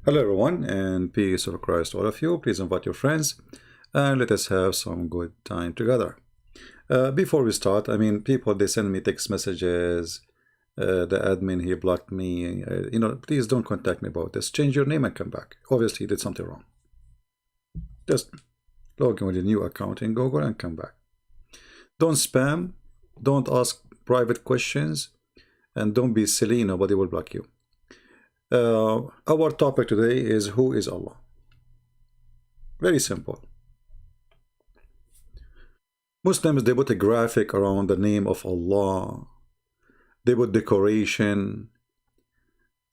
Hello everyone, and peace of Christ to all of you. Please invite your friends and let us have some good time together. Before we start, people, they send me text messages. The admin, he blocked me. Please don't contact me about this. Change your name and come back. Obviously, you did something wrong. Just log in with a new account in Google and come back. Don't spam. Don't ask private questions. And don't be silly. Nobody will block you. Our topic today is who is Allah? Very simple. Muslims, they put a graphic around the name of Allah. They put decoration.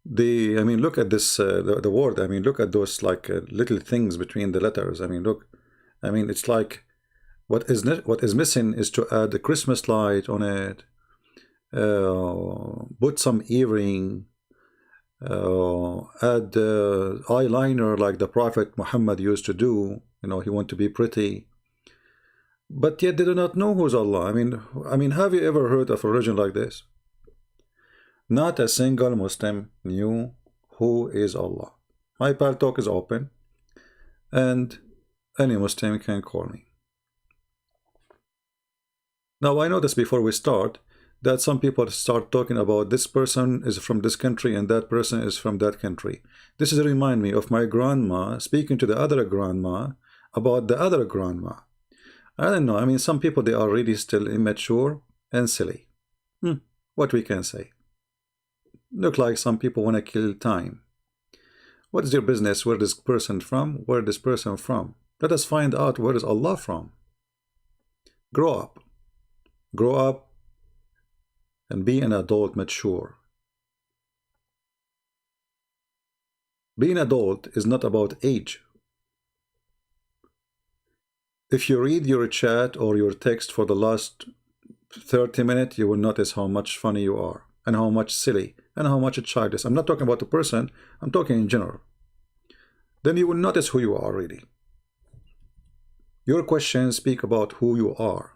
Look at this, the word. Look at those little things between the letters. Look. It's like what is missing is to add a Christmas light on it. Put some earring. Add eyeliner like the Prophet Muhammad used to do. He wanted to be pretty. But yet they do not know who's Allah. Have you ever heard of a religion like this? Not a single Muslim knew who is Allah. My Pal Talk is open, and any Muslim can call me. Now, I noticed before we start that some people start talking about this person is from this country and that person is from that country. This is remind me of my grandma speaking to the other grandma about the other grandma. I don't know. Some people, they are really still immature and silly. What we can say. Look like some people want to kill time. What is your business? Where this person from? Where this person from? Let us find out where is Allah from. Grow up. Grow up and be an adult, mature. Being adult is not about age. If you read your chat or your text for the last 30 minutes, you will notice how much funny you are, and how much silly, and how much a child is. I'm not talking about the person, I'm talking in general. Then you will notice who you are really. Your questions speak about who you are.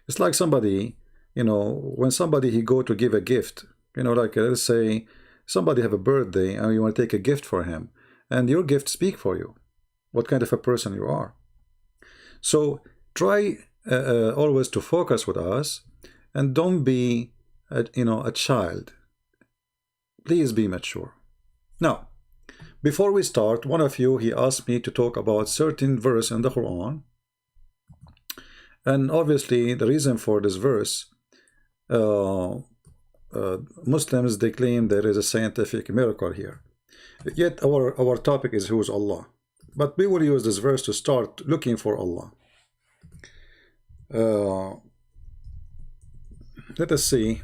It's like somebody, when somebody he go to give a gift, let's say somebody have a birthday and you want to take a gift for him, and your gift speak for you, what kind of a person you are. So try always to focus with us, and don't be a child. Please be mature. Now, before we start, one of you, he asked me to talk about certain verse in the Quran. And obviously, the reason for this verse, Muslims, they claim there is a scientific miracle here. Yet our topic is who is Allah. But we will use this verse to start looking for Allah. Let us see.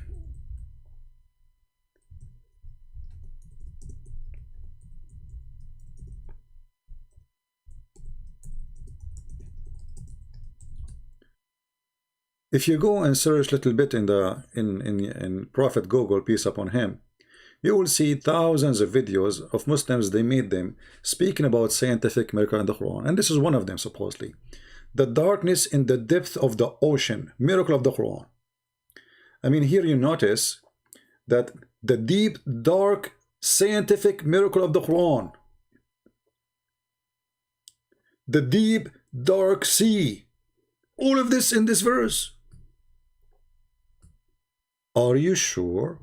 If you go and search a little bit in Prophet Google, peace upon him, you will see thousands of videos of Muslims, they made them speaking about scientific miracle in the Quran. And this is one of them, supposedly. The darkness in the depth of the ocean, miracle of the Quran. Here you notice that the deep, dark, scientific miracle of the Quran. The deep, dark sea. All of this in this verse. Are you sure?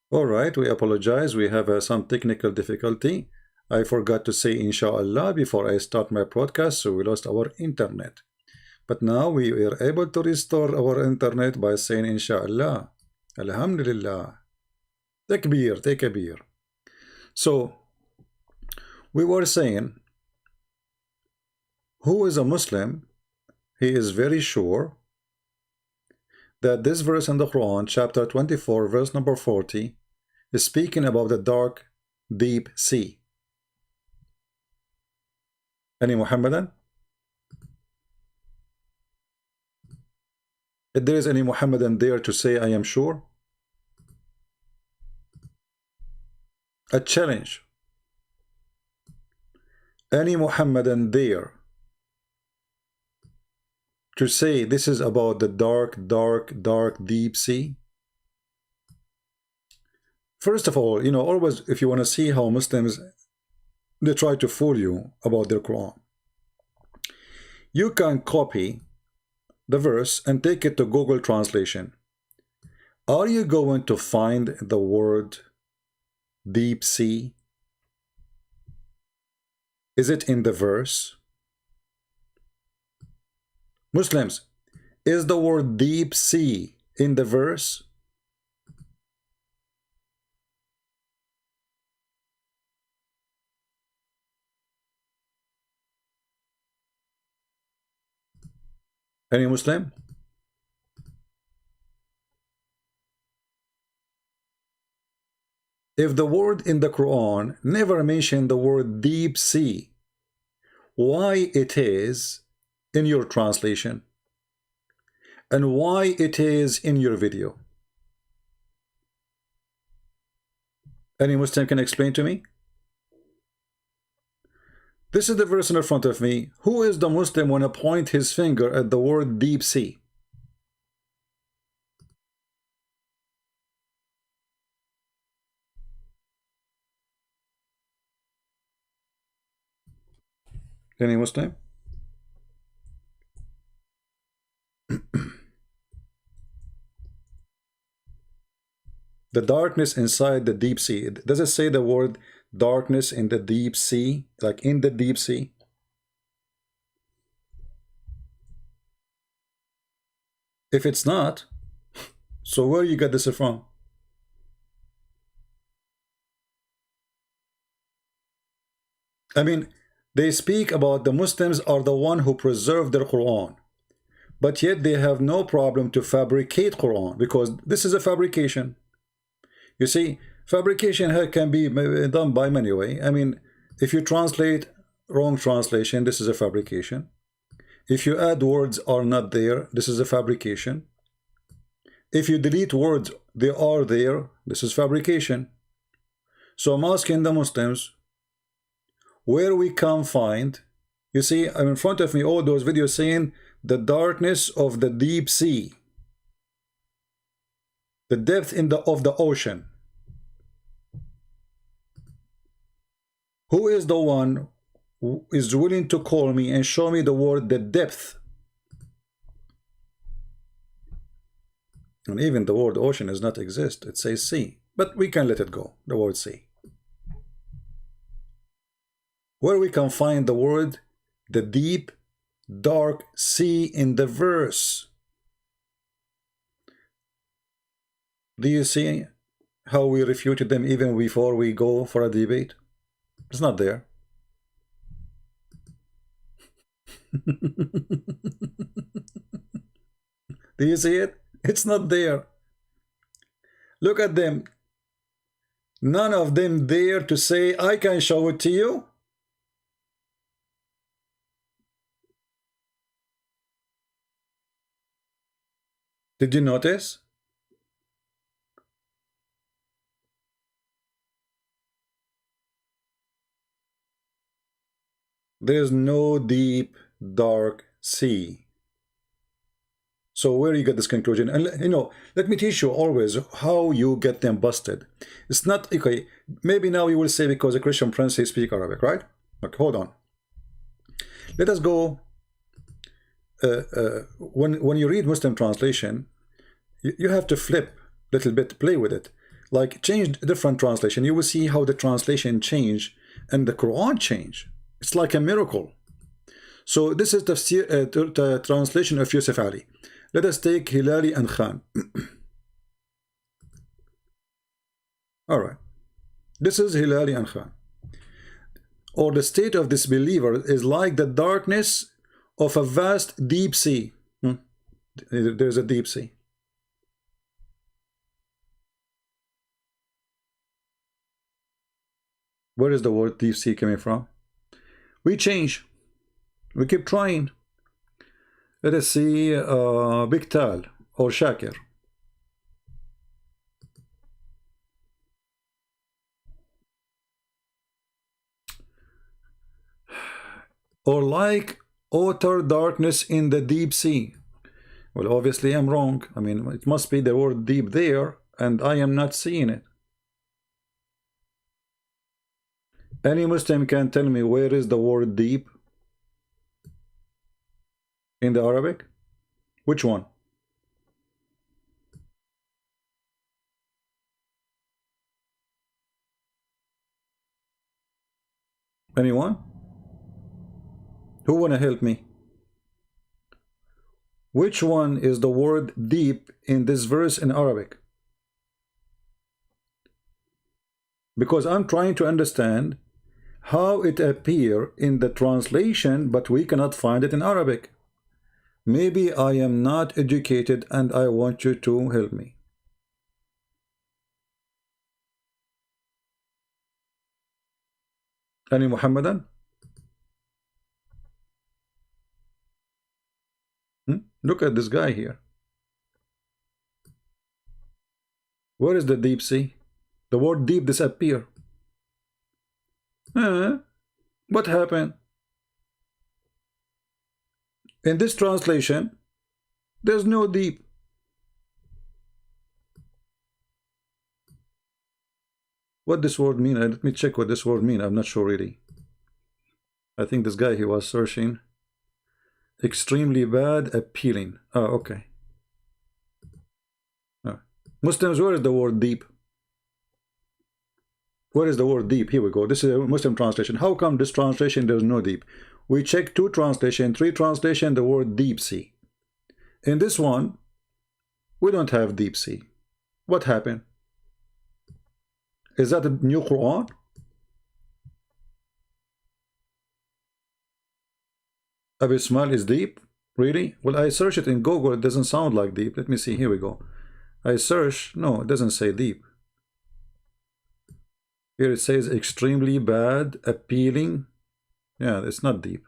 All right, we apologize. We have some technical difficulty. I forgot to say inshallah before I start my broadcast, so we lost our internet. But now we are able to restore our internet by saying inshallah. Alhamdulillah. Takbir, takbir. So, we were saying, who is a Muslim? He is very sure that this verse in the Quran, chapter 24, verse number 40, is speaking about the dark, deep sea. Any Muhammadan? If there is any Muhammadan there to say, I am sure? A challenge. Any Muhammadan there to say this is about the dark deep sea? First of all, you know, always if you want to see how Muslims, they try to fool you about their Quran, you can copy the verse and take it to Google Translation. Are you going to find the word deep sea? Is it in the verse? Muslims, is the word deep sea in the verse? Any Muslim? If the word in the Quran never mentioned the word deep sea, why it is in your translation and why it is in your video? Any Muslim can explain to me? This is the verse in front of me. Who is the Muslim when I point his finger at the word deep sea? Any Muslim? The darkness inside the deep sea. Does it say the word darkness in the deep sea? Like in the deep sea? If it's not, so where you got this from? I mean, they speak about the Muslims are the one who preserve their Quran, but yet they have no problem to fabricate Quran, because this is a fabrication. You see, fabrication can be done by many ways. I mean, if you translate wrong translation, this is a fabrication. If you add words are not there, this is a fabrication. If you delete words, they are there, this is fabrication. So I'm asking the Muslims, where we can find, you see, I'm in front of me all those videos saying the darkness of the deep sea, the depth of the ocean. Who is the one who is willing to call me and show me the word the depth? And even the word ocean does not exist. It says sea, but we can let it go, the word sea. Where we can find the word the deep dark sea in the verse. Do you see how we refuted them even before we go for a debate? It's not there. Do you see it? It's not there. Look at them. None of them dare to say, I can show it to you. Did you notice? There's no deep, dark sea. So where you get this conclusion? And you know, let me teach you always how you get them busted. It's not, okay, maybe now you will say because a Christian prince, he speak Arabic, right? Okay, hold on. Let us go, when you read Muslim translation, you have to flip a little bit, play with it. Like change different translation. You will see how the translation change and the Quran change. It's like a miracle. So this is the translation of Yusuf Ali. Let us take Hilali and Khan. All right. This is Hilali and Khan. Or the state of disbeliever is like the darkness of a vast deep sea. There's a deep sea. Where is the word deep sea coming from? We change. We keep trying. Let us see Biktal or Shakir. Or like Utter darkness in the deep sea. Well, obviously I'm wrong. I mean, it must be the word deep there, and I am not seeing it. Any Muslim can tell me where is the word deep in the Arabic? Which one? Anyone? Who wanna help me? Which one is the word deep in this verse in Arabic? Because I'm trying to understand how it appears in the translation, but we cannot find it in Arabic. Maybe I am not educated and I want you to help me. Any Muhammadan? Look at this guy here. Where is the deep sea? The word deep disappear. What happened? In this translation, there's no deep. What this word mean? Let me check what this word mean. I'm not sure really. I think this guy, he was searching. Extremely bad, appealing. Oh, okay. Muslims, where is the word deep? Where is the word deep? Here we go. This is a Muslim translation. How come this translation there's no deep? We check 2 translation, 3 translation, the word deep sea. In this one, we don't have deep sea. What happened? Is that a new Quran? Abysmal is deep? Really? Well, I search it in Google. It doesn't sound like deep. Let me see. Here we go. I search. No, it doesn't say deep. Here it says extremely bad, appealing. Yeah, it's not deep.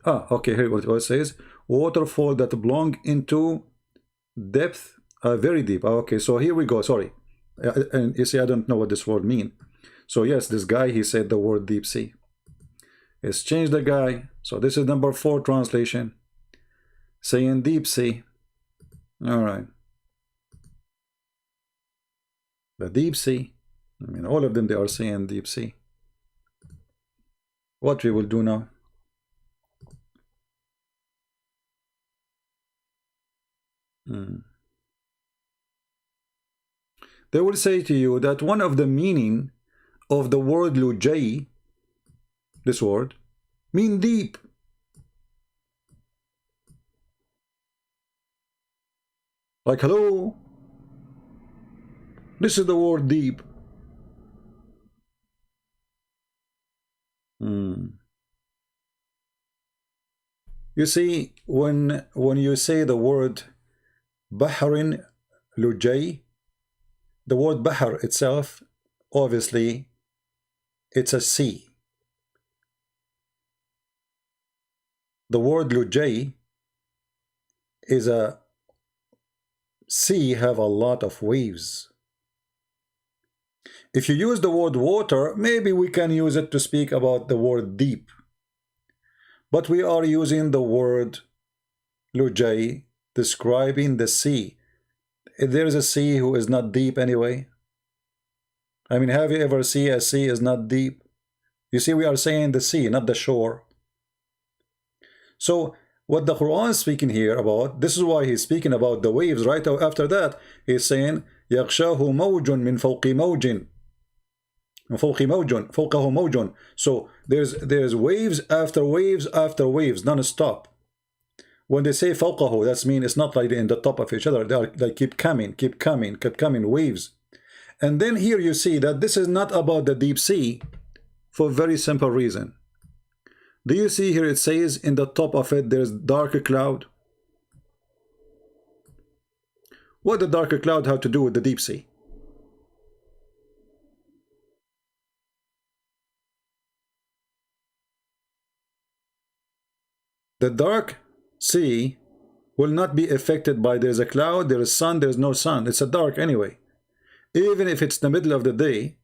Ah, okay. Here what it says. Waterfall that belong into depth, very deep. Okay, so here we go. Sorry. And you see, I don't know what this word mean. So yes, this guy, he said the word deep sea. Let's change the guy. So this is number 4 translation. Saying deep sea. All right. The deep sea. I mean, all of them, they are saying deep sea. What we will do now? They will say to you that one of the meaning of the word lujay, this word, mean deep. Like, hello, this is the word deep. You see, when you say the word Bahrin Lujay, the word Bahar itself, obviously, it's a sea. The word Lujay is a sea have a lot of waves. If you use the word water, maybe we can use it to speak about the word deep. But we are using the word Lujay describing the sea. There is a sea who is not deep anyway. I mean, have you ever seen a sea is not deep? You see, we are saying the sea, not the shore. So what the Quran is speaking here about, this is why he's speaking about the waves. Right after that, he's saying يَغْشَاهُ مَوْجٌ مِنْ فَوْقِ مَوْجٍ فوقه موج. So there's waves after waves after waves, non-stop. When they say فوقه, that means it's not like they're in the top of each other. They keep coming waves. And then here you see that this is not about the deep sea for a very simple reason. Do you see here it says in the top of it there's dark cloud? What the dark cloud have to do with the deep sea? The dark sea will not be affected by there's a cloud, there is sun, there's no sun. It's a dark anyway. Even if it's the middle of the day,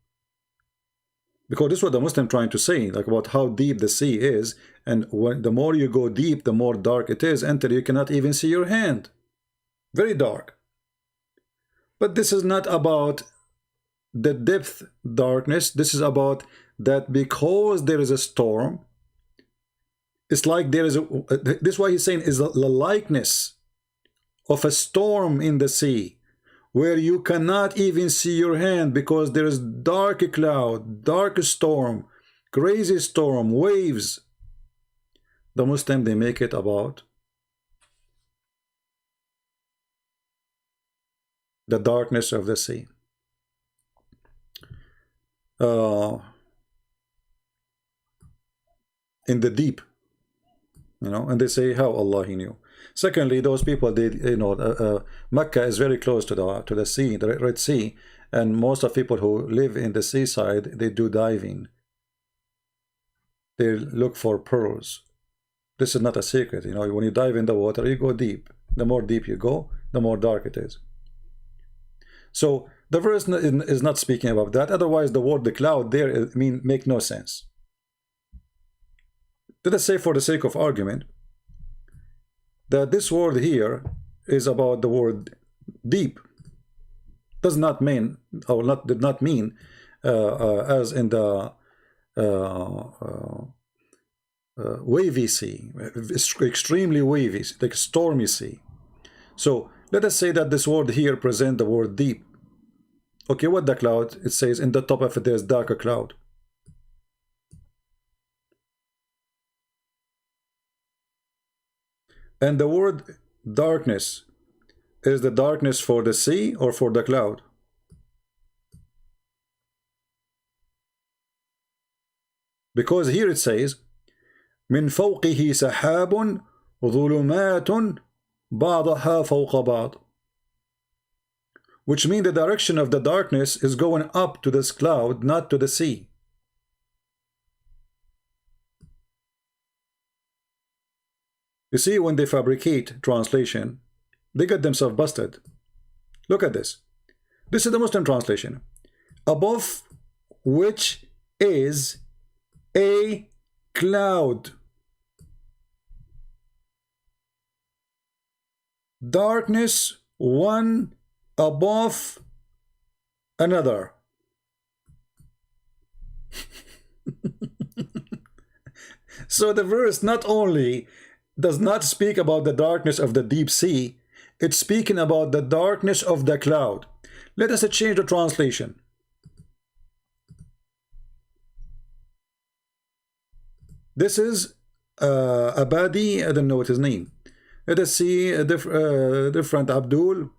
Because this is what the Muslim trying to say, like about how deep the sea is, and when the more you go deep, the more dark it is, until you cannot even see your hand. Very dark. But this is not about the depth darkness. This is about that because there is a storm, it's like there is a, this is why he's saying is the likeness of a storm in the sea, where you cannot even see your hand because there is dark cloud, dark storm, crazy storm, waves. The Muslim, they make it about the darkness of the sea. In the deep, you know, and they say how Allah He knew. Secondly, those people, they, you know, Mecca is very close to the sea, the Red Sea, and most of people who live in the seaside, they do diving. They look for pearls. This is not a secret, you know. When you dive in the water, you go deep. The more deep you go, the more dark it is. So the verse is not speaking about that. Otherwise, the word the cloud there make no sense. Let us say, for the sake of argument, that this word here is about the word deep. Does not mean, or not did not mean, as in the wavy sea, extremely wavy, like stormy sea. So let us say that this word here presents the word deep. Okay, what the cloud? It says in the top of it there's darker cloud. And the word darkness, is the darkness for the sea or for the cloud? Because here it says من فوقه سحاب ظلمات بعضها فوق بعض, which means the direction of the darkness is going up to this cloud, not to the sea. You see, when they fabricate translation, they get themselves busted. Look at this. This is the Muslim translation. Above which is a cloud. Darkness one above another. So the verse not only does not speak about the darkness of the deep sea, it's speaking about the darkness of the cloud. Let us change the translation. This is Abadi, I don't know what his name. Let us see a different Abdul.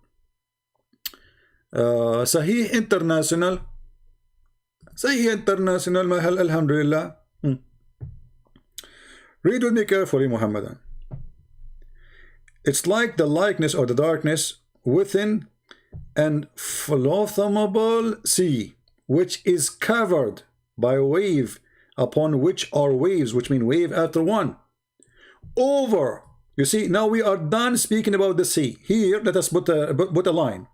Sahih International. Sahih International, mahal alhamdulillah. Read with me carefully, Muhammadan. It's like the likeness or the darkness within an fathomable sea, which is covered by a wave, upon which are waves, which mean wave after one. Over. You see, now we are done speaking about the sea. Here, let us put a line.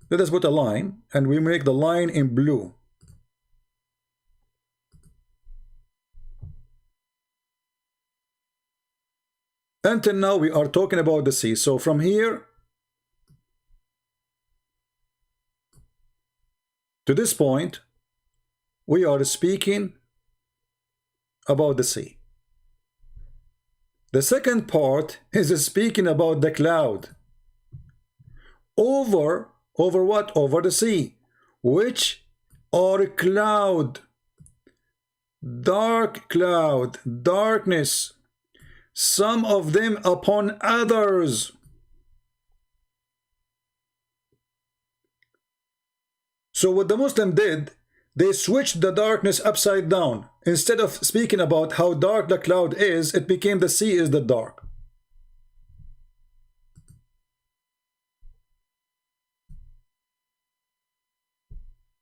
Let us put a line, and we make the line in blue. Until now, we are talking about the sea. So from here to this point, we are speaking about the sea. The second part is speaking about the cloud. Over what? Over the sea, which are cloud, dark cloud, darkness, some of them upon others. So what the Muslim did, they switched the darkness upside down. Instead of speaking about how dark the cloud is, it became the sea is the dark.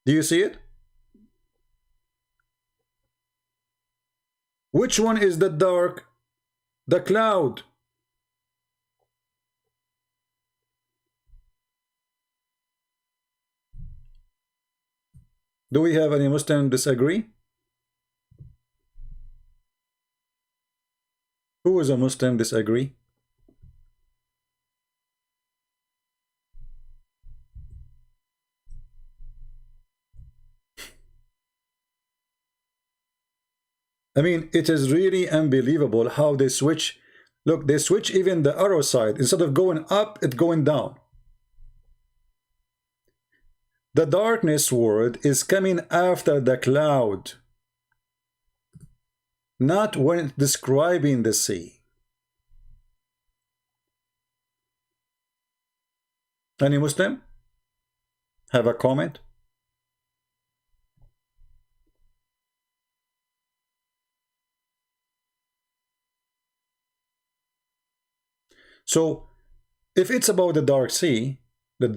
Do you see it? Which one is the dark? The cloud. Do we have any Muslim disagree? Who is a Muslim disagree? I mean, it is really unbelievable how they switch. Look, they switch even the arrow side. Instead of going up, it's going down. The darkness word is coming after the cloud, not when describing the sea. Any Muslim have a comment? So, if it's about the dark sea, in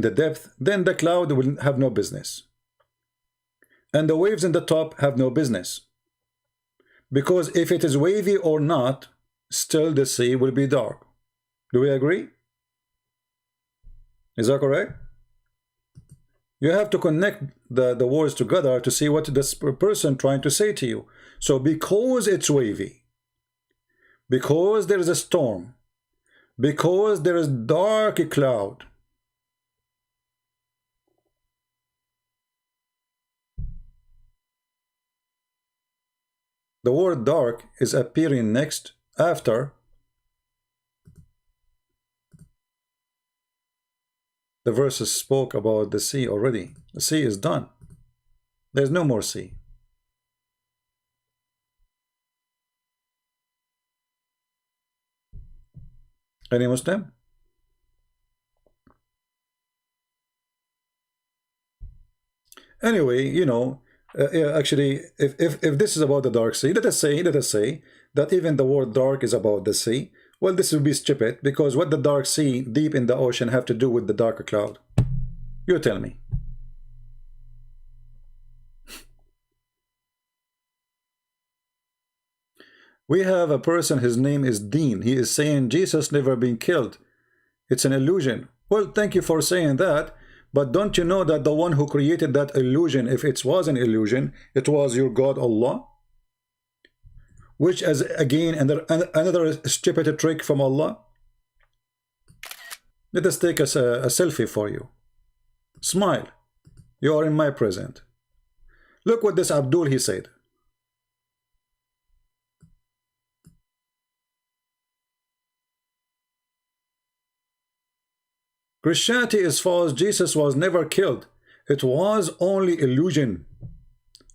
the depth, then the cloud will have no business. And the waves in the top have no business. Because if it is wavy or not, still the sea will be dark. Do we agree? Is that correct? You have to connect the words together to see what this person trying to say to you. So because it's wavy, because there is a storm, because there is dark cloud, the word dark is appearing next after the verses spoke about the sea already. The sea is done. There's no more sea. Any Muslim? Anyway, you know, actually, if this is about the dark sea, let us say that even the word dark is about the sea. Well, this will be stupid, because what the dark sea deep in the ocean have to do with the darker cloud? You tell me. We have a person, his name is Dean. He is saying Jesus never been killed. It's an illusion. Well, thank you for saying that. But don't you know that the one who created that illusion, if it was an illusion, it was your God Allah? Which is again another stupid trick from Allah. Let us take a selfie for you. Smile. You are in my present. Look what this Abdul he said. Christianity is false. Jesus was never killed. It was only illusion.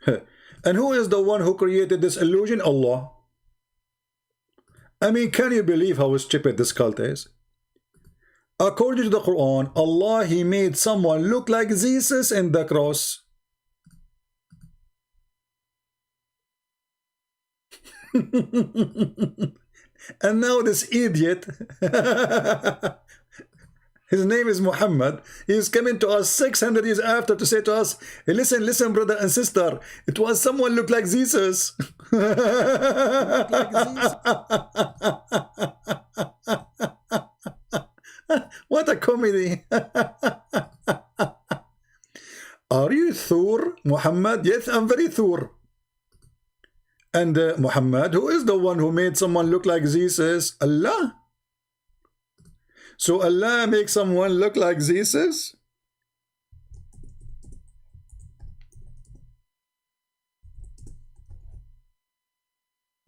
And who is the one who created this illusion? Allah. I mean, can you believe how stupid this cult is? According to the Quran, Allah, He made someone look like Jesus in the cross. And now this idiot, his name is Muhammad, he is coming to us 600 years after to say to us, hey, listen, brother and sister, it was someone looked like Jesus. What a comedy. Are you Thur, Muhammad? Yes, I'm very Thur. And Muhammad, who is the one who made someone look like Jesus? Allah. So Allah makes someone look like Jesus?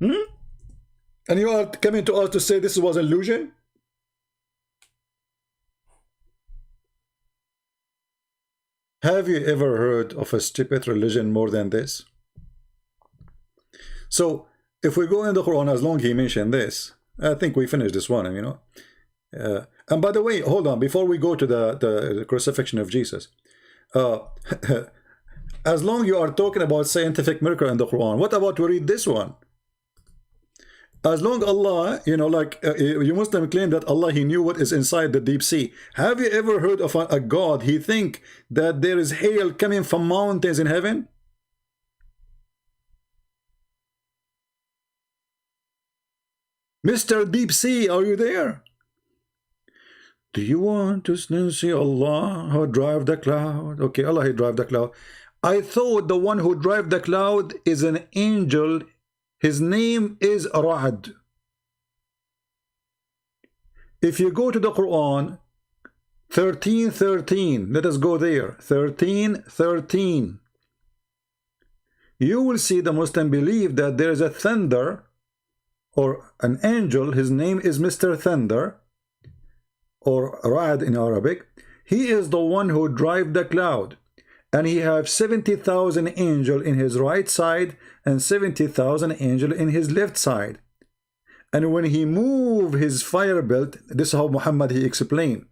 And you are coming to us to say this was illusion? Have you ever heard of a stupid religion more than this? So, if we go in the Quran, as long as he mentioned this, I think we finished this one, you know. And by the way, hold on, before we go to the crucifixion of Jesus, as long you are talking about scientific miracle in the Quran, what about we read this one? As long Allah, you know, like you Muslim claim that Allah, He knew what is inside the deep sea. Have you ever heard of a God, He think that there is hail coming from mountains in heaven? Mr. Deep Sea, are you there? Do you want to see Allah, how drive the cloud? Okay, Allah, He drive the cloud. I thought the one who drives the cloud is an angel. His name is Ra'd. If you go to the Quran, 13:13, let us go there. 13:13. You will see the Muslim believe that there is a thunder or an angel. His name is Mr. Thunder or Ra'd in Arabic. He is the one who drives the cloud. And he has 70,000 angels in his right side and 70,000 angels in his left side. And when he moved his fire belt, this is how Muhammad he explained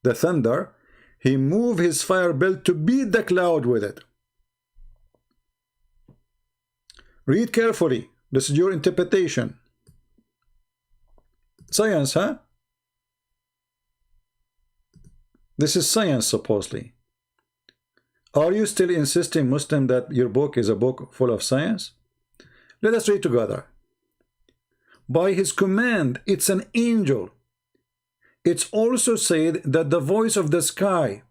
the thunder. He moved his fire belt to beat the cloud with it. Read carefully. This is your interpretation. Science, huh? This is science, supposedly. Are you still insisting, Muslim, that your book is a book full of science? Let us read together. By his command, it's an angel. It's also said that the voice of the sky.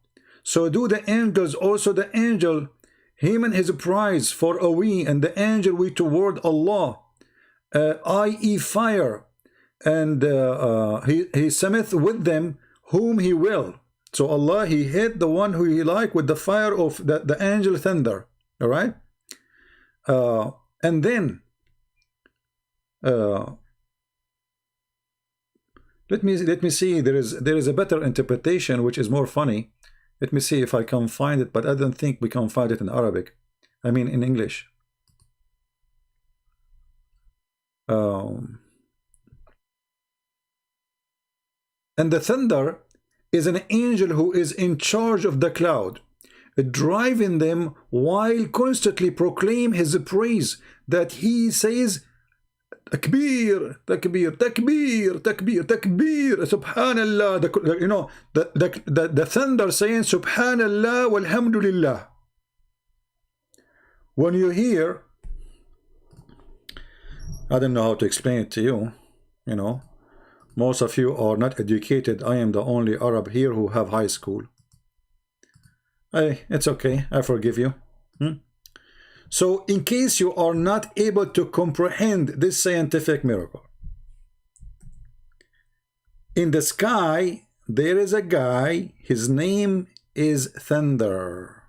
So do the angels also the angel, him and his prize for a we, and the angel we toward Allah, i.e. fire, and he sendeth with them whom he will. So Allah, he hit the one who he like with the fire of the angel thunder. All right. And then let me see. There is a better interpretation which is more funny. Let me see if I can find it, but I don't think we can find it in Arabic. I mean in English. And the thunder is an angel who is in charge of the cloud, driving them while constantly proclaim his praise, that he says, Takbir, Takbir, Takbir, Takbir, Takbir, Subhanallah. You know, the thunder saying Subhanallah walhamdulillah. When you hear, I don't know how to explain it to you, you know. Most of you are not educated. I am the only Arab here who have high school. Hey, it's okay. I forgive you. So, in case you are not able to comprehend this scientific miracle, in the sky, there is a guy. His name is Thunder.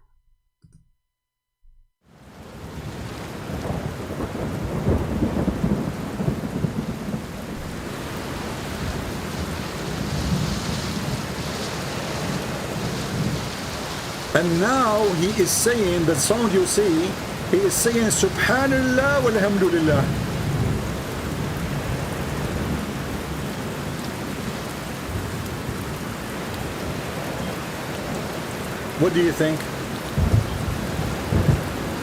And now he is saying, the sound you see, he is saying Subhanallah walhamdulillah. What do you think?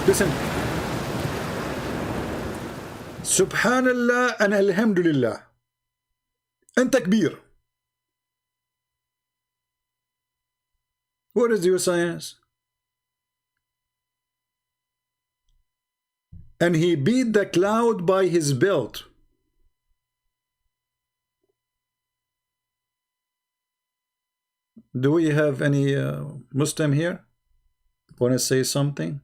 Listen. Subhanallah and alhamdulillah. And takbir. What is your science? And he beat the cloud by his belt. Do we have any Muslim here? Want to say something?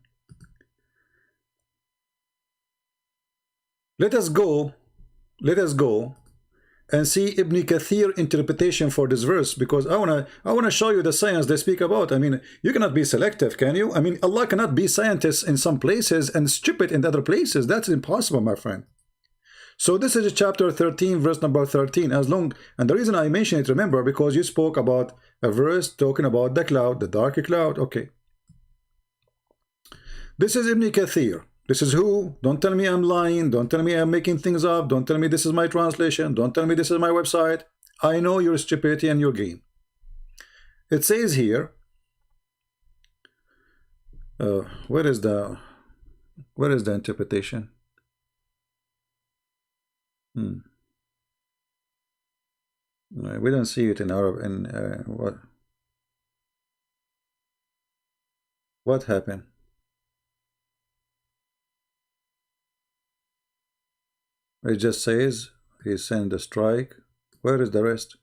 Let us go and see Ibn Kathir interpretation for this verse, because I wanna show you the science they speak about. I mean, you cannot be selective, can you? I mean, Allah cannot be scientist in some places and stupid in other places. That's impossible, my friend. So this is chapter 13, verse number 13. And the reason I mention it, remember, because you spoke about a verse talking about the cloud, the dark cloud. Okay. This is Ibn Kathir. This is who? Don't tell me I'm lying. Don't tell me I'm making things up. Don't tell me this is my translation. Don't tell me this is my website. I know your stupidity and your game. It says here, where is the interpretation? We don't see it in Arab. What happened? It just says he sent a strike. Where is the rest?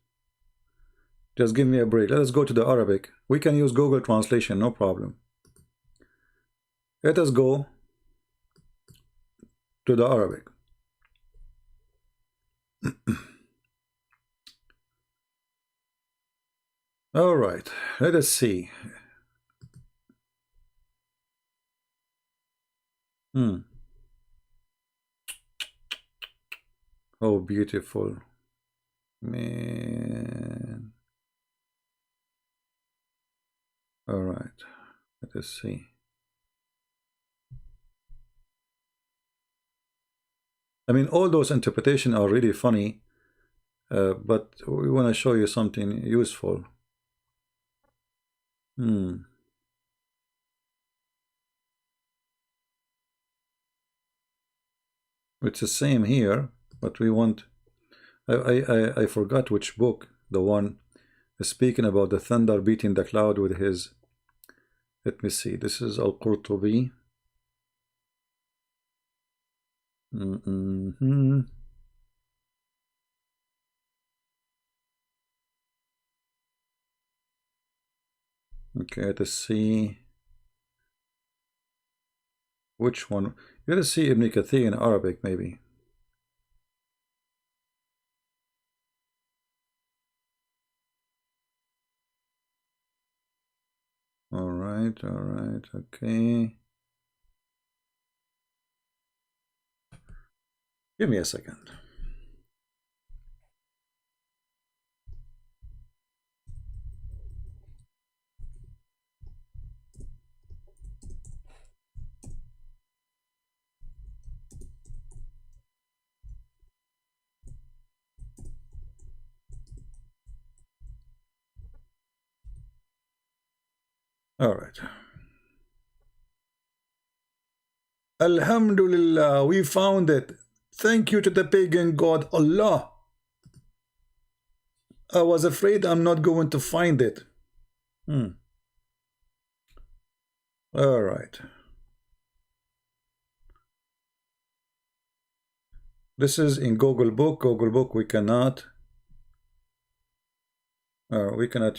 Just give me a break. Let us go to the Arabic. We can use Google Translation, no problem. Let us go to the Arabic. All right, let us see. Oh, beautiful. Man. All right, let us see. I mean, all those interpretations are really funny, but we want to show you something useful. It's the same here, but we want. I forgot which book. The one speaking about the thunder beating the cloud with his. Let me see. This is Al-Qurtubi. Okay, let's see. Which one? You gotta see Ibn Kathir in Arabic, maybe. All right, okay. Give me a second. All right. Alhamdulillah, we found it. Thank you to the pagan god Allah. I was afraid I'm not going to find it. All right. This is in Google Book. Google Book we cannot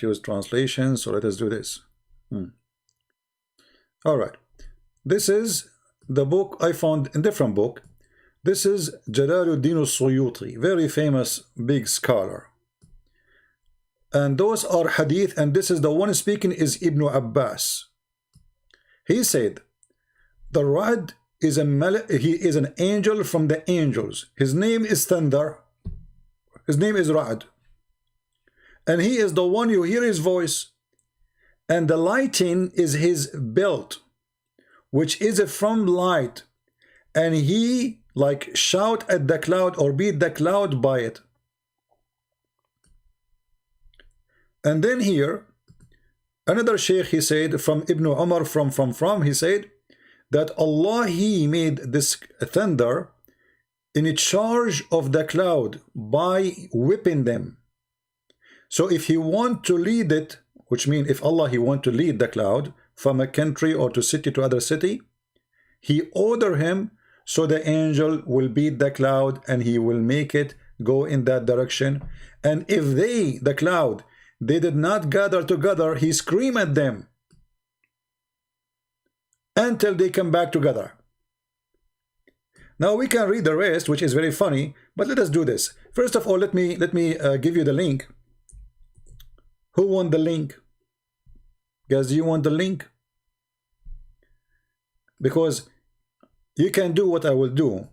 use translation, so let us do this. All right. This is the book I found in different book. This is Jalaluddin al-Suyuti, very famous big scholar. And those are hadith, and this is the one speaking is Ibn Abbas. He said, the Ra'd is he is an angel from the angels. His name is Thunder. His name is Ra'd. And he is the one you hear his voice. And the lighting is his belt, which is from light. And he like shout at the cloud or beat the cloud by it. And then here, another sheikh, he said, from Ibn Umar, he said, that Allah, he made this thunder in charge of the cloud by whipping them. So if he want to lead it, which means if Allah, he want to lead the cloud from a country or to city to other city, he order him so the angel will beat the cloud and he will make it go in that direction. And if the cloud, they did not gather together, he scream at them until they come back together. Now we can read the rest, which is very funny, but let us do this. First of all, let me give you the link. Who want the link? Guys, do you want the link? Because you can do what I will do,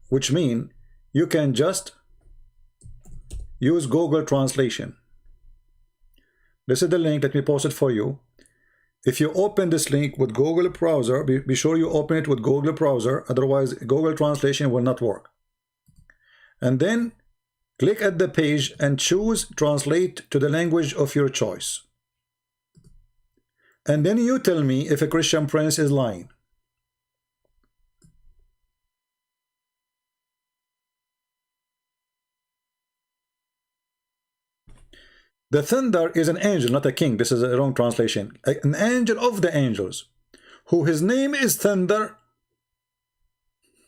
which means you can just use Google Translation. This is the link. Let me post it for you. If you open this link with Google browser, be sure you open it with Google browser, otherwise Google Translation will not work. And then click at the page and choose translate to the language of your choice. And then you tell me if a Christian prince is lying. The thunder is an angel, not a king. This is a wrong translation. An angel of the angels, who his name is Thunder,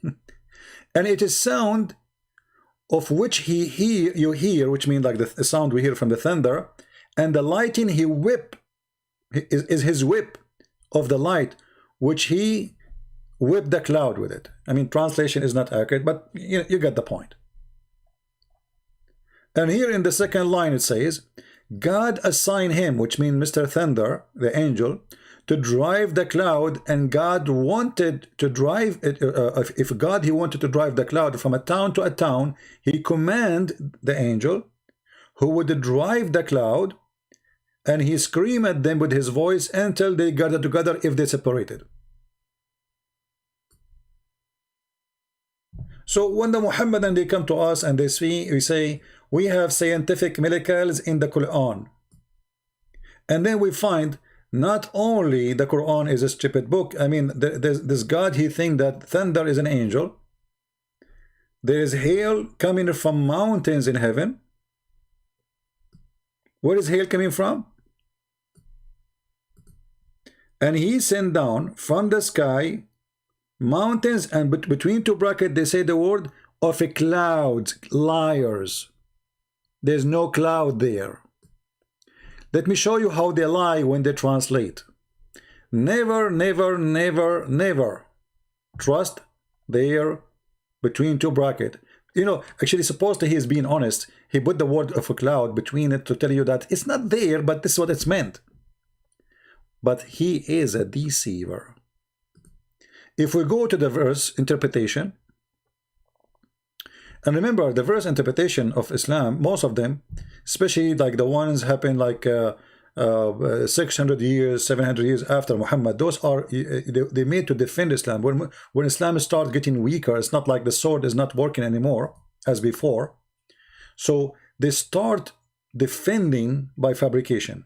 and it is sound of which you hear, which means like the sound we hear from the thunder, and the lighting he whip is his whip, of the light, which he whipped the cloud with it. I mean, translation is not accurate, but you get the point. And here in the second line it says, God assigned him, which means Mr. Thunder, the angel, to drive the cloud, and God wanted to drive it. If God, he wanted to drive the cloud from a town to a town, he commanded the angel who would drive the cloud, and he screamed at them with his voice until they gathered together if they separated. So when the Muhammadan, they come to us and they see, we say, we have scientific miracles in the Quran. And then we find not only the Quran is a stupid book. I mean, this God, he thinks that thunder is an angel. There is hail coming from mountains in heaven. Where is hail coming from? And he sent down from the sky mountains, and between two brackets they say the word of a cloud. Liars. There's no cloud there. Let me show you how they lie when they translate. Never, never, never, never trust their between two brackets. You know, actually, supposedly he is being honest. He put the word of a cloud between it to tell you that it's not there, but this is what it's meant. But he is a deceiver. If we go to the verse interpretation, and remember the verse interpretation of Islam, most of them, especially like the ones happen like 600 years, 700 years after Muhammad, those are they made to defend Islam. When Islam starts getting weaker, it's not like the sword is not working anymore as before. So they start defending by fabrication.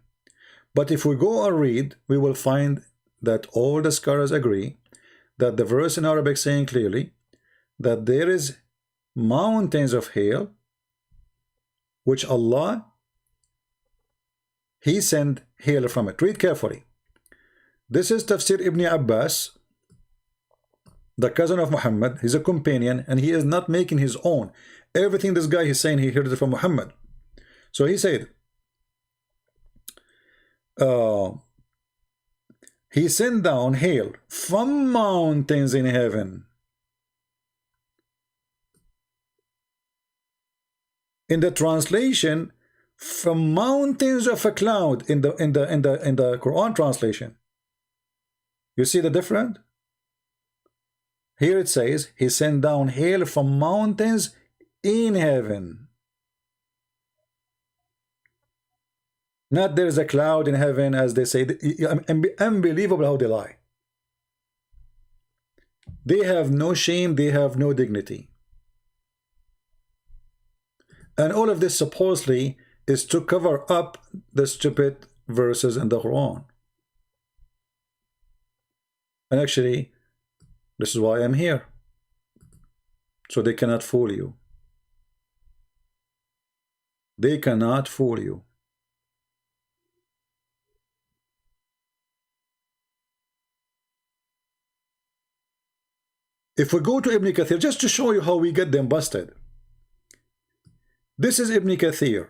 But if we go and read, we will find that all the scholars agree that the verse in Arabic saying clearly that there is mountains of hail which Allah, he sent hail from it. Read carefully. This is Tafsir Ibn Abbas, the cousin of Muhammad. He's a companion and he is not making his own. Everything this guy is saying, he heard it from Muhammad. So he said, he sent down hail from mountains in heaven. In the translation, from mountains of a cloud in the Quran translation. You see the difference? Here it says he sent down hail from mountains in heaven. Not there is a cloud in heaven, as they say. Unbelievable how they lie. They have no shame, they have no dignity. And all of this supposedly is to cover up the stupid verses in the Quran. And actually, this is why I'm here. So they cannot fool you. They cannot fool you. If we go to Ibn Kathir, just to show you how we get them busted. This is Ibn Kathir.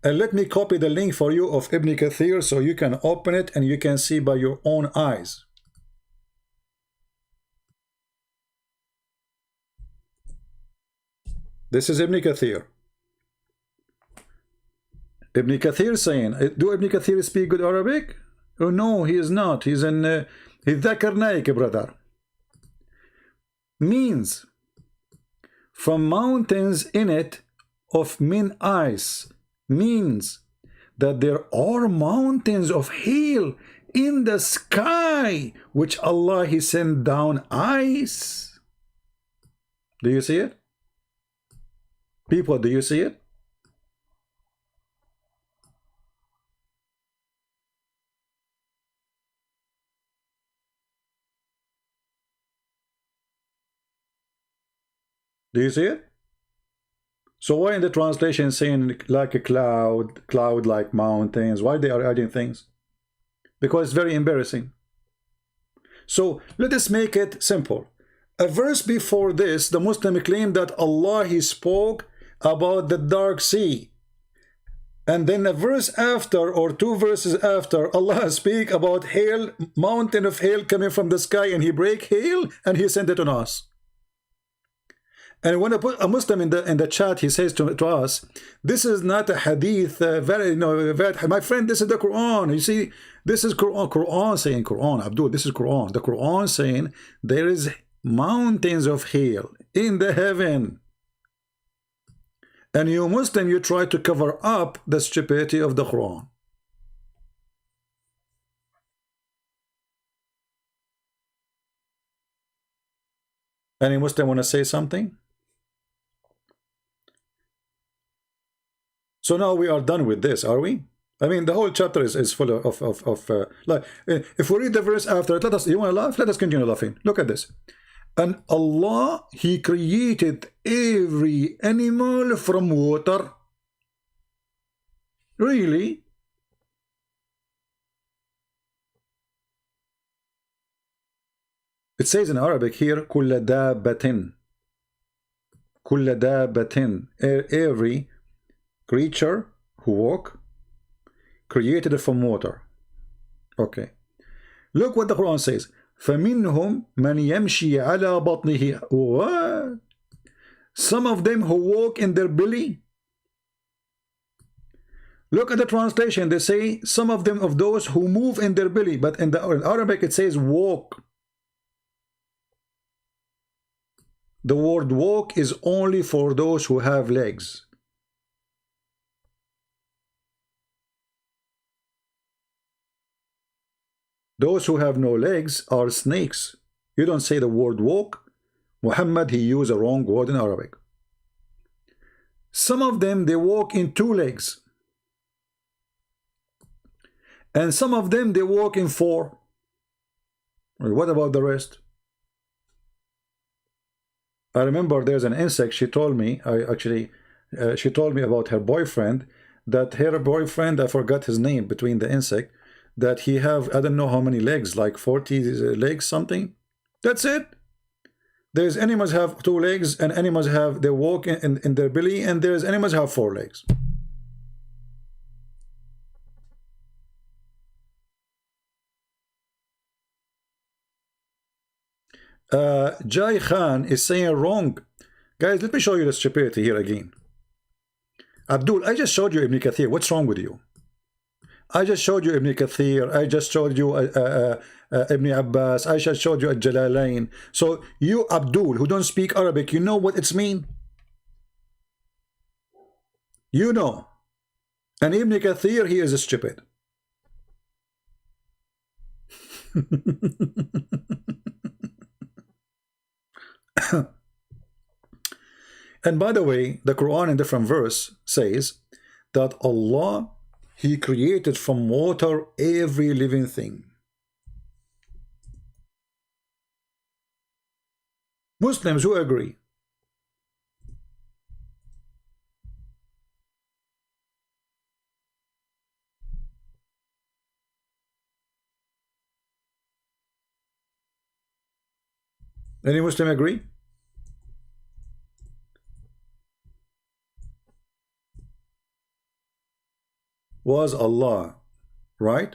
And let me copy the link for you of Ibn Kathir so you can open it and you can see by your own eyes. This is Ibn Kathir. Ibn Kathir saying, do Ibn Kathir speak good Arabic? Oh no, he is not. He's in he's Dhakarnaik, brother. Means from mountains in it of min ice, means that there are mountains of hail in the sky which Allah he sent down ice. Do you see it? People, do you see it? Do you see it? So why in the translation saying like a cloud, cloud like mountains? Why they are adding things? Because it's very embarrassing. So let us make it simple. A verse before this, the Muslim claimed that Allah he spoke about the dark sea. And then a verse after, or two verses after, Allah speak about hail, mountain of hail coming from the sky, and he break hail and he sent it on us. And when a Muslim in the chat, he says to us, this is not a hadith, my friend, this is the Quran. You see, this is Quran saying, Quran, Abdul, this is Quran. The Quran saying there is mountains of hail in the heaven. And you Muslim, you try to cover up the stupidity of the Quran. Any Muslim want to say something? So now we are done with this, are we? I mean, the whole chapter is full of like, if we read the verse after it, you want to laugh? Let us continue laughing. Look at this. And Allah, he created every animal from water. Really? It says in Arabic here, كل دابة. كل دابة. Every creature who walk, created from water. Okay. Look what the Quran says. فَمِنْهُمْ مَنْ يَمْشِي عَلَى بَطْنِهِ. What? Some of them who walk in their belly. Look at the translation. They say some of them of those who move in their belly. But in Arabic it says walk. The word walk is only for those who have legs. Those who have no legs are snakes. You don't say the word walk. Muhammad, he used a wrong word in Arabic. Some of them, they walk in two legs. And some of them, they walk in four. What about the rest? I remember there's an insect, she told me, she told me about her boyfriend, that her boyfriend, I forgot his name between the insect, that he have, I don't know how many legs, like 40 legs something. That's it. There's animals have two legs, and animals have, they walk in their belly, and there's animals have four legs. Jai Khan is saying wrong. Guys, let me show you the stupidity here again. Abdul, I just showed you Ibn Kathir. What's wrong with you? I just showed you Ibn Kathir. I just showed you Ibn Abbas. I just showed you Al-Jalalain. So you, Abdul, who don't speak Arabic, you know what it's mean? You know. And Ibn Kathir, he is stupid. And by the way, the Quran in different verse says that Allah, he created from water every living thing. Muslims who agree? Any Muslim agree? Was Allah right?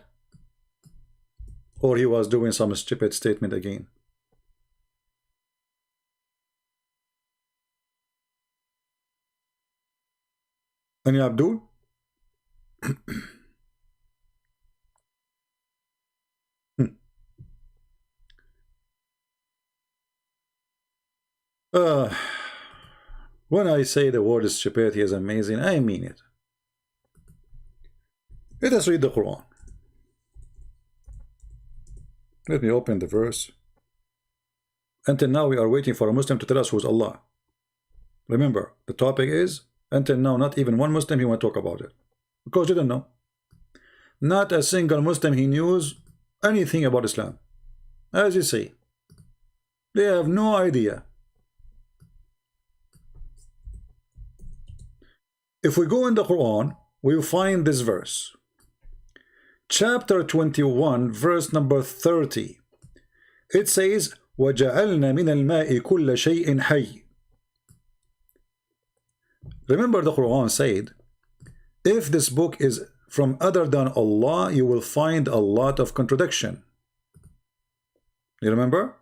Or he was doing some stupid statement again? Any Abdul? When I say the word stupidity is amazing, I mean it. Let us read the Quran. Let me open the verse. Until now we are waiting for a Muslim to tell us who's Allah. Remember, the topic is, until now not even one Muslim he want to talk about it. Because they don't know. Not a single Muslim he knows anything about Islam. As you see, they have no idea. If we go in the Quran, we will find this verse. Chapter 21, verse number 30. It says, وَجَعَلْنَا مِنَ الْمَاءِ كُلَّ شَيْءٍ حَيٍّ. Remember the Quran said, if this book is from other than Allah, you will find a lot of contradiction. You remember?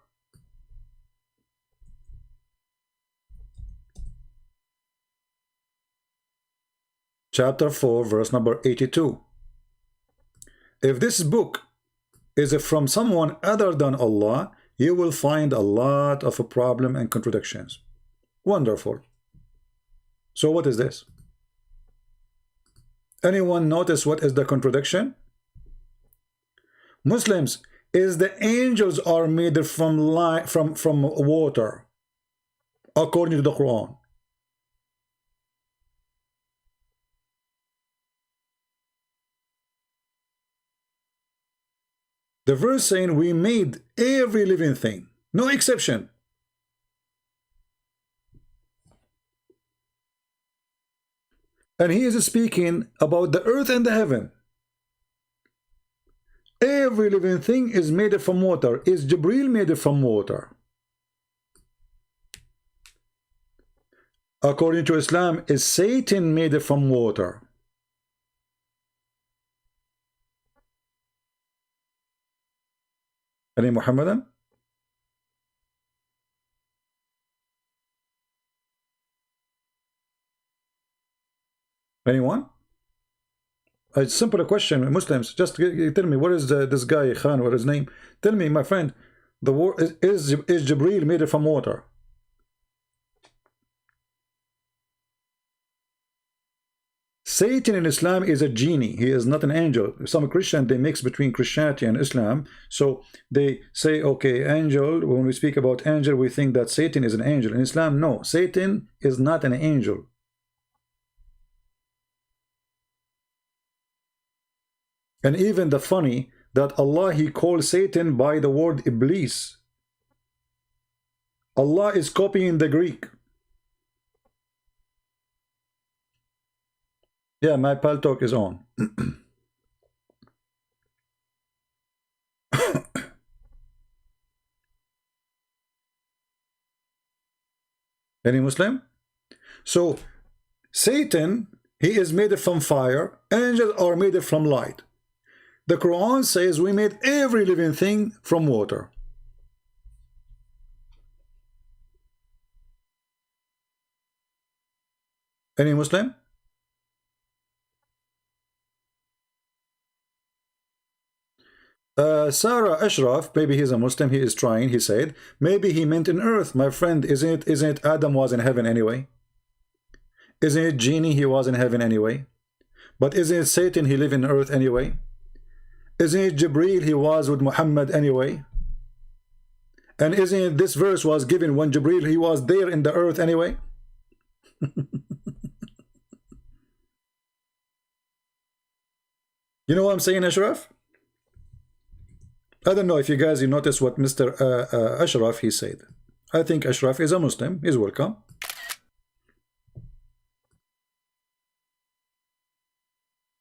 Chapter 4, verse number 82. If this book is from someone other than Allah, you will find a lot of a problem and contradictions. Wonderful. So what is this? Anyone notice what is the contradiction? Muslims, is the angels are made from water, according to the Quran. The verse saying we made every living thing, no exception. And he is speaking about the earth and the heaven. Every living thing is made from water. Is Jibreel made from water? According to Islam, is Satan made from water? Any Muhammadan? Anyone? A simple question, Muslims. Just tell me, what is this guy Khan? What is his name? Tell me, my friend. The war is Jibreel made from water? Satan in Islam is a genie. He is not an angel. Some Christian, they mix between Christianity and Islam. So they say, okay, angel, when we speak about angel, we think that Satan is an angel. In Islam, no. Satan is not an angel. And even the funny that Allah, he calls Satan by the word Iblis. Allah is copying the Greek. Yeah, my pal talk is on. Any Muslim? So Satan, he is made from fire. Angels are made from light. The Quran says we made every living thing from water. Any Muslim? Sarah Ashraf, maybe he's a Muslim, he is trying, he said, maybe he meant in earth. My friend, isn't it Adam was in heaven anyway? Isn't it Genie, he was in heaven anyway? But isn't it Satan, he lived in earth anyway? Isn't it Jibreel, he was with Muhammad anyway? And isn't it this verse was given when Jibreel, he was there in the earth anyway? You know what I'm saying, Ashraf? I don't know if you guys, you notice what Mr. Ashraf, he said. I think Ashraf is a Muslim. He's welcome.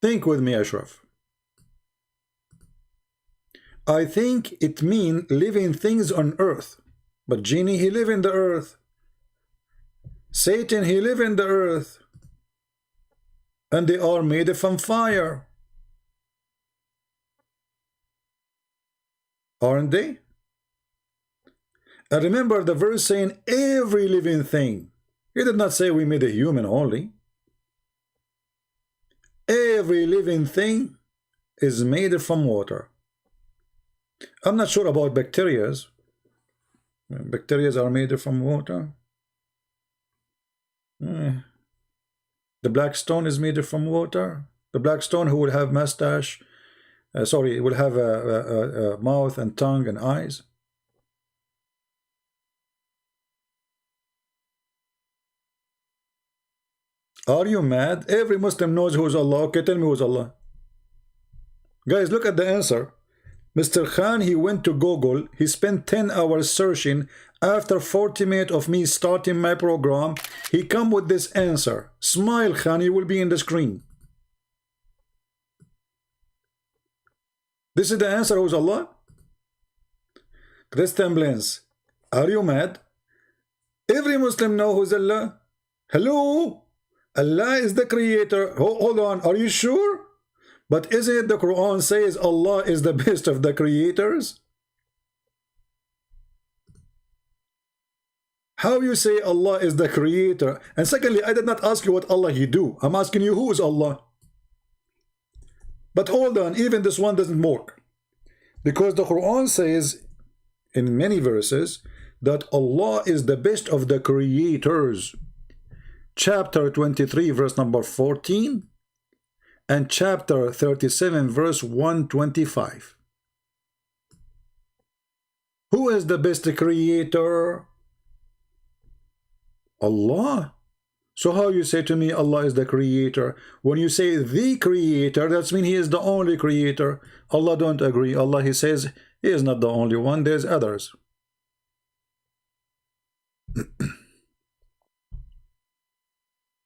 Think with me, Ashraf. I think it means living things on earth. But Genie, he live in the earth. Satan, he live in the earth. And they are made from fire. Aren't they? And remember the verse saying every living thing. He did not say we made a human only. Every living thing is made from water. I'm not sure about bacteria. Bacteria are made from water. The black stone is made from water. The black stone who will have mustache, will have a mouth and tongue and eyes. Are you mad? Every Muslim knows who is Allah. Okay, tell me who is Allah. Guys, look at the answer. Mr. Khan, he went to Google. He spent 10 hours searching. After 40 minutes of me starting my program, he come with this answer. Smile, Khan, you will be in the screen. This is the answer, who's Allah? Christian Blends, are you mad? Every Muslim know who's Allah. Hello? Allah is the creator. Hold on, are you sure? But isn't it the Quran says Allah is the best of the creators? How you say Allah is the creator? And secondly, I did not ask you what Allah he do. I'm asking you who is Allah. But hold on, even this one doesn't work. Because the Quran says in many verses that Allah is the best of the creators. Chapter 23 verse number 14 and chapter 37 verse 125. Who is the best creator? Allah. So how you say to me Allah is the creator? When you say the creator, that means he is the only creator. Allah don't agree. Allah he says he is not the only one, there's others.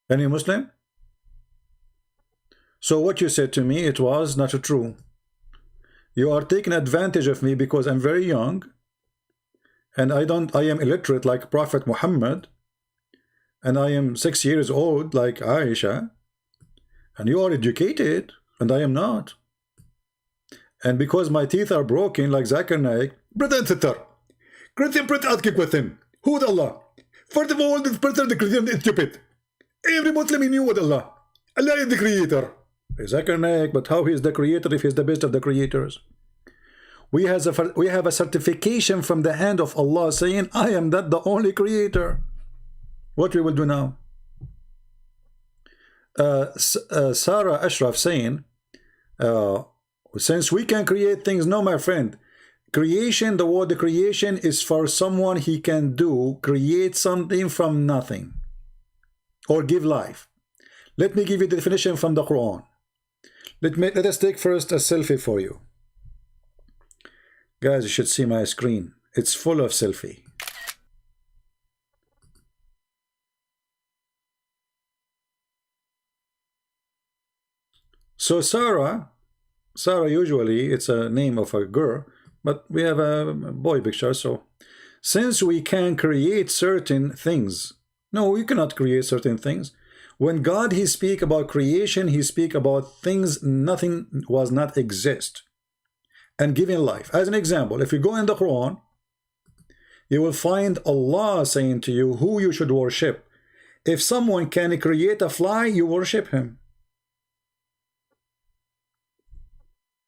Any Muslim? So what you said to me, it was not true. You are taking advantage of me because I'm very young and I am illiterate like Prophet Muhammad, and I am 6 years old like Aisha, and you are educated and I am not. And because my teeth are broken like Zakir Naik, brother and sister, Christian Prince asking question, who is Allah? First of all, this person, the Christian, is stupid. Every Muslim knew what Allah. Allah is the creator. Zakir Naik, but how he is the creator if he is the best of the creators? We have a certification from the hand of Allah saying, I am not the only creator. What we will do now? Sarah Ashraf saying, since we can create things, no, my friend, creation, the word creation is for someone he can do, create something from nothing or give life. Let me give you the definition from the Quran. Let us take first a selfie for you. Guys, you should see my screen. It's full of selfie. So Sarah usually it's a name of a girl, but we have a boy picture. So since we can create certain things, no, we cannot create certain things. When God he speak about creation, he speak about things nothing was not exist and giving life. As an example, if you go in the Quran, you will find Allah saying to you who you should worship. If someone can create a fly, you worship him.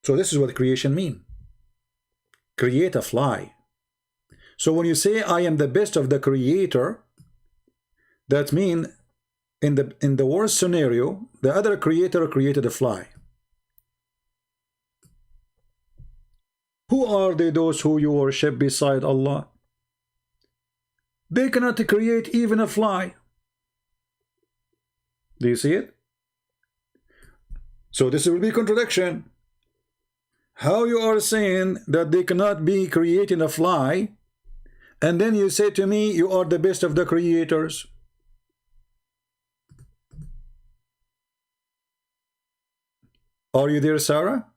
So this is what creation means. Create a fly. So when you say I am the best of the creator, that means in the worst scenario, the other creator created a fly. Who are they, those who you worship beside Allah? They cannot create even a fly. Do you see it? So this will be contradiction. How you are saying that they cannot be creating a fly, and then you say to me you are the best of the creators. Are you there, Sarah?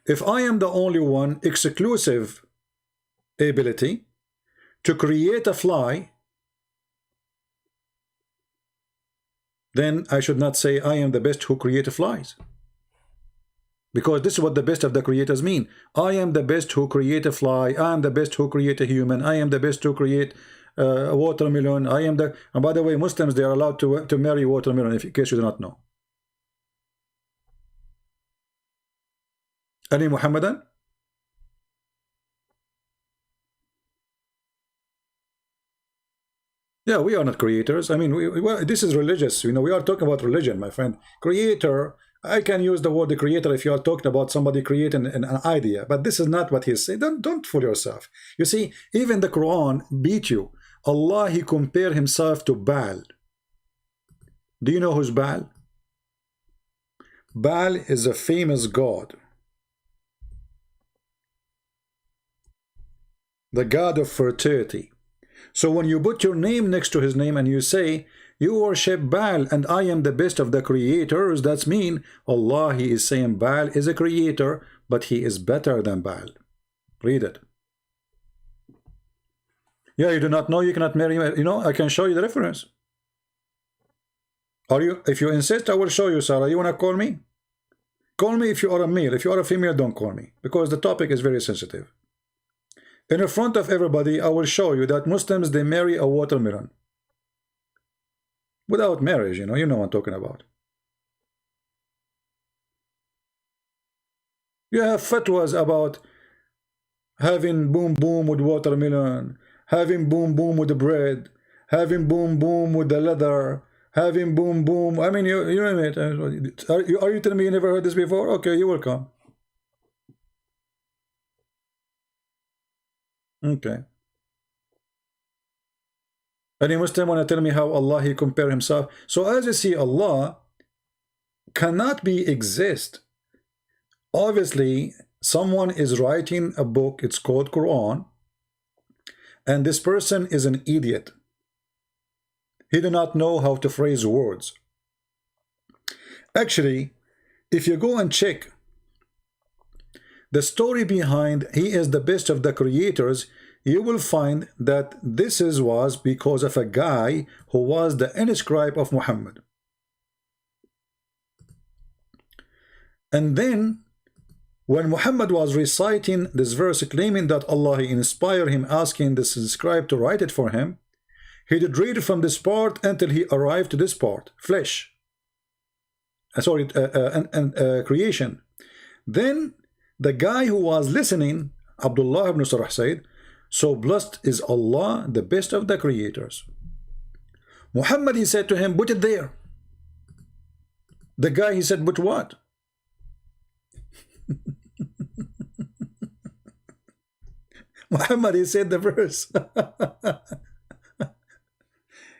If I am the only one exclusive ability to create a fly, then I should not say I am the best who create flies. Because this is what the best of the creators mean. I am the best who create a fly. I am the best who create a human. I am the best who create a watermelon. I am the... And by the way, Muslims, they are allowed to marry watermelon, in case you do not know. Any Muhammadan? Yeah, we are not creators. I mean, this is religious. You know, we are talking about religion, my friend. Creator... I can use the word creator if you are talking about somebody creating an idea, but this is not what he's saying. Don't fool yourself. You see, even the Quran beat you. Allah, he compared himself to Baal. Do you know who's Baal? Baal is a famous god. The god of fertility. So when you put your name next to his name and you say, you worship Baal and I am the best of the creators, that's mean Allah, he is saying Baal is a creator, but he is better than Baal. Read it. Yeah, you do not know, you cannot marry, you know, I can show you the reference. Are you? If you insist, I will show you, Sarah. You wanna call me? Call me if you are a male. If you are a female, don't call me, because the topic is very sensitive. In front of everybody, I will show you that Muslims, they marry a watermelon. Without marriage, you know what I'm talking about. You have fatwas about having boom boom with watermelon, having boom boom with the bread, having boom boom with the leather, having boom boom. I mean, you know what I mean? Are you telling me you never heard this before? Okay, you're welcome. Okay. Any Muslim want to tell me how Allah he compare himself? So as you see, Allah cannot be exist. Obviously, someone is writing a book, it's called Quran, and this person is an idiot. He do not know how to phrase words. Actually, if you go and check the story behind he is the best of the creators, you will find that this was because of a guy who was the inscribe of Muhammad. And then when Muhammad was reciting this verse claiming that Allah inspired him, asking this scribe to write it for him, he did read from this part until he arrived to this part, flesh. Creation. Then the guy who was listening, Abdullah ibn Sarah, said, so blessed is Allah, the best of the creators. Muhammad, he said to him, put it there. The guy, he said, but what? Muhammad, he said the verse.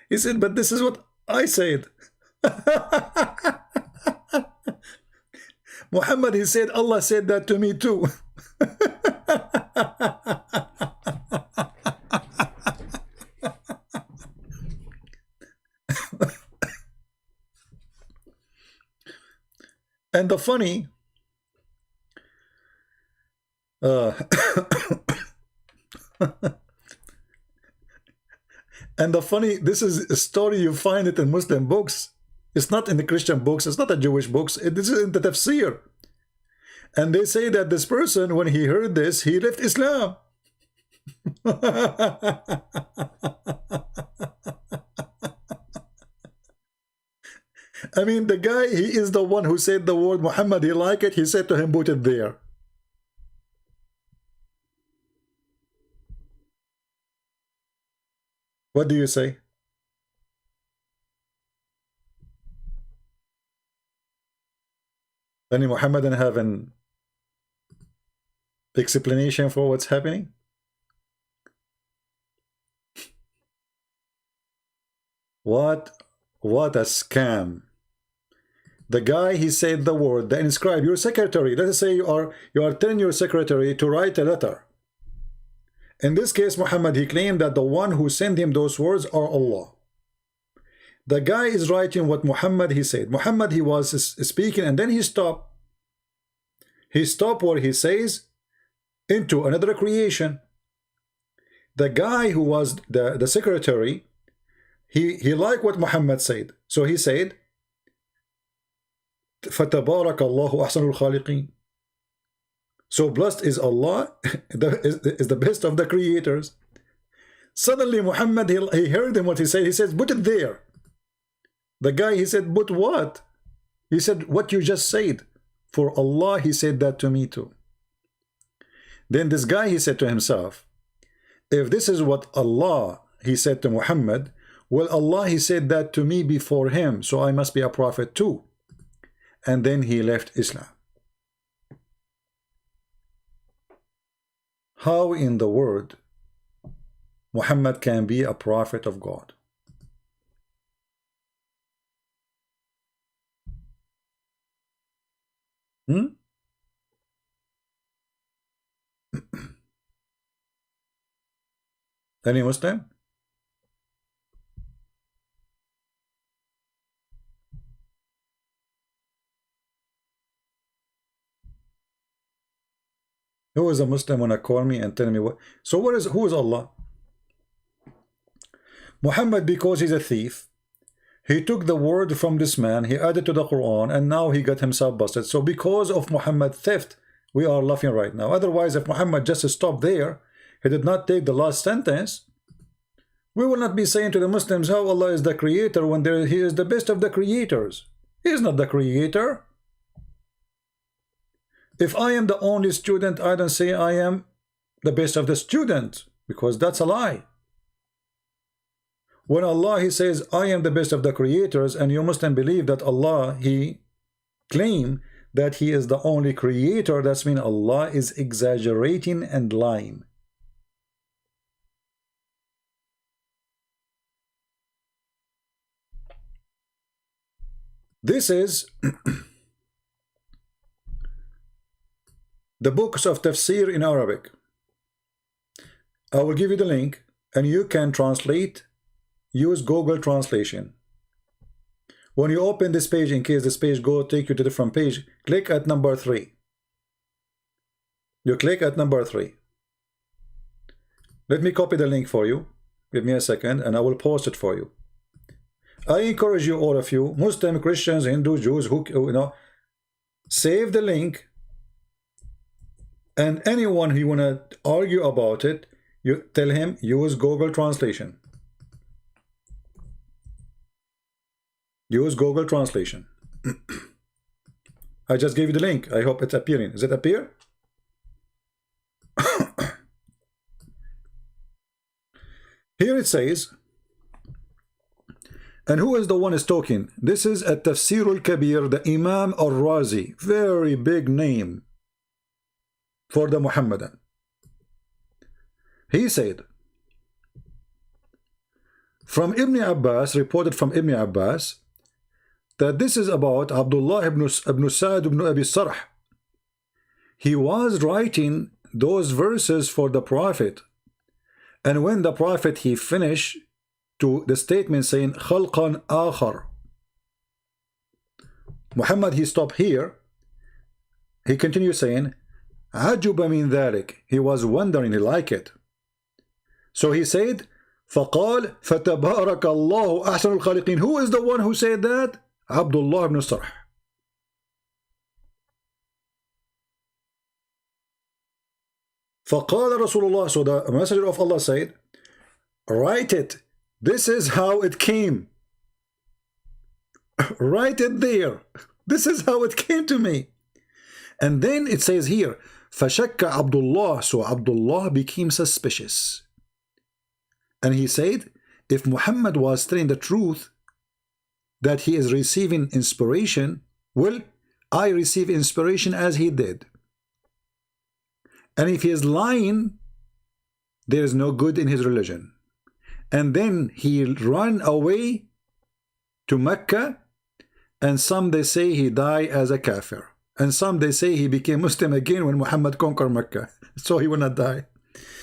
He said, but this is what I said. Muhammad, he said, Allah said that to me too. And the funny, this is a story, you find it in Muslim books. It's not in the Christian books. It's not the Jewish books. This is in the tafsir. And they say that this person, when he heard this, he left Islam. I mean, the guy, he is the one who said the word Muhammad. He liked it. He said to him, put it there. What do you say? Any Muhammadan have an explanation for what's happening? What a scam. The guy, he said the word, the inscribe, your secretary. Let us say you are telling your secretary to write a letter. In this case, Muhammad, he claimed that the one who sent him those words are Allah. The guy is writing what Muhammad, he said. Muhammad, he was speaking, and then he stopped. He stopped where he says, into another creation. The guy who was the secretary, he liked what Muhammad said. So he said, فَتَبَارَكَ اللَّهُ أَحْسَنُ الْخَالِقِينَ. So blessed is Allah, is the best of the creators. Suddenly Muhammad, he heard him what he said. He says, put it there. The guy, he said, but what? He said, what you just said. For Allah, he said that to me too. Then this guy, he said to himself, if this is what Allah, he said to Muhammad, well, Allah, he said that to me before him, so I must be a prophet too. And then he left Islam. How in the world Muhammad can be a prophet of God? Any Muslim? Who is a Muslim when I call me and tell me what? So who is Allah? Muhammad, because he's a thief, He took the word from this man, he added to the Quran, and now he got himself busted. So because of Muhammad theft, we are laughing right now. Otherwise, if Muhammad just stopped there, he did not take the last sentence, we will not be saying to the Muslims how Allah is the creator when he is the best of the creators. He is not the creator. If I am the only student, I don't say I am the best of the students, because that's a lie. When Allah, he says, I am the best of the creators, and you Muslim believe that Allah, he claim that he is the only creator, that's mean Allah is exaggerating and lying. This is the books of tafsir in Arabic. I will give you the link and you can translate, use Google translation. When you open this page, in case this page take you to a different page, click at number 3. You click at number 3. Let me copy the link for you. Give me a second and I will post it for you. I encourage you, all of you, Muslim, Christians, Hindu, Jews, who save the link, and anyone who wanna argue about it, you tell him use Google translation. Use Google translation. I just gave you the link. I hope it's appearing. Is it appear? Here it says, and who is the one is talking? This is at Tafsir al-Kabir, the Imam al-Razi, very big name for the Muhammadan. He said, from Ibn Abbas, reported from Ibn Abbas, that this is about Abdullah ibn Sa'd ibn Abi Sarh. He was writing those verses for the Prophet, and when the Prophet he finished to the statement saying khalqan akhar, Muhammad he stopped here. He continued saying ajuba min dhalik. He was wondering, he liked it. So he said فقال فتبارك الله أحسن الخالقين. Who is the one who said that? Abdullah ibn Sarh. فقال رسول الله. So the messenger of Allah said, write it. This is how it came. Write it there. This is how it came to me. And then it says here, فشك Abdullah. So Abdullah became suspicious. And he said, if Muhammad was telling the truth, that he is receiving inspiration, well, I receive inspiration as he did. And if he is lying, there is no good in his religion. And then he ran away to Mecca, and some they say he died as a kafir, and some they say he became Muslim again when Muhammad conquered Mecca, so he will not die.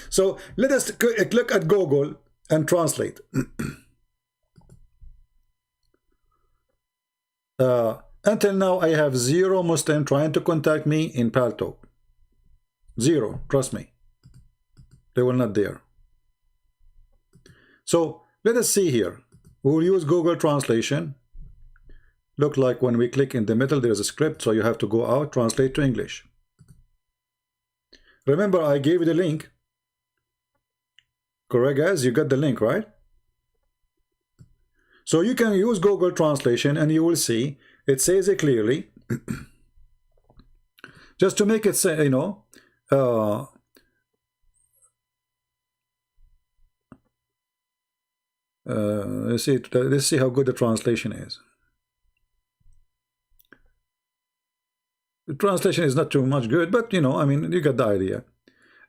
So let us look at Google and translate. Until now I have 0 Muslim trying to contact me in Paltalk. 0, trust me, they will not dare. So let us see here. We will use Google translation. Look like when we click in the middle there's a script, so you have to go out, translate to English. Remember I gave you the link. Correct, guys? You got the link, right? So you can use Google translation and you will see it says it clearly. Just to make it say, you know, let's see how good the translation is. The translation is not too much good, but you know, I mean, you got the idea.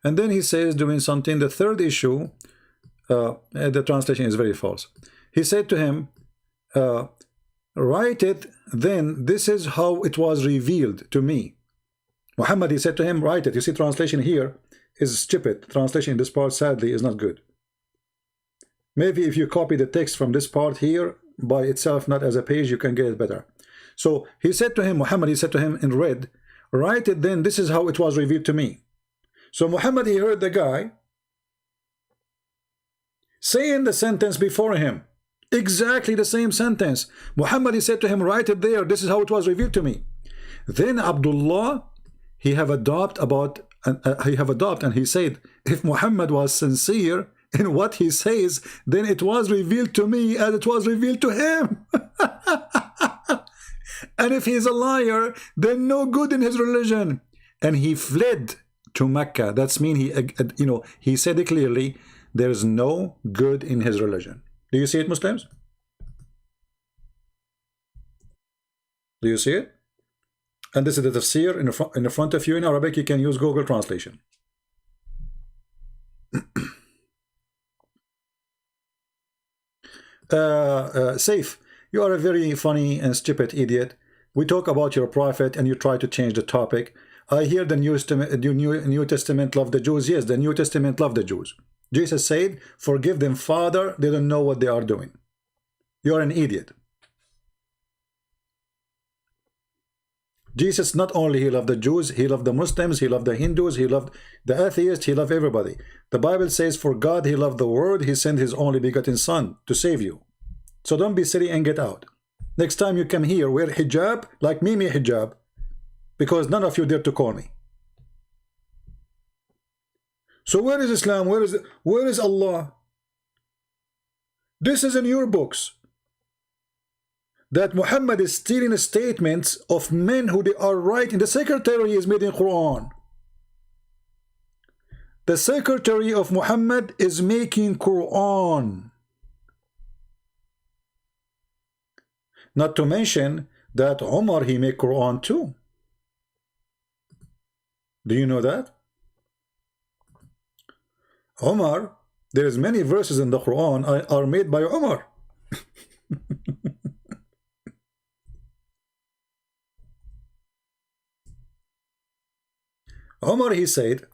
And then he says doing something. The third issue, the translation is very false. He said to him, write it, then this is how it was revealed to me. Muhammad, he said to him, write it. You see, translation here is stupid. Translation in this part, sadly, is not good. Maybe if you copy the text from this part here by itself, not as a page, you can get it better. So he said to him, Muhammad, he said to him in red, write it, then this is how it was revealed to me. So Muhammad, he heard the guy saying the sentence before him. Exactly the same sentence. Muhammad, he said to him, write it there. This is how it was revealed to me. Then Abdullah, he have adopt and he said, if Muhammad was sincere in what he says, then it was revealed to me as it was revealed to him. And if he's a liar, then no good in his religion. And he fled to Mecca. That's mean he said it clearly, there's no good in his religion. Do you see it, Muslims? Do you see it? And this is the tafsir in the front of you in Arabic. You can use Google translation. Safe, you are a very funny and stupid idiot. We talk about your prophet and you try to change the topic. I hear the New Testament love the Jews. Yes, the New Testament love the Jews. Jesus said, forgive them, Father, they don't know what they are doing. You're an idiot. Jesus, not only he loved the Jews, he loved the Muslims, he loved the Hindus, he loved the atheists, he loved everybody. The Bible says, for God he loved the world, he sent his only begotten son to save you. So don't be silly and get out. Next time you come here, wear hijab like Mimi hijab, because none of you dare to call me. So where is Islam? Where is Allah? This is in your books. That Muhammad is stealing statements of men who they are writing. The secretary is made in Quran. The secretary of Muhammad is making Quran. Not to mention that Umar, he made Quran too. Do you know that? Umar, there is many verses in the Quran are made by Umar. Umar, he said,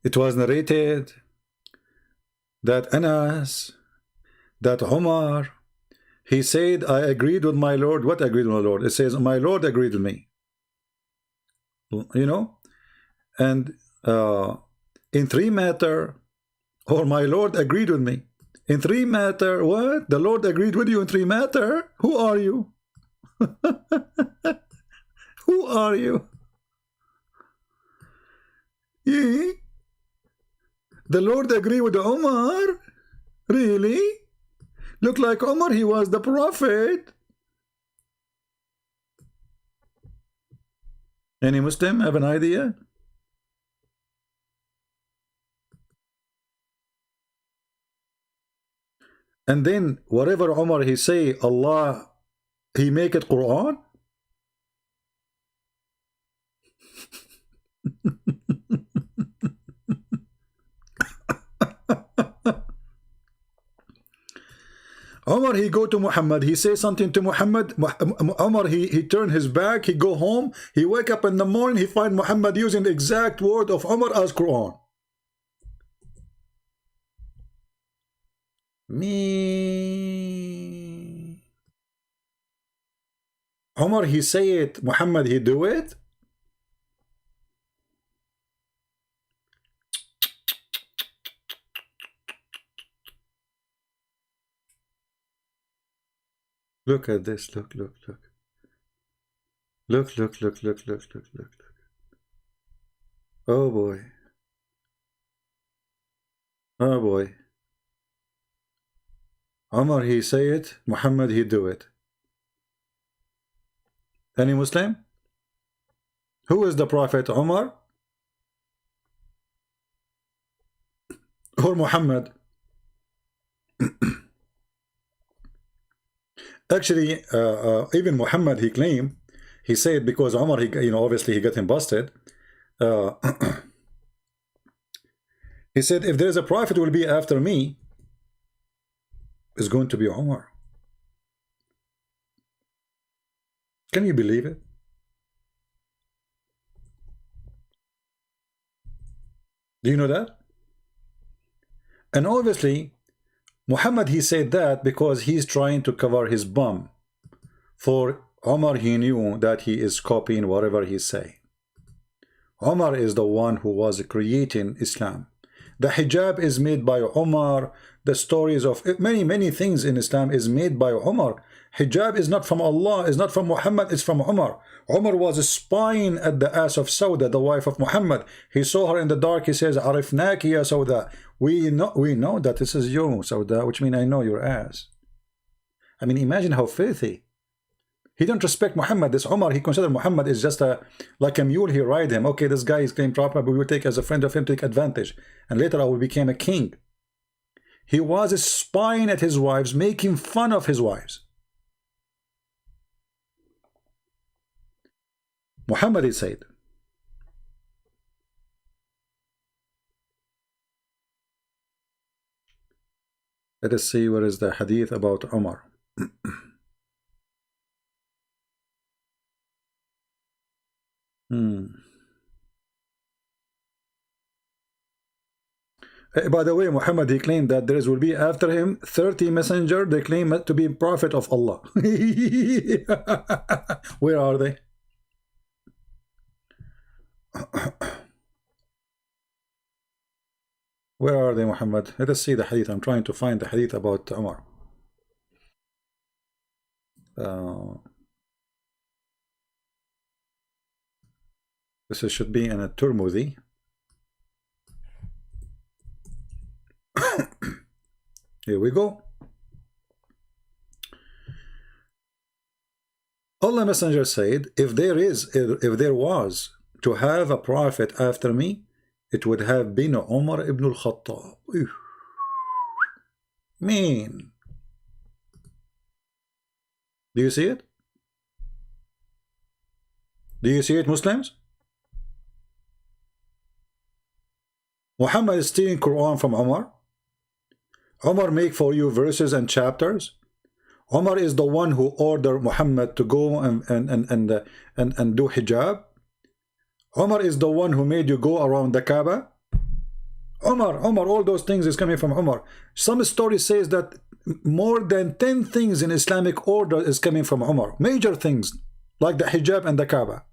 it was narrated that Anas, that Umar, he said, I agreed with my Lord. What agreed with my Lord? It says, my Lord agreed with me. You know? And in three matter, or my Lord agreed with me. In three matter, what? The Lord agreed with you in three matter? Who are you? Who are you? Yeah. The Lord agreed with Omar? Really? Look like Omar, he was the prophet. Any Muslim have an idea? And then whatever Omar he say, Allah, he make it Quran? Omar, he go to Muhammad, he say something to Muhammad. Omar, he turn his back, he go home, he wake up in the morning, he find Muhammad using the exact word of Omar as Quran. Me. Omar, he say it, Muhammad, he do it. Look at this, look. Look. Oh boy. Oh boy. Omar, he say it, Muhammad, he do it. Any Muslim? Who is the Prophet, Omar or Muhammad? Actually, even Muhammad, he claimed, he said, because Omar, he, obviously he got him busted. He said, if there's a prophet will be after me, it's going to be Omar. Can you believe it? Do you know that? And obviously, Muhammad, he said that because he's trying to cover his bum. For Omar, he knew that he is copying whatever he say. Omar is the one who was creating Islam. The hijab is made by Umar. The stories of many things in Islam is made by Umar. Hijab is not from Allah, is not from Muhammad, it's from Umar. Umar was spying at the ass of Sauda, the wife of Muhammad. He saw her in the dark. He says, "Arifnaki ya Sauda." We know that this is you, Sauda, which means I know your ass. I mean, imagine how filthy. He don't respect Muhammad. This Umar, he considered Muhammad is just like a mule. He ride him. Okay, this guy is claimed proper, but we will take as a friend of him, take advantage. And later I will become a king. He was spying at his wives, making fun of his wives. Muhammad, he said. Let us see what is the hadith about Umar. By the way, Muhammad, he claimed that there will be after him 30 messengers. They claim to be prophet of Allah. Where are they? Where are they, Muhammad? Let us see the hadith. I'm trying to find the hadith about Umar. This should be in a Tirmidhi. Here we go. Allah Messenger said, if there was to have a prophet after me, it would have been Umar ibn al-Khattab. Man. Do you see it? Do you see it, Muslims? Muhammad is stealing Quran from Umar. Umar make for you verses and chapters. Umar is the one who ordered Muhammad to go and do hijab. Umar is the one who made you go around the Kaaba. Umar, all those things is coming from Umar. Some story says that more than 10 things in Islamic order is coming from Umar. Major things like the hijab and the Kaaba.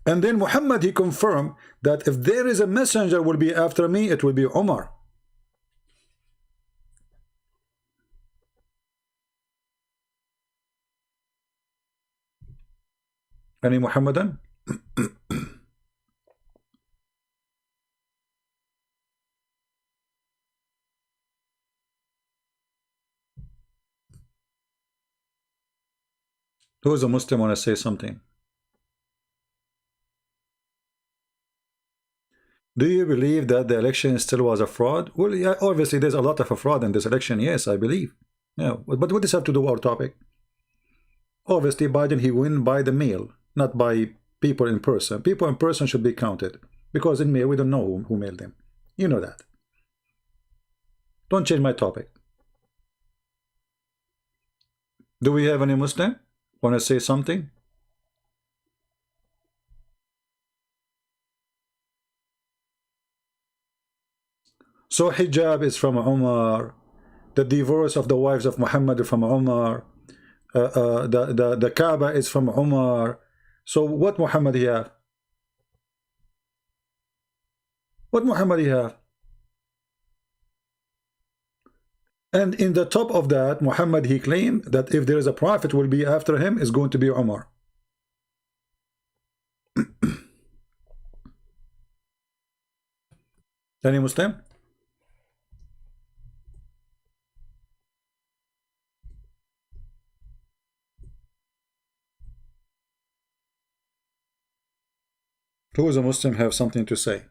And then Muhammad, he confirmed that if there is a messenger will be after me, it will be Umar. Any Muhammadan? Who is a Muslim want to say something? Do you believe that the election still was a fraud? Well, yeah, obviously there's a lot of a fraud in this election. Yes, I believe. Yeah, but what does this have to do with our topic? Obviously, Biden, he win by the mail, not by people in person. People in person should be counted, because in mail we don't know who mailed them. You know that. Don't change my topic. Do we have any Muslim want to say something? So hijab is from Umar. The divorce of the wives of Muhammad is from Umar. The Kaaba is from Umar. So what Muhammad he have? What Muhammad he have? And in the top of that, Muhammad he claimed that if there is a prophet will be after him, is going to be Umar. Any Muslim? Who is a Muslim have something to say?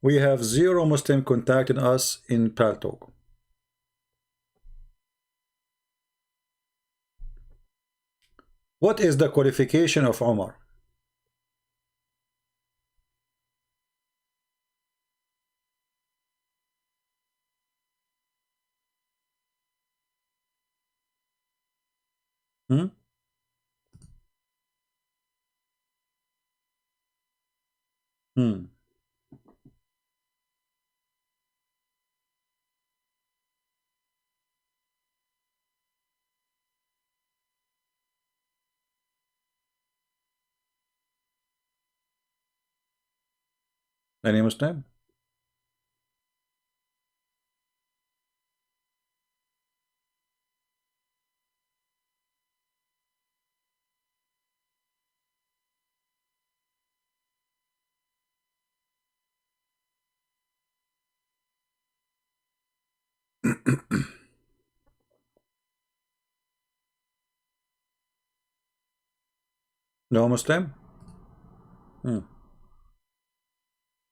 We have 0 Muslim contacting us in Paltalk. What is the qualification of Umar? Hmm? Any Muslim? No Muslim?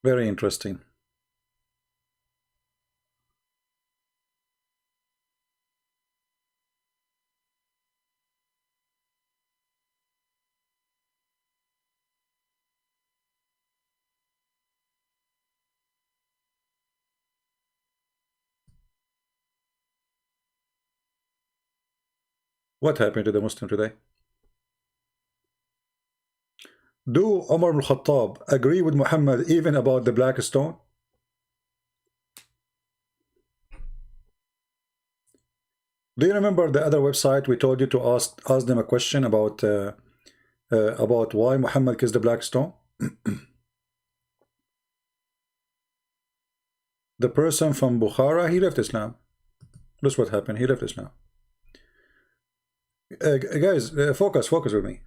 Very interesting. What happened to the Muslim today? Do Umar ibn Khattab agree with Muhammad even about the black stone? Do you remember the other website we told you to ask them a question about why Muhammad kissed the black stone? The person from Bukhara, he left Islam. That's what happened. He left Islam. Guys, focus with me.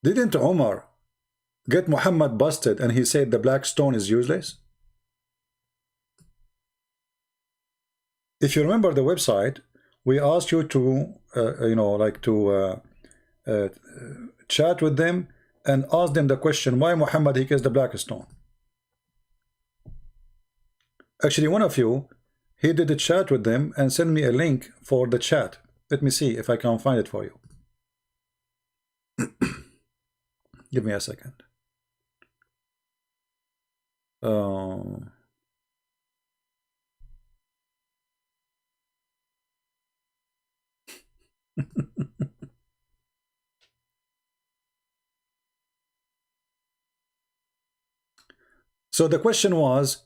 Didn't Umar get Muhammad busted and he said the black stone is useless? If you remember the website, we asked you to, chat with them and ask them the question, why Muhammad he kissed the black stone? Actually, one of you, he did a chat with them and sent me a link for the chat. Let me see if I can find it for you. Give me a second. So the question was,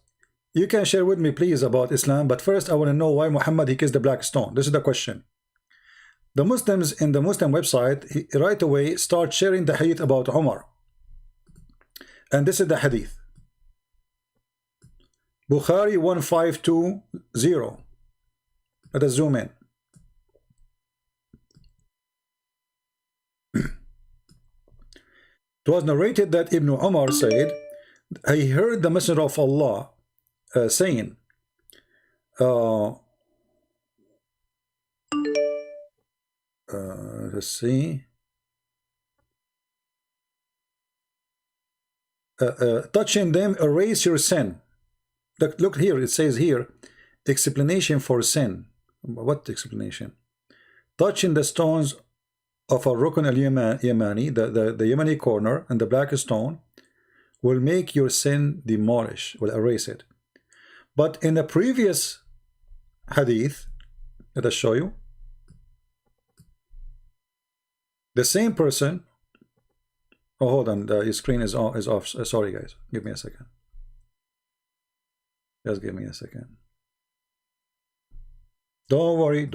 you can share with me please about Islam, but first I want to know why Muhammad he kissed the black stone. This is the question. The Muslims in the Muslim website right away start sharing the hadith about Umar. And this is the hadith. Bukhari 1520. Let us zoom in. It was narrated that Ibn Umar said, he heard the Messenger of Allah saying, let's see, touching them, erase your sin. Look here, it says here, explanation for sin. What explanation? Touching the stones of a Rukn al-Yamani, the Yemeni corner, and the black stone will make your sin demolish, will erase it. But in the previous hadith, let us show you, the same person, oh hold on, the screen is off. Sorry guys, give me a second. Just give me a second. Don't worry,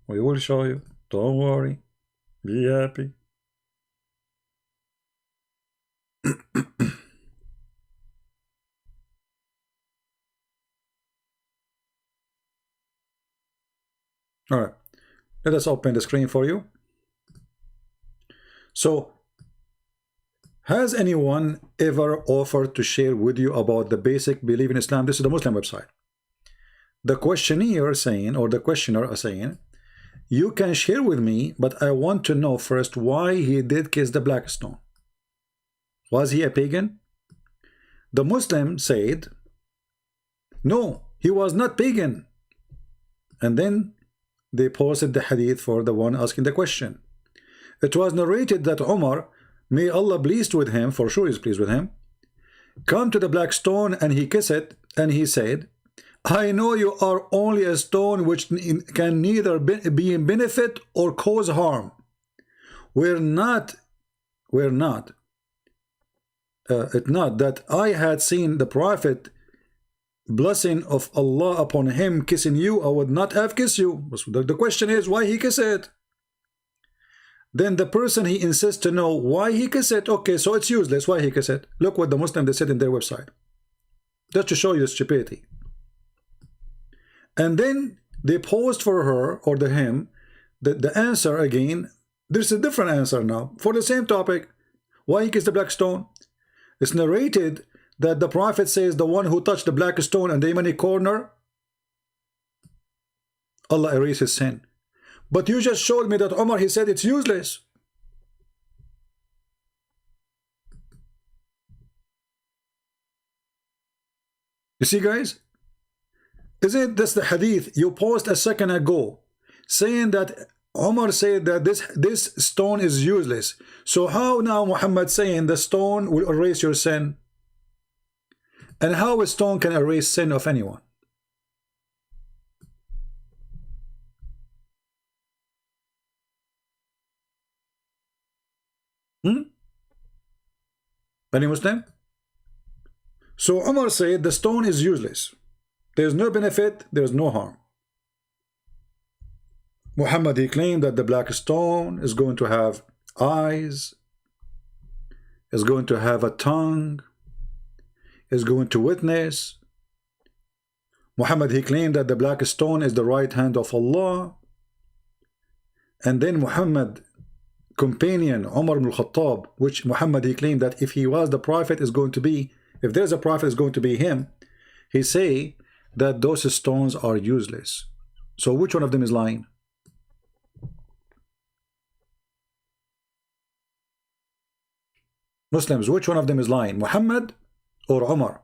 we will show you. Don't worry, be happy. All right, let us open the screen for you. So, has anyone ever offered to share with you about the basic belief in Islam? This is the Muslim website. The questionnaire saying, or the questioner is saying, you can share with me, but I want to know first why he did kiss the black stone. Was he a pagan? The Muslim said, no, he was not pagan. And then they posted the hadith for the one asking the question. It was narrated that Umar, may Allah pleased with him, for sure is pleased with him, come to the black stone and he kissed it, and he said, I know you are only a stone which can neither be in benefit or cause harm. We're not that I had seen the Prophet, blessing of Allah upon him, kissing you, I would not have kissed you. The question is why he kissed it. then the person he insists to know why he kiss it. Okay, so it's useless. Why he kiss it? Look what the Muslim they said in their website. Just to show you the stupidity. And then they posed for her or the him the answer again. There's a different answer now for the same topic. Why he kissed the black stone? It's narrated that the Prophet says the one who touched the black stone in the Yemeni corner, Allah erases sin. But you just showed me that Umar, he said it's useless. You see, guys? Isn't this the hadith you posted a second ago saying that Umar said that this stone is useless? So how now Muhammad saying the stone will erase your sin? And how a stone can erase sin of anyone? Any Muslim? So Umar said the stone is useless. There's no benefit, there's no harm. Muhammad, he claimed that the black stone is going to have eyes, is going to have a tongue, is going to witness. Muhammad, he claimed that the black stone is the right hand of Allah. And then Muhammad companion Umar ibn al-Khattab, which Muhammad he claimed that if he was the prophet is going to be, if there's a prophet is going to be him, he say that those stones are useless. So which one of them is lying? Muslims, which one of them is lying? Muhammad or Umar?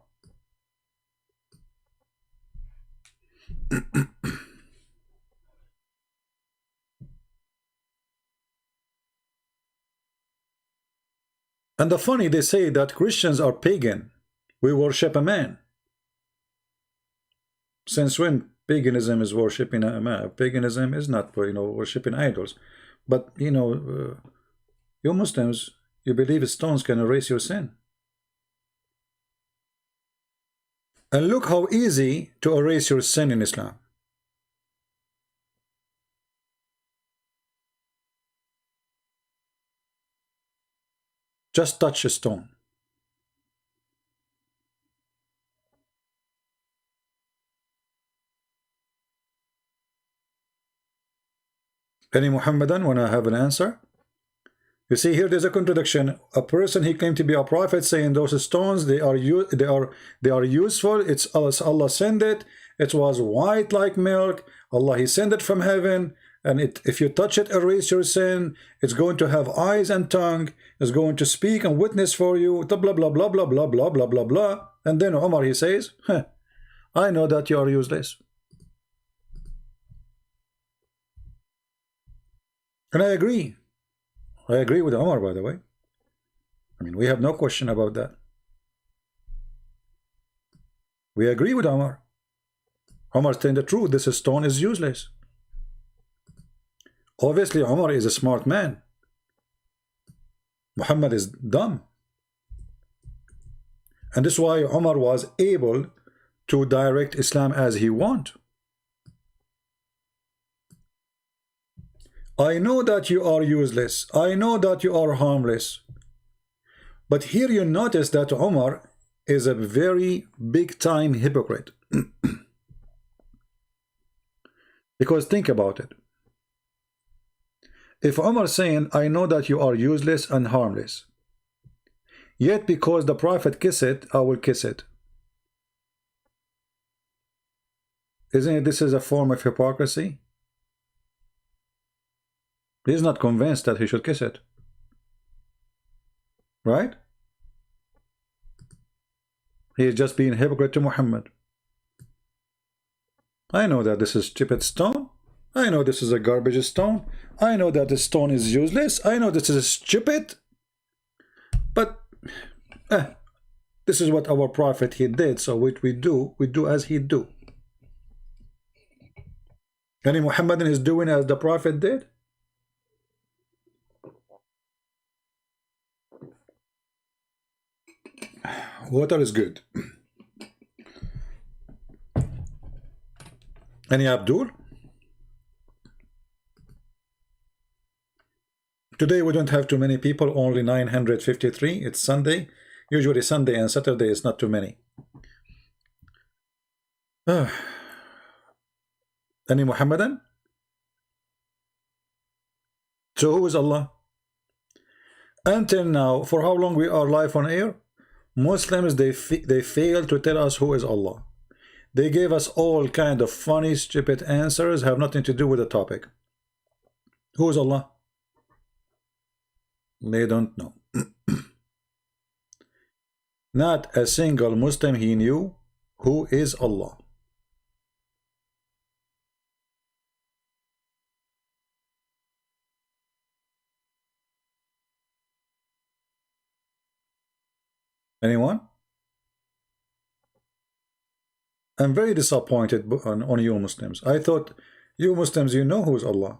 And the funny, they say that Christians are pagan. We worship a man. Since when paganism is worshipping a man? Paganism is not, worshipping idols. But, you Muslims, you believe stones can erase your sin. And look how easy to erase your sin in Islam. Just touch a stone. Any Muhammadan want to have an answer? You see here there's a contradiction. A person he claimed to be a prophet saying those stones they are useful. It's Allah sent it. It was white like milk. Allah he sent it from heaven. And if you touch it, erase your sin. It's going to have eyes and tongue. It's going to speak and witness for you. Blah blah blah blah blah blah blah blah blah blah. And then Umar he says, I know that you are useless. And I agree. I agree with Umar, by the way. I mean, we have no question about that. We agree with Umar. Umar telling the truth. This stone is useless. Obviously, Umar is a smart man. Muhammad is dumb. And this is why Umar was able to direct Islam as he want. I know that you are useless. I know that you are harmless. But here you notice that Umar is a very big time hypocrite. Because think about it. If Umar saying, I know that you are useless and harmless, yet because the Prophet kiss it, I will kiss it. Isn't it this is a form of hypocrisy? He's not convinced that he should kiss it. Right? He is just being a hypocrite to Muhammad. I know that this is stupid stone. I know this is a garbage stone. I know that this stone is useless. I know this is stupid. But this is what our prophet he did. So what we do as he do. Any Muhammadan is doing as the prophet did. Water is good. Any Abdul? Today we don't have too many people, only 953. It's Sunday. Usually Sunday and Saturday is not too many. Any Muhammadan? So who is Allah? Until now, for how long we are live on air, Muslims, they fail to tell us who is Allah. They gave us all kind of funny, stupid answers, have nothing to do with the topic. Who is Allah? They don't know. Not a single Muslim he knew who is Allah. Anyone? I'm very disappointed on you Muslims. I thought you Muslims, you know who is Allah.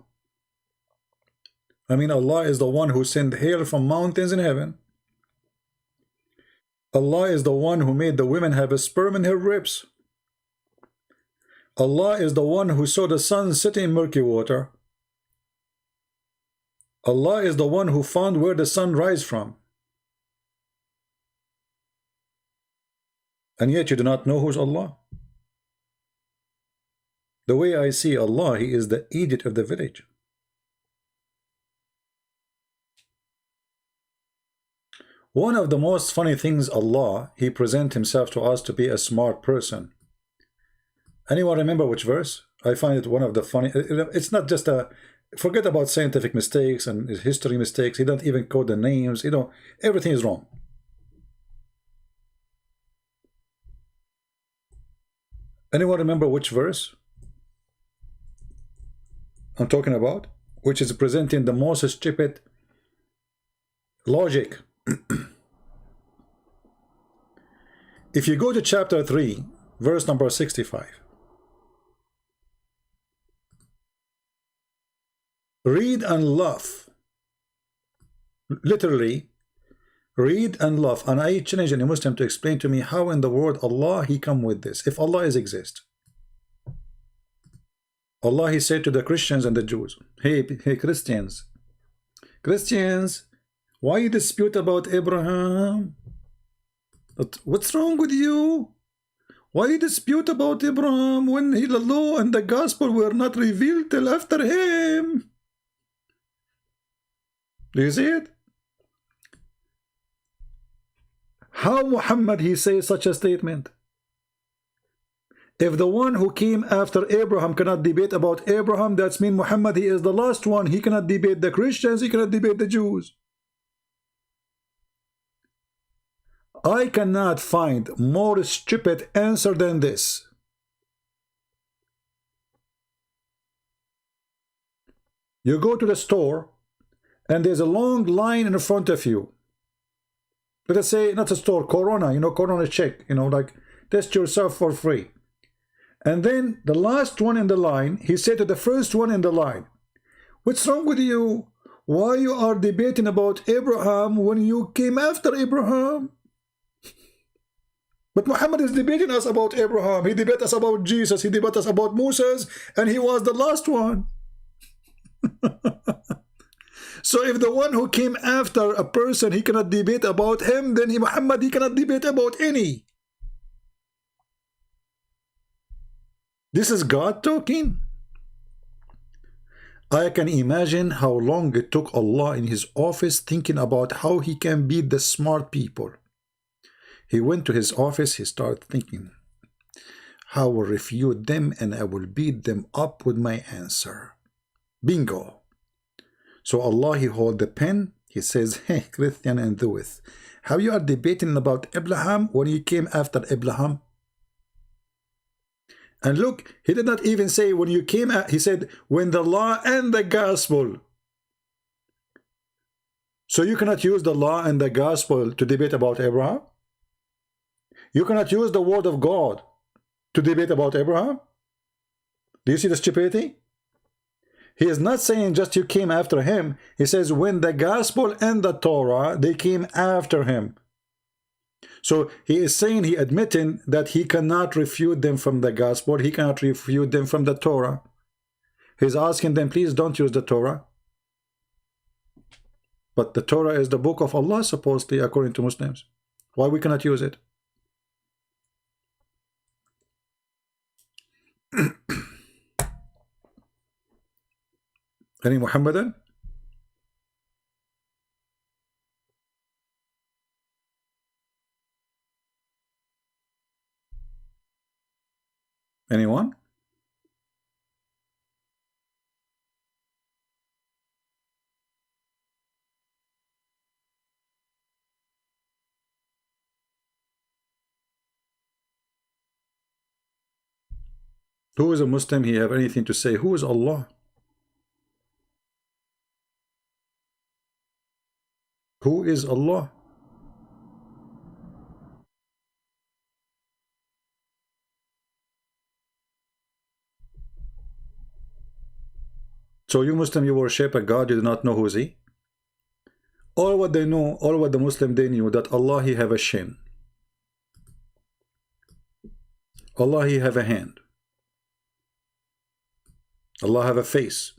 I mean, Allah is the one who sent hail from mountains in heaven. Allah is the one who made the women have a sperm in her ribs. Allah is the one who saw the sun setting in murky water. Allah is the one who found where the sun rises from. And yet you do not know who's Allah. The way I see Allah, He is the idiot of the village. One of the most funny things, Allah, He presents Himself to us to be a smart person. Anyone remember which verse? I find it one of the funny. It's not just a. Forget about scientific mistakes and history mistakes. He don't even quote the names. You know, everything is wrong. Anyone remember which verse I'm talking about? Which is presenting the most stupid logic. If you go to chapter 3, verse number 65. Read and laugh. Literally, read and laugh. And I challenge any Muslim to explain to me how in the word Allah He come with this. If Allah is exist. Allah He said to the Christians and the Jews, hey Christians, why you dispute about Abraham? What's wrong with you? Why you dispute about Abraham when the law and the gospel were not revealed till after him? Do you see it? How Muhammad he says such a statement? If the one who came after Abraham cannot debate about Abraham, that's mean Muhammad he is the last one. He cannot debate the Christians, he cannot debate the Jews. I cannot find more stupid answer than this. You go to the store and there's a long line in front of you. Let us say, not a store, Corona, you know, Corona check, you know, like test yourself for free. And then the last one in the line, he said to the first one in the line, what's wrong with you? Why you are debating about Abraham when you came after Abraham? But Muhammad is debating us about Abraham. He debated us about Jesus. He debated us about Moses. And he was the last one. So if the one who came after a person, he cannot debate about him, then Muhammad, he cannot debate about any. This is God talking. I can imagine how long it took Allah in his office thinking about how he can beat the smart people. He went to his office, he started thinking, I will refute them and I will beat them up with my answer. Bingo. So Allah, he hold the pen, he says, hey, Christian and Jews, how you are debating about Abraham when you came after Abraham? And look, he did not even say when you came out, he said, when the law and the gospel. So you cannot use the law and the gospel to debate about Abraham? You cannot use the word of God to debate about Abraham? Do you see the stupidity? He is not saying just you came after him. He says when the gospel and the Torah, they came after him. So he is saying, he admitting that he cannot refute them from the gospel. He cannot refute them from the Torah. He's asking them, please don't use the Torah. But the Torah is the book of Allah, supposedly, according to Muslims. Why we cannot use it? Any Muhammadan? Anyone? Who is a Muslim? He have anything to say? Who is Allah? Who is Allah? So you Muslim, you worship a God, you do not know who is he? All what they know, all what the Muslim they knew, that Allah he have a shin. Allah he have a hand. Allah have a face.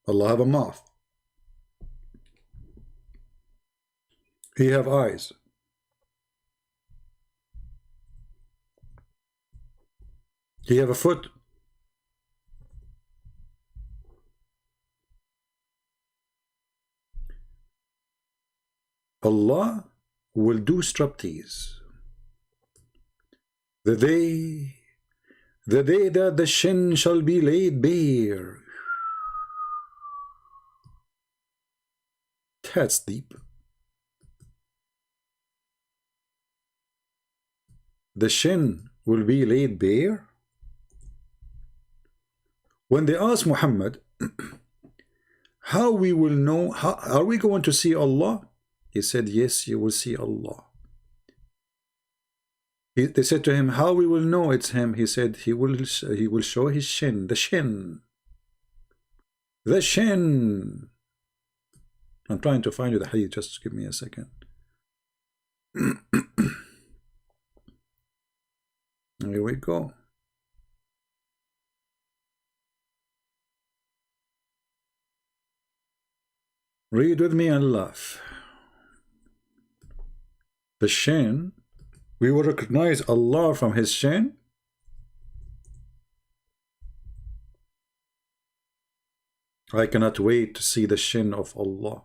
Allah have a mouth. He have eyes. He have a foot. Allah will do striptease. The day that the shin shall be laid bare. That's deep. The shin will be laid bare. When they asked Muhammad, how we will know, how are we going to see Allah? He said, yes, you will see Allah. They said to him, how we will know it's him? He said, he will show his shin, the shin. The shin. I'm trying to find you the hadith, just give me a second. Here we go. Read with me and laugh. The shin, we will recognize Allah from his shin. I cannot wait to see the shin of Allah.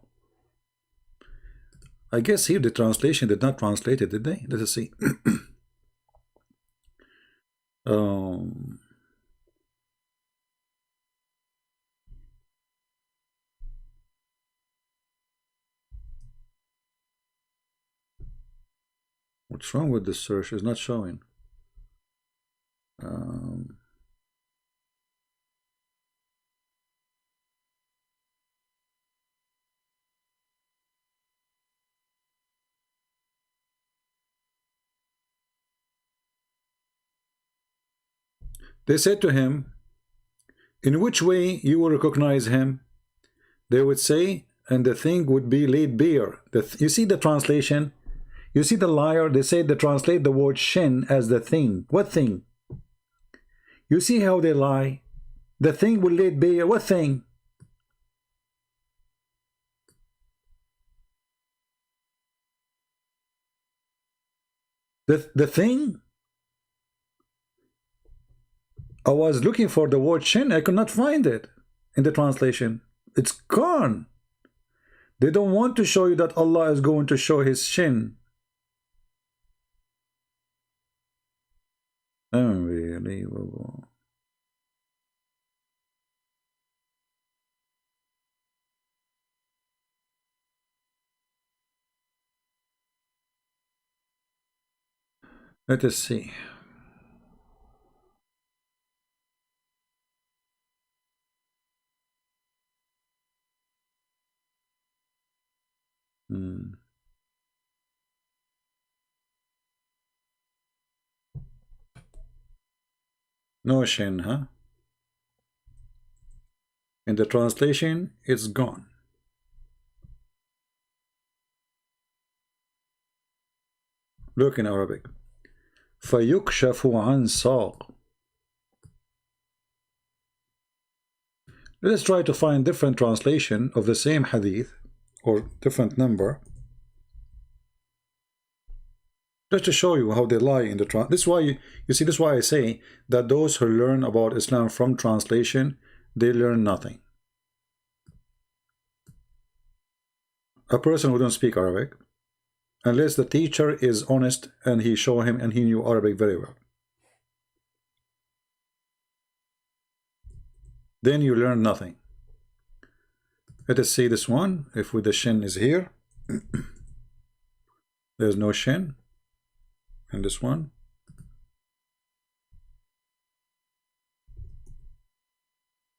I guess here the translation did not translate it, did they? Let us see. What's wrong with this search? It's not showing. They said to him, in which way you will recognize him? They would say, and the thing would be laid bare. You see the translation? You see the liar? They say they translate the word shin as the thing. What thing? You see how they lie? The thing will laid bare. What thing? The thing? I was looking for the word shin. I could not find it in the translation. It's gone. They don't want to show you that Allah is going to show his shin. Unbelievable. Let us see. No shin, huh? In the translation, it's gone. Look in Arabic. فَيُكْشَفُ عَنْ سَاقٍ. Let's try to find different translation of the same hadith or different number, just to show you how they lie in the this is why you see, this is why I say that those who learn about Islam from translation, they learn nothing. A person who don't speak Arabic, unless the teacher is honest and he show him and he knew Arabic very well, then you learn nothing. Let us see this one. If with the shin is here, there's no shin. And this one,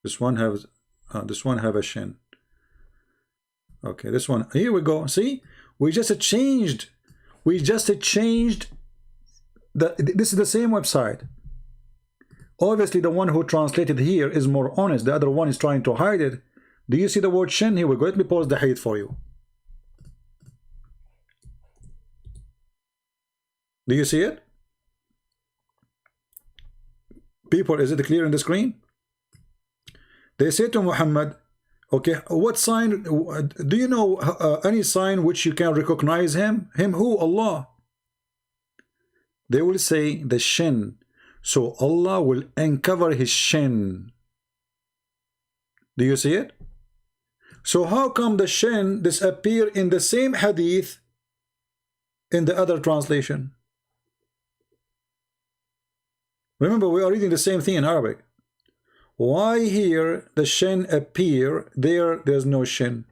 this one have a shin. Okay, this one, here we go. See, we just changed this is the same website. Obviously the one who translated here is more honest, the other one is trying to hide it. Do you see the word shin? Here we go. Let me pause the hadith for you. Do you see it? People, is it clear in the screen? They say to Muhammad, okay, what sign, do you know any sign which you can recognize him? Him who? Allah. They will say the shin. So Allah will uncover his shin. Do you see it? So how come the shin disappear in the same hadith in the other translation? Remember, we are reading the same thing in Arabic. Why here the shin appear, there's no shin?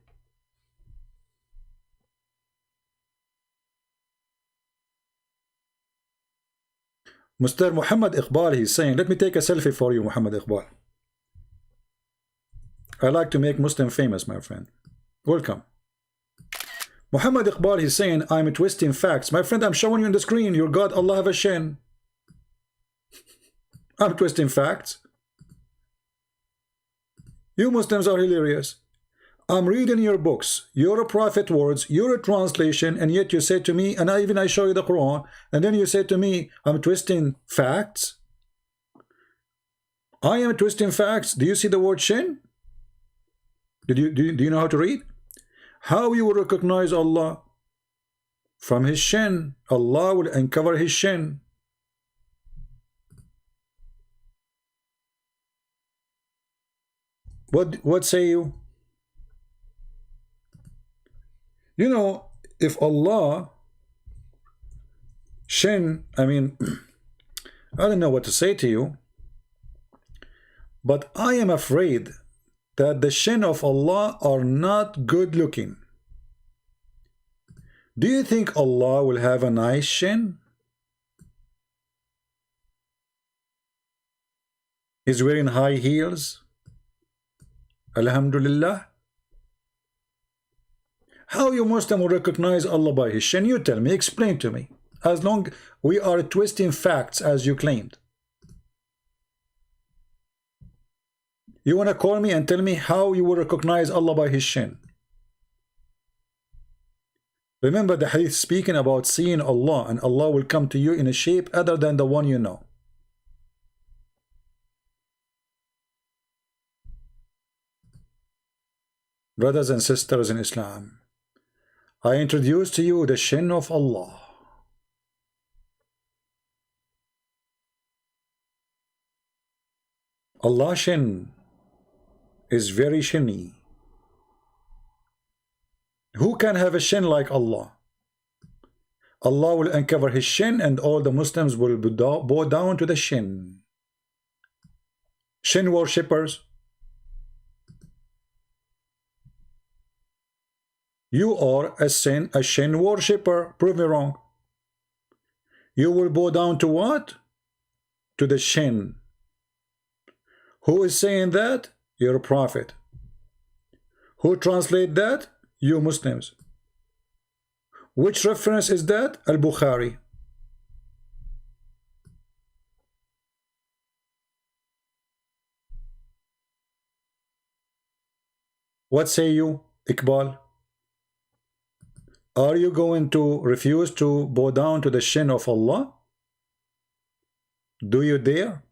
Mr. Muhammad Iqbal, he's saying, let me take a selfie for you, Muhammad Iqbal. I like to make Muslim famous, my friend. Welcome. Muhammad Iqbal, he's saying, I'm twisting facts. My friend, I'm showing you on the screen, your God, Allah have a shin. I'm twisting facts. You Muslims are hilarious. I'm reading your books, your prophet words, your translation, and yet you say to me, and I show you the Quran, and then you say to me, I'm twisting facts. I am twisting facts. Do you see the word shin? Do you know how to read? How you will recognize Allah? From his shin. Allah will uncover his shin. What say you? You know, if Allah shin, I mean, I don't know what to say to you, but I am afraid that the shin of Allah are not good looking. Do you think Allah will have a nice shin? He's wearing high heels. Alhamdulillah. How you Muslim will recognize Allah by his shin? You tell me, explain to me. As long we are twisting facts as you claimed. You want to call me and tell me how you will recognize Allah by his shin? Remember the hadith speaking about seeing Allah, and Allah will come to you in a shape other than the one you know. Brothers and sisters in Islam, I introduce to you the shin of Allah. Allah's shin is very shinny. Who can have a shin like Allah? Allah will uncover his shin and all the Muslims will bow down to the shin. Shin worshippers. You are a shin worshipper. Prove me wrong. You will bow down to what? To the shin. Who is saying that? Your prophet. Who translate that? You Muslims. Which reference is that? Al-Bukhari. What say you, Iqbal? Are you going to refuse to bow down to the shin of Allah? Do you dare?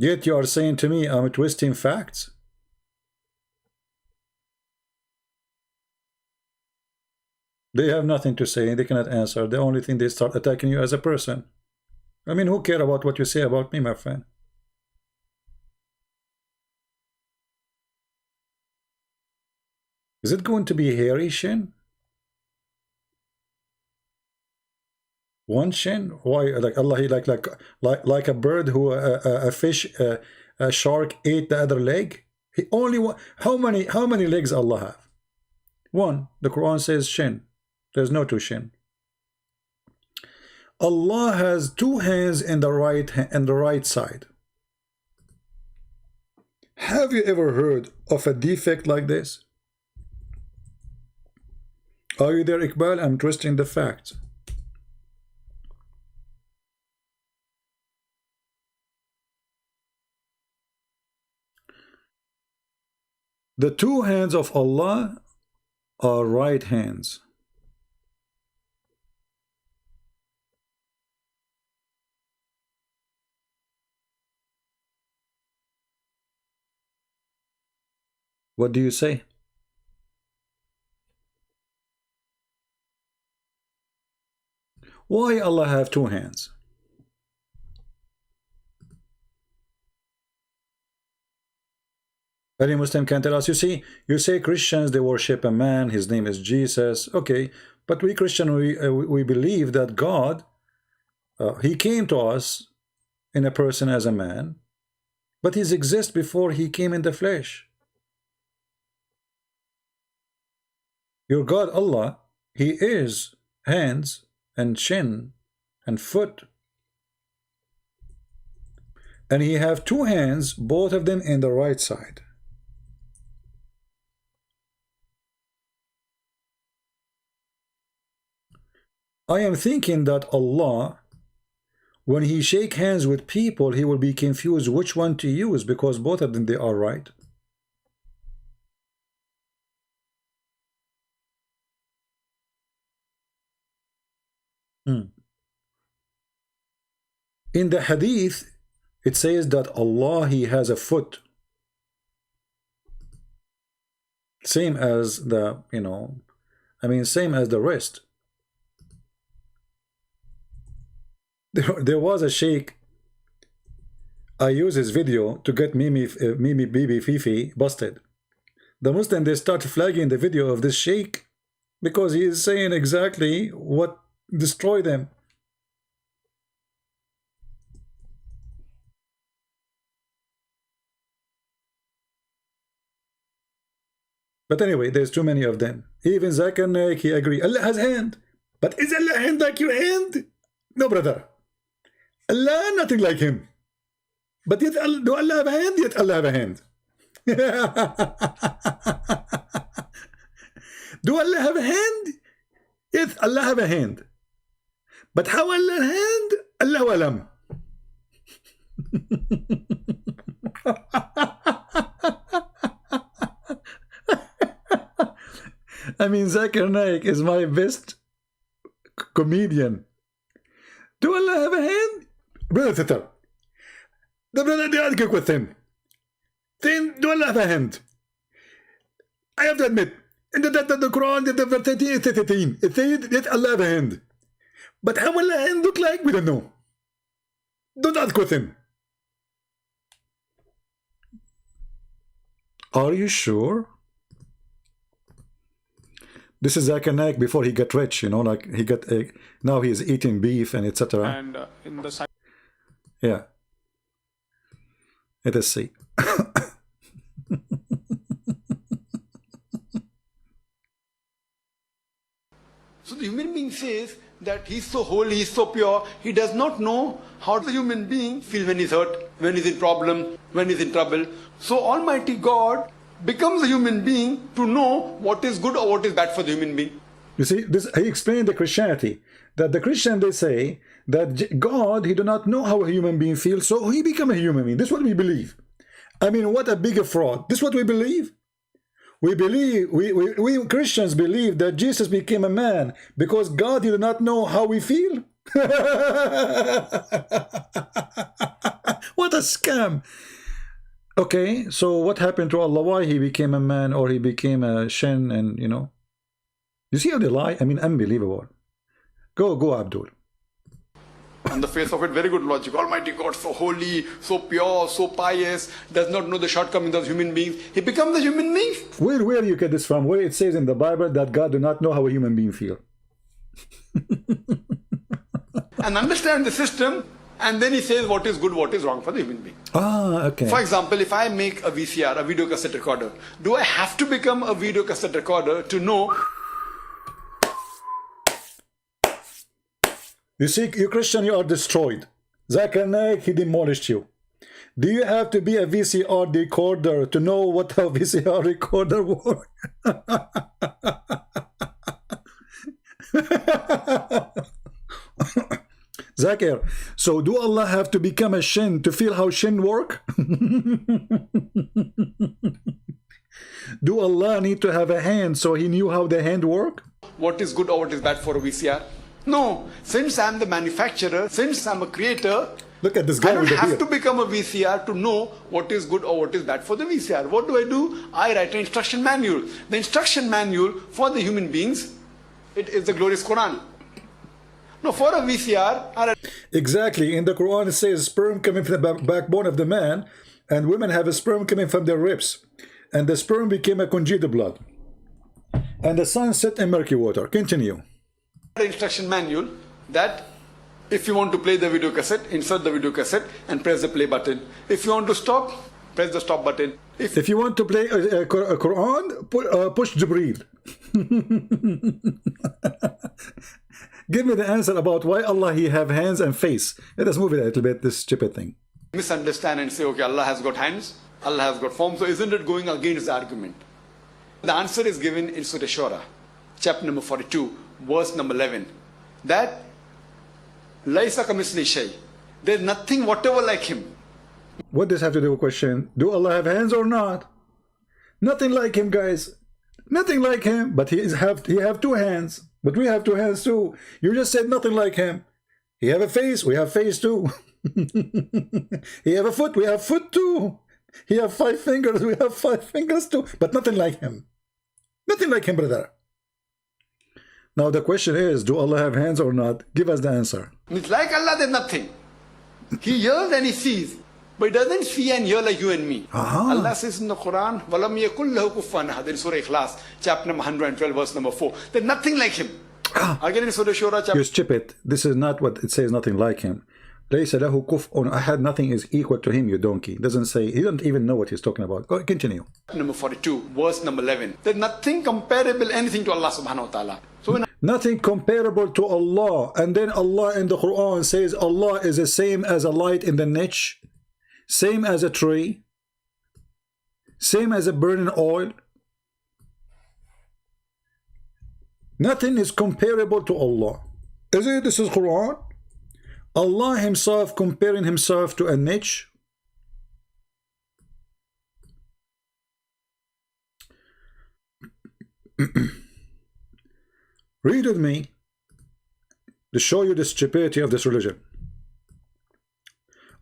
Yet you are saying to me I'm twisting facts. They have nothing to say, they cannot answer. The only thing, they start attacking you as a person. I mean, who cares about what you say about me, my friend? Is it going to be hairy shin? One shin? Why? Like Allah, like a bird who a fish, a shark ate the other leg. He only how many legs Allah have? One. The Quran says shin. There's no two shin. Allah has two hands in the right side. Have you ever heard of a defect like this? Are you there, Iqbal? I'm twisting the facts. The two hands of Allah are right hands. What do you say? Why Allah have two hands? Any Muslim can tell us. You say Christians, they worship a man, his name is Jesus. Okay, but we Christian, we believe that God, he came to us in a person as a man, but he exists before he came in the flesh. Your God Allah, he is hands and chin and foot, and he have two hands, both of them in the right side. I am thinking that Allah, when he shake hands with people, he will be confused which one to use, because both of them, they are right. In the hadith, it says that Allah, he has a foot. Same as the, same as the wrist. There was a sheikh, I use his video to get Mimi Bibi Fifi busted. The Muslim, they start flagging the video of this sheikh because he is saying exactly what destroy them. But anyway, there's too many of them. Even Zakir Naik, he agree. Allah has hand. But is Allah hand like your hand? No, brother. Allah, nothing like him. But yet, do Allah have a hand? Yet Allah have a hand. Do Allah have a hand? Yes, Allah have a hand. But how Allah hand? Allahu alam. I mean, Zakir Naik is my best comedian. Do Allah have a hand? Brother Sitter, the brother, they argue with him. Then do Allah have a hand? I have to admit, in the Quran, the verse 13, it says that Allah have a hand. But how will a hand look like? We don't know. Don't ask with him. Are you sure? This is Zakir Naik before he got rich, like he got now he's eating beef and etc. And in the yeah, it is C. So the human being says that he's so holy, he's so pure, he does not know how the human being feels when he's hurt, when he's in problem, when he's in trouble. So Almighty God becomes a human being to know what is good or what is bad for the human being. You see, this he explained the Christianity, that the Christian, they say that God, he do not know how a human being feels, so he become a human being. This is what we believe. I mean, what a bigger fraud. This is what we believe. We believe, we Christians believe that Jesus became a man because God, he did not know how we feel. What a scam. Okay, so what happened to Allah? Why he became a man or he became a shin? And you know, you see how they lie? I mean, unbelievable. Go Abdul. On the face of it, very good logic. Almighty God, so holy, so pure, so pious, does not know the shortcomings of human beings. He becomes a human being. Where you get this from? Where it says in the Bible that God do not know how a human being feel? And understand the system, and then he says what is good, what is wrong for the human being. Ah, okay. For example, if I make a VCR, a video cassette recorder, do I have to become a video cassette recorder to know? You see, you Christian, you are destroyed. Zakir Naik, he demolished you. Do you have to be a VCR recorder to know what a VCR recorder works? Zakir, so do Allah have to become a shin to feel how shin work? Do Allah need to have a hand so he knew how the hand work? What is good or what is bad for a VCR? No, since I'm the manufacturer, since I'm a creator, look at this guy. I don't have to become a VCR to know what is good or what is bad for the VCR. What do? I write an instruction manual. The instruction manual for the human beings, it is the glorious Quran. No, for a VCR... Exactly. In the Quran it says sperm coming from the backbone of the man, and women have a sperm coming from their ribs. And the sperm became a congealed blood. And the sun set in murky water. Continue. Instruction manual that if you want to play the video cassette, insert the video cassette and press the play button. If you want to stop, press the stop button. If you want to play a Quran, push Jibreel. Give me the answer about why Allah he have hands and face. Let us move it a little bit, this stupid thing. Misunderstand and say, okay, Allah has got hands, Allah has got form, so isn't it going against the argument? The answer is given in Surah Shura, chapter number 42, verse number 11. That Laisa kamisli shay. There's nothing whatever like him. What does have to do with question? Do Allah have hands or not? Nothing like him, guys. Nothing like him. But he have two hands. But we have two hands too. You just said nothing like him. He have a face. We have face too. He have a foot. We have foot too. He have 5 fingers. We have 5 fingers too. But nothing like him. Nothing like him, brother. Now the question is, do Allah have hands or not? Give us the answer. It's like Allah, there's nothing. He hears and he sees. But he doesn't see and hear like you and me. Allah says in the Quran, وَلَمْ يَكُلْ لَهُ كُفُوًا أَحَدٌ, in Surah Ikhlas, chapter number 112, verse number 4. There's nothing like him. Again in Surah Shura, chapter... You stupid. This is not what it says, nothing like him. لَيْسَ لَهُ كُفْءٌ أَحَدٌ, nothing is equal to him, you donkey. Doesn't say, he doesn't even know what he's talking about. Go, continue. Number 42, verse number 11. There's nothing comparable, anything to Allah subhanahu wa ta'ala. So when nothing comparable to Allah. And then Allah in the Quran says Allah is the same as a light in the niche, same as a tree, same as a burning oil. Nothing is comparable to Allah. Is it? This is Quran. Allah himself comparing himself to a niche. Read with me to show you the stupidity of this religion.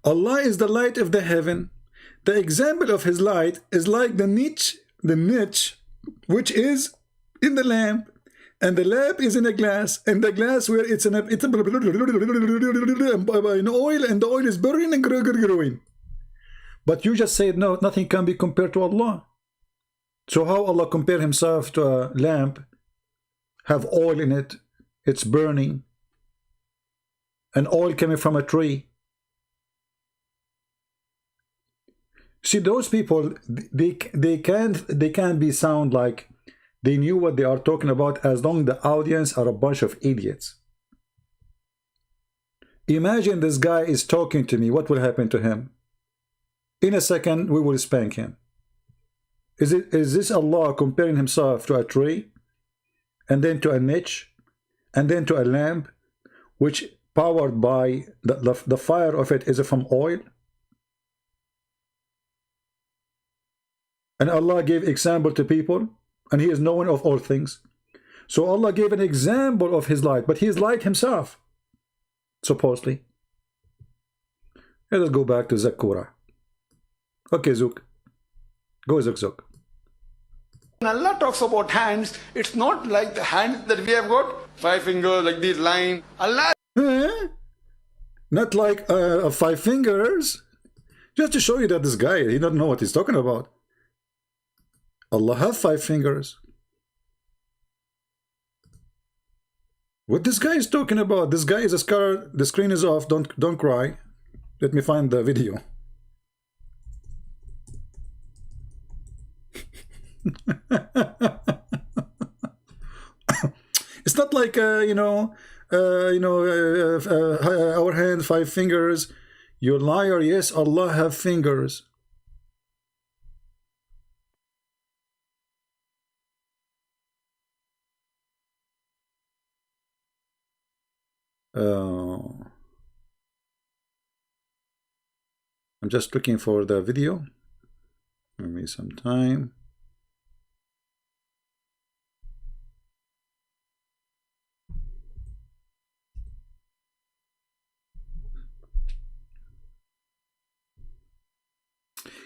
Allah is the light of the heaven. The example of his light is like the niche which is in the lamp, and the lamp is in a glass, and the glass where it's in oil, and the oil is burning and growing. But you just said no, nothing can be compared to Allah. So how Allah compare himself to a lamp, have oil in it, it's burning, and oil coming from a tree? See, those people, they can't be sound like they knew what they are talking about, as long as the audience are a bunch of idiots. Imagine this guy is talking to me, what will happen to him? In a second, we will spank him. Is this Allah comparing himself to a tree, and then to a niche, and then to a lamp, which powered by the fire of it is from oil? And Allah gave example to people, and he is known of all things. So Allah gave an example of his light, but he is light himself. supposedly. Let us go back to Zakura. Okay, Zook. Go, Zook. When Allah talks about hands, it's not like the hands that we have got, 5 fingers, like this line. Allah. Not like 5 fingers. Just to show you that this guy, he doesn't know what he's talking about. Allah have 5 fingers. What this guy is talking about? This guy is a scholar. The screen is off. Don't cry. Let me find the video. It's not like our hand 5 fingers. You liar. Yes, Allah have fingers. I'm just looking for the video. Give me some time.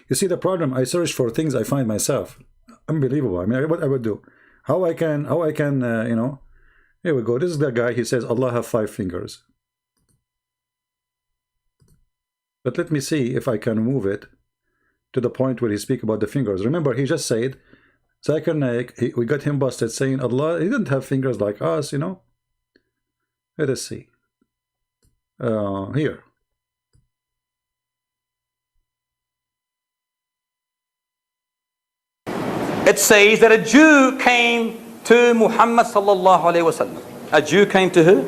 You see the problem? I search for things I find myself. Unbelievable. I mean, what I would do? How I can, here we go. This is the guy. He says Allah have 5 fingers. But let me see if I can move it to the point where he speaks about the fingers. Remember, he just said, Zakir Naik, we got him busted saying Allah, he didn't have fingers like us, Let us see. Here. It says that a Jew came to Muhammad sallallahu alayhi wasallam. A Jew came to who?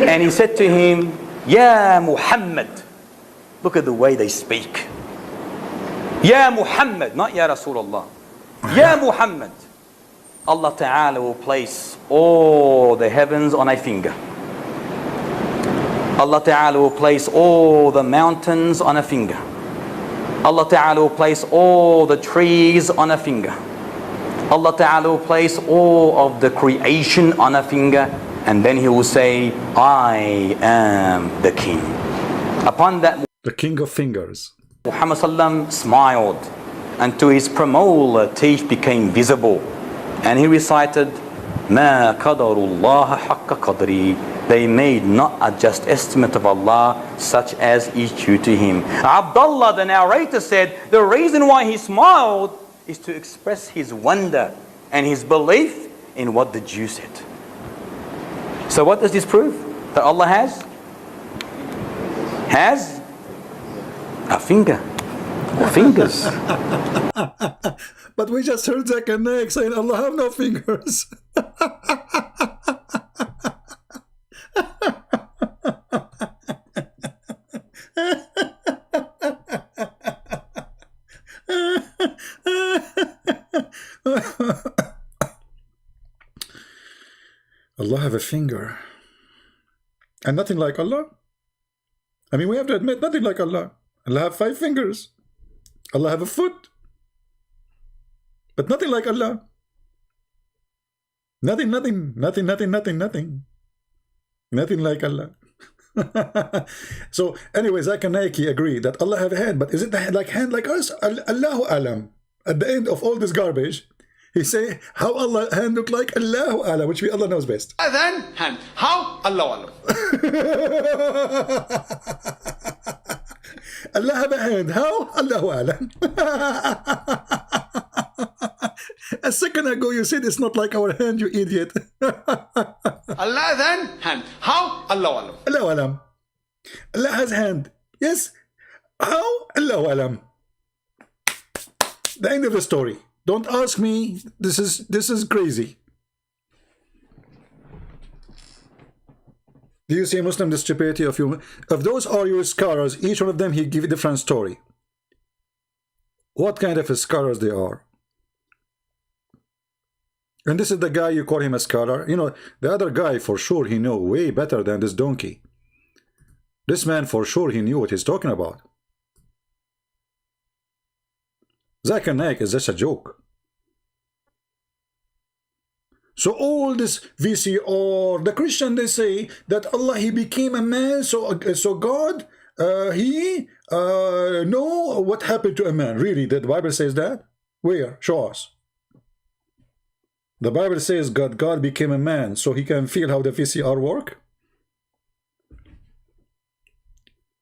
And he said to him, Ya Muhammad. Look at the way they speak. Ya Muhammad, not Ya Rasulullah. Ya Muhammad. Allah Ta'ala will place all the heavens on a finger. Allah Ta'ala will place all the mountains on a finger. Allah Ta'ala will place all the trees on a finger. Allah Ta'ala will place all of the creation on a finger, and then He will say, I am the king. Upon that, the king of fingers, Muhammad Sallam smiled, and to his premolar teeth became visible, and he recited, Ma qadarullah haqqa qadri. They made not a just estimate of Allah, such as is due to Him. Abdullah, the narrator, said the reason why he smiled is to express his wonder and his belief in what the Jew said. So what does this prove? That Allah has a finger or fingers. But we just heard Zakir Naik saying Allah have no fingers. Allah have a finger and nothing like Allah. I mean, we have to admit, nothing like Allah. Allah have 5 fingers. Allah have a foot, but nothing like Allah. Nothing like Allah. So anyway, Zakir Naik agreed that Allah have a hand, but is it the hand like us? Allahu alam. At the end of all this garbage, he say how Allah hand look like? Allahu alam, which Allah knows best. Then hand. How? Allahu alam. Allah have a hand. How? Allahu alam. A second ago you said it's not like our hand, you idiot. Allah then hand. How? Allahu alam. Allahu alam. Allah has hand. Yes. How? Allahu alam. The end of the story. Don't ask me. This is crazy. Do you see, Muslim, the stupidity of you? If those are your scholars, each one of them he give a different story. What kind of scholars they are? And this is the guy you call him a scholar. The other guy for sure he know way better than this donkey. This man for sure he knew what he's talking about. Zakir Naik is just a joke. So all this VCR, the Christian, they say that Allah, he became a man, so God, he know what happened to a man. Really, the Bible says that? Where? Show us. The Bible says God became a man so he can feel how the VCR work.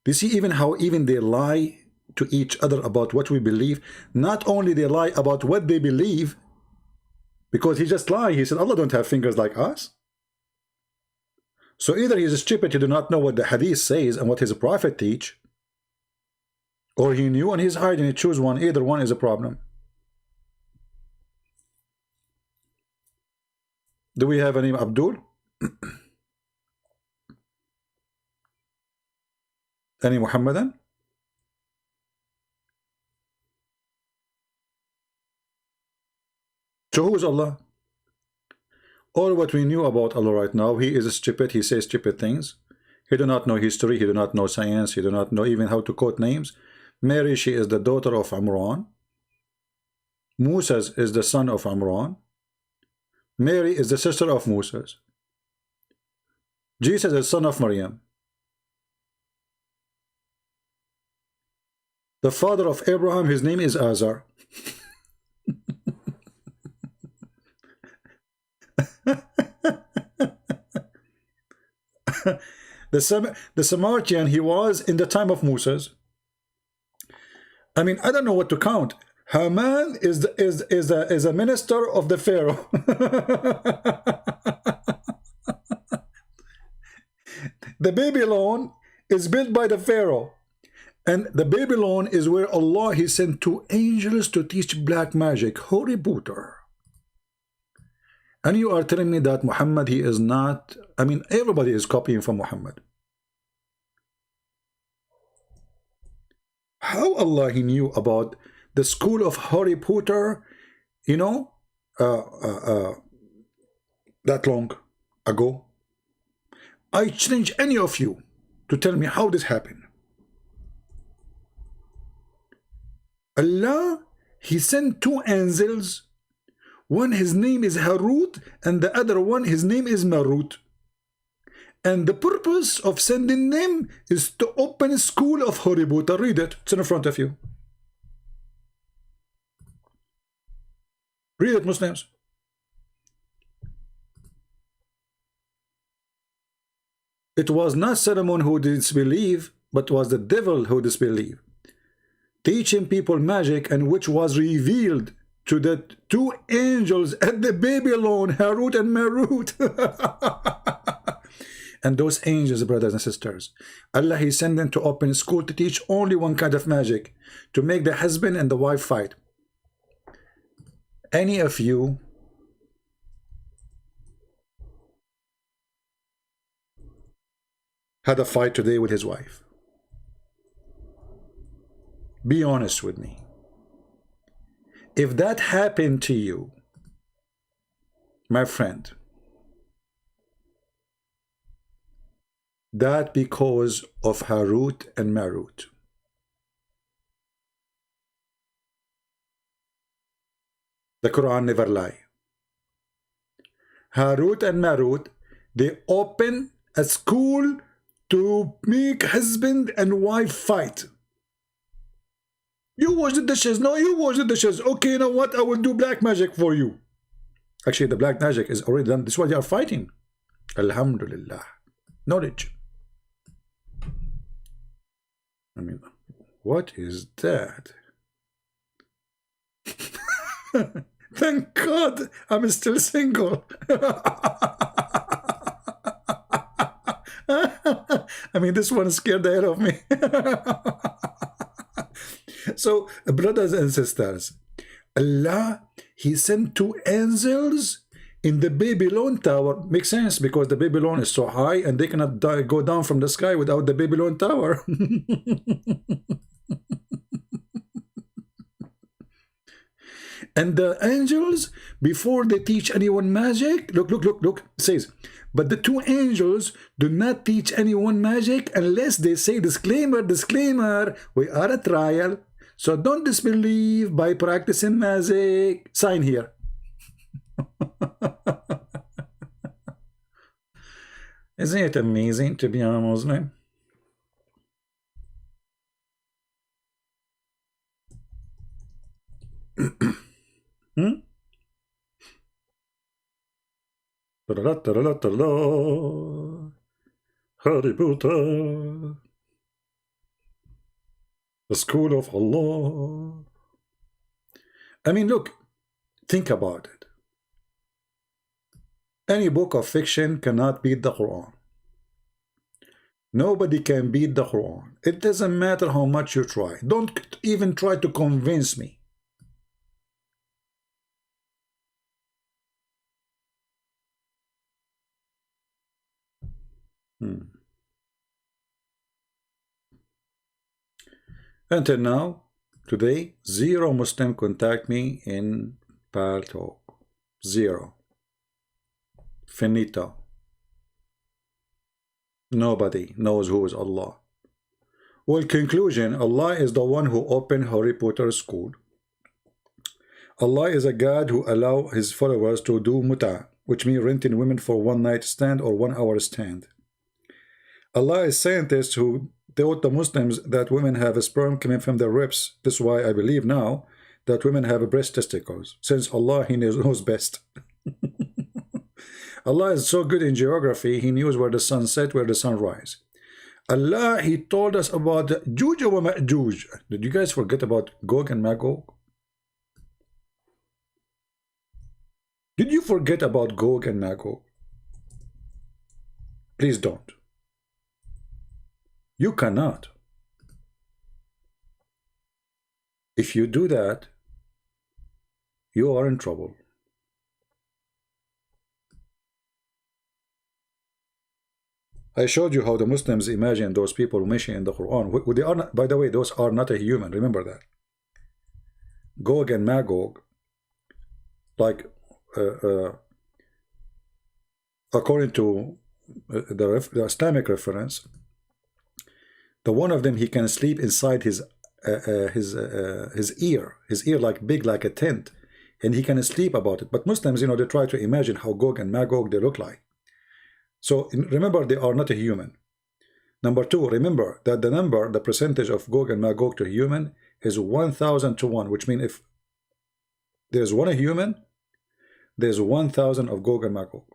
You see even how even they lie to each other about what we believe. Not only they lie about what they believe, because he just lied. He said Allah don't have fingers like us. So either he is stupid, he do not know what the hadith says and what his prophet teach, or he knew and he's hiding, he choose one. Either one is a problem. Do we have any Abdul? Any Muhammadan? So who is Allah? All what we knew about Allah right now, he is stupid, he says stupid things. He do not know history, he do not know science, he do not know even how to quote names. Mary, she is the daughter of Imran. Moses is the son of Imran. Mary is the sister of Moses. Jesus is son of Maryam. The father of Abraham, his name is Azar. The Samaritan, he was in the time of Moses. I mean, I don't know what to count. Haman is a minister of the Pharaoh. The Babylon is built by the Pharaoh. And the Babylon is where Allah, he sent 2 angels to teach black magic, Harry Potter. And you are telling me that Muhammad, he is not, I mean, everybody is copying from Muhammad. How Allah, he knew about the school of Harry Potter, you know, that long ago? I challenge any of you to tell me how this happened. Allah, he sent 2 angels. One, his name is Harut, and the other one, his name is Marut. And the purpose of sending them is to open a school of Harry Potter. Read it. It's in front of you. Read it, Muslims. It was not Solomon who disbelieved, but was the devil who disbelieved, teaching people magic, and which was revealed to the 2 angels at the Babylon, Harut and Marut. And those angels, brothers and sisters, Allah, he sent them to open a school to teach only one kind of magic, to make the husband and the wife fight. Any of you had a fight today with his wife? Be honest with me. If that happened to you, my friend, that because of Harut and Marut. The Quran never lie. Harut and Marut, they open a school to make husband and wife fight. You wash the dishes. No, you wash the dishes. Okay, you know what? I will do black magic for you. Actually, the black magic is already done. This is why they are fighting. Alhamdulillah. Knowledge. I mean, what is that? Thank God I'm still single. I mean, this one scared the hell of me. So, brothers and sisters, Allah, he sent 2 angels in the Babylon tower. Makes sense, because the Babylon is so high and they cannot go down from the sky without the Babylon tower. And the angels, before they teach anyone magic, look, it says, but the 2 angels do not teach anyone magic unless they say, disclaimer, disclaimer, we are a trial, so don't disbelieve by practicing magic. Sign here. Isn't it amazing to be a Muslim? Harry Potter, the school of Allah. I mean, look, think about it. Any book of fiction cannot beat the Quran. Nobody can beat the Quran. It doesn't matter how much you try. Don't even try to convince me. Until now, today, 0 Muslim contact me in Pal Talk. 0. Finito. Nobody knows who is Allah. Well, conclusion, Allah is the one who opened Harry Potter school. Allah is a God who allows his followers to do muta, which means renting women for one night stand or 1 hour stand. Allah is scientist who taught the Muslims that women have a sperm coming from their ribs. This is why I believe now that women have breast testicles, since Allah, he knows best. Allah is so good in geography, he knows where the sun set, where the sun rise. Allah, he told us about Juj wa Ma'juj. Did you guys forget about Gog and Magog? Did you forget about Gog and Magog? Please don't. You cannot. If you do that, you are in trouble. I showed you how the Muslims imagine those people mentioned in the Quran. They are not, by the way, those are not a human. Remember that. Gog and Magog, like according to the Islamic reference, the one of them, he can sleep inside his ear like big like a tent, and he can sleep about it. But Muslims, they try to imagine how Gog and Magog they look like. So remember, they are not a human. Number two, remember that the percentage of Gog and Magog to human is 1,000 to 1, which means if there's one a human, there's 1,000 of Gog and Magog.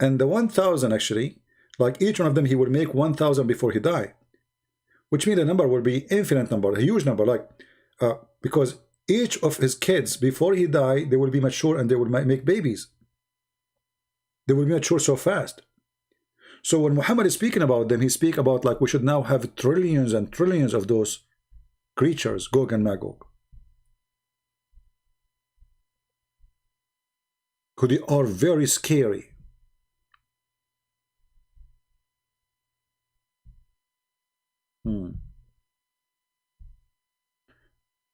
And the 1,000 actually, like each one of them, he will make 1,000 before he die, which means the number will be infinite number, a huge number, like because each of his kids before he die, they will be mature and they will make babies. They will be mature so fast. So when Muhammad is speaking about them, he speaks about like we should now have trillions and trillions of those creatures, Gog and Magog, who they are very scary.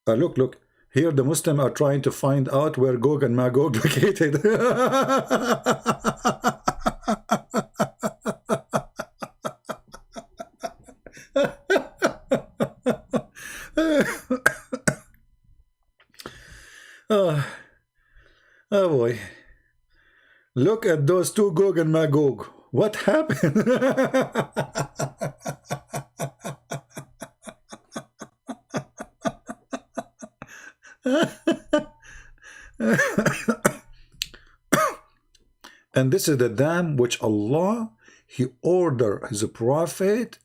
Look, here the Muslims are trying to find out where Gog and Magog located. Oh boy. Look at those two Gog and Magog. What happened? And this is the dam which Allah, he ordered his prophet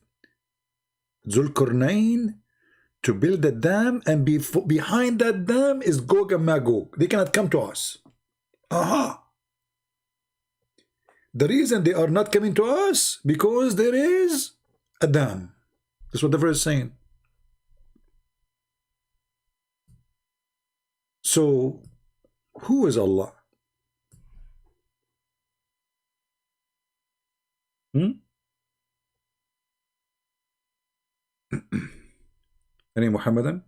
Zulkarnain to build the dam, and behind that dam is Gog and Magog. They cannot come to us. The reason they are not coming to us, because there is a dam. That's what the verse is saying. So, who is Allah? Any Muhammadan?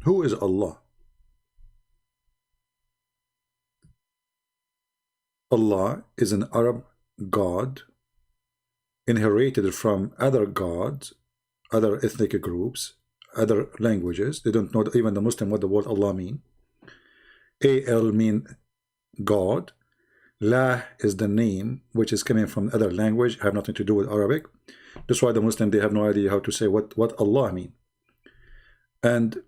Who is Allah? Allah is an Arab god inherited from other gods, other ethnic groups, other languages. They don't know, even the Muslim, what the word Allah mean. A-L mean God. La is the name, which is coming from other language, have nothing to do with Arabic. That's why the Muslim, they have no idea how to say what Allah mean. And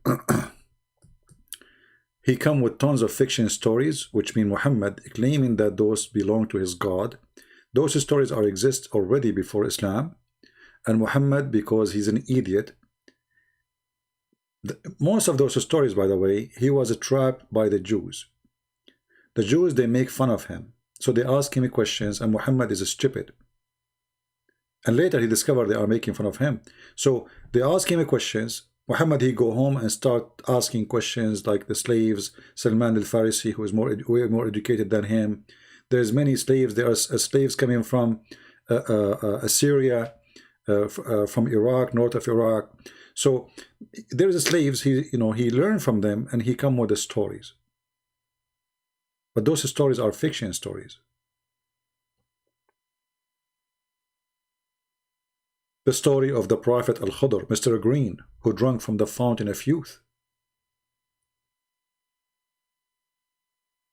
he come with tons of fiction stories, which mean Muhammad claiming that those belong to his God. Those stories exist already before Islam. And Muhammad, because he's an idiot, most of those stories, by the way, he was trapped by the Jews. The Jews, they make fun of him. So they ask him questions, and Muhammad is stupid. And later he discovered they are making fun of him. So they ask him questions. Muhammad, he go home and start asking questions like the slaves, Salman al-Farisi, who is way more educated than him. There's many slaves. There are slaves coming from Syria, from Iraq, north of Iraq. So there's slaves. He learned from them, and he come with the stories. But those stories are fiction stories. The story of the Prophet Al-Khudr, Mr. Green, who drank from the fountain of youth.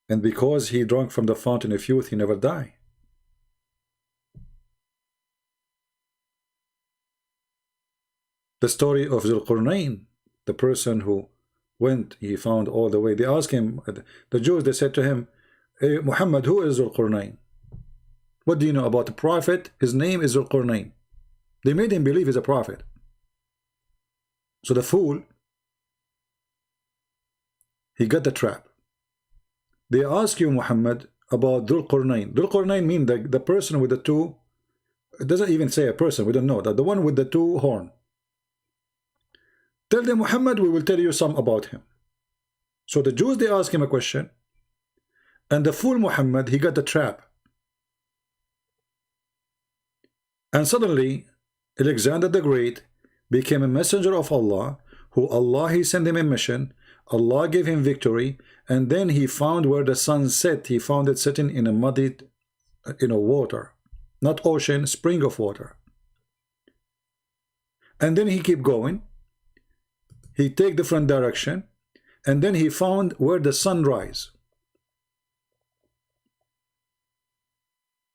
And because he drank from the fountain of youth, he never died. The story of Zulqarnain, the person who went, he found all the way. They asked him, the Jews, they said to him, hey, Muhammad, who is Zulqarnain? What do you know about the Prophet? His name is Zulqarnain. They made him believe he's a prophet. So the fool, he got the trap. They ask you, Muhammad, about Dhul-Qarnayn. Dhul-Qarnayn means the person with the two, it doesn't even say a person, we don't know, that the one with the two horn. Tell them, Muhammad, we will tell you some about him. So the Jews, they ask him a question, and the fool Muhammad, he got the trap. And suddenly, Alexander the Great became a messenger of Allah, who Allah, he sent him a mission, Allah gave him victory, and then he found where the sun set. He found it sitting in a muddy, water, not ocean, spring of water. And then he keep going. He take different direction, and then he found where the sun rise,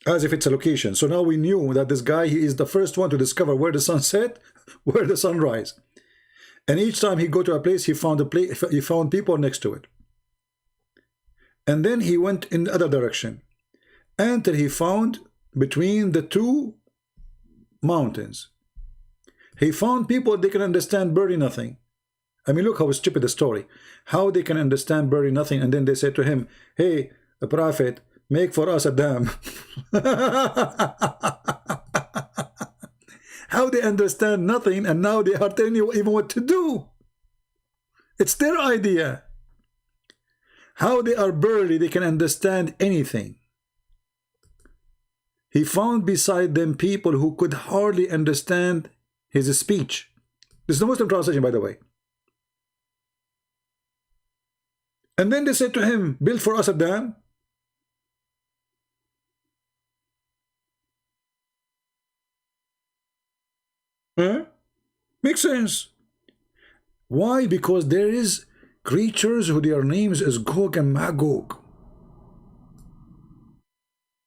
as if it's a location. So now we knew that this guy, he is the first one to discover where the sun set, where the sun rise. And each time he go to a place, he found he found people next to it. And then he went in the other direction until he found between the two mountains. He found people, they can understand barely nothing. I mean, look how stupid the story. How they can understand barely nothing. And then they said to him, hey, the prophet, make for us a dam. How they understand nothing, and now they are telling you even what to do. It's their idea. How they are barely, they can understand anything. He found beside them people who could hardly understand his speech. This is the Muslim translation, by the way. And then they said to him, build for us a dam. Huh? Makes sense. Why? Because there is creatures who their names is Gog and Magog.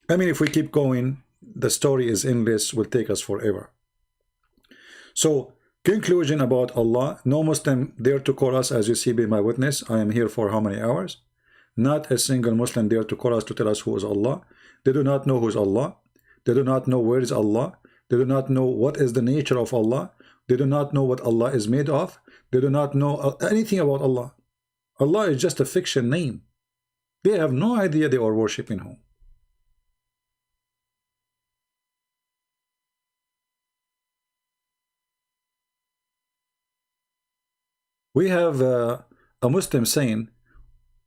I mean, if we keep going, the story is endless, will take us forever. So, conclusion about Allah. No Muslim dare to call us, as you see, be my witness. I am here for how many hours? Not a single Muslim dare to call us to tell us who is Allah. They do not know who is Allah. They do not know where is Allah. They do not know what is the nature of Allah. They do not know what Allah is made of. They do not know anything about Allah. Allah is just a fiction name. They have no idea they are worshipping whom. We have a Muslim saying,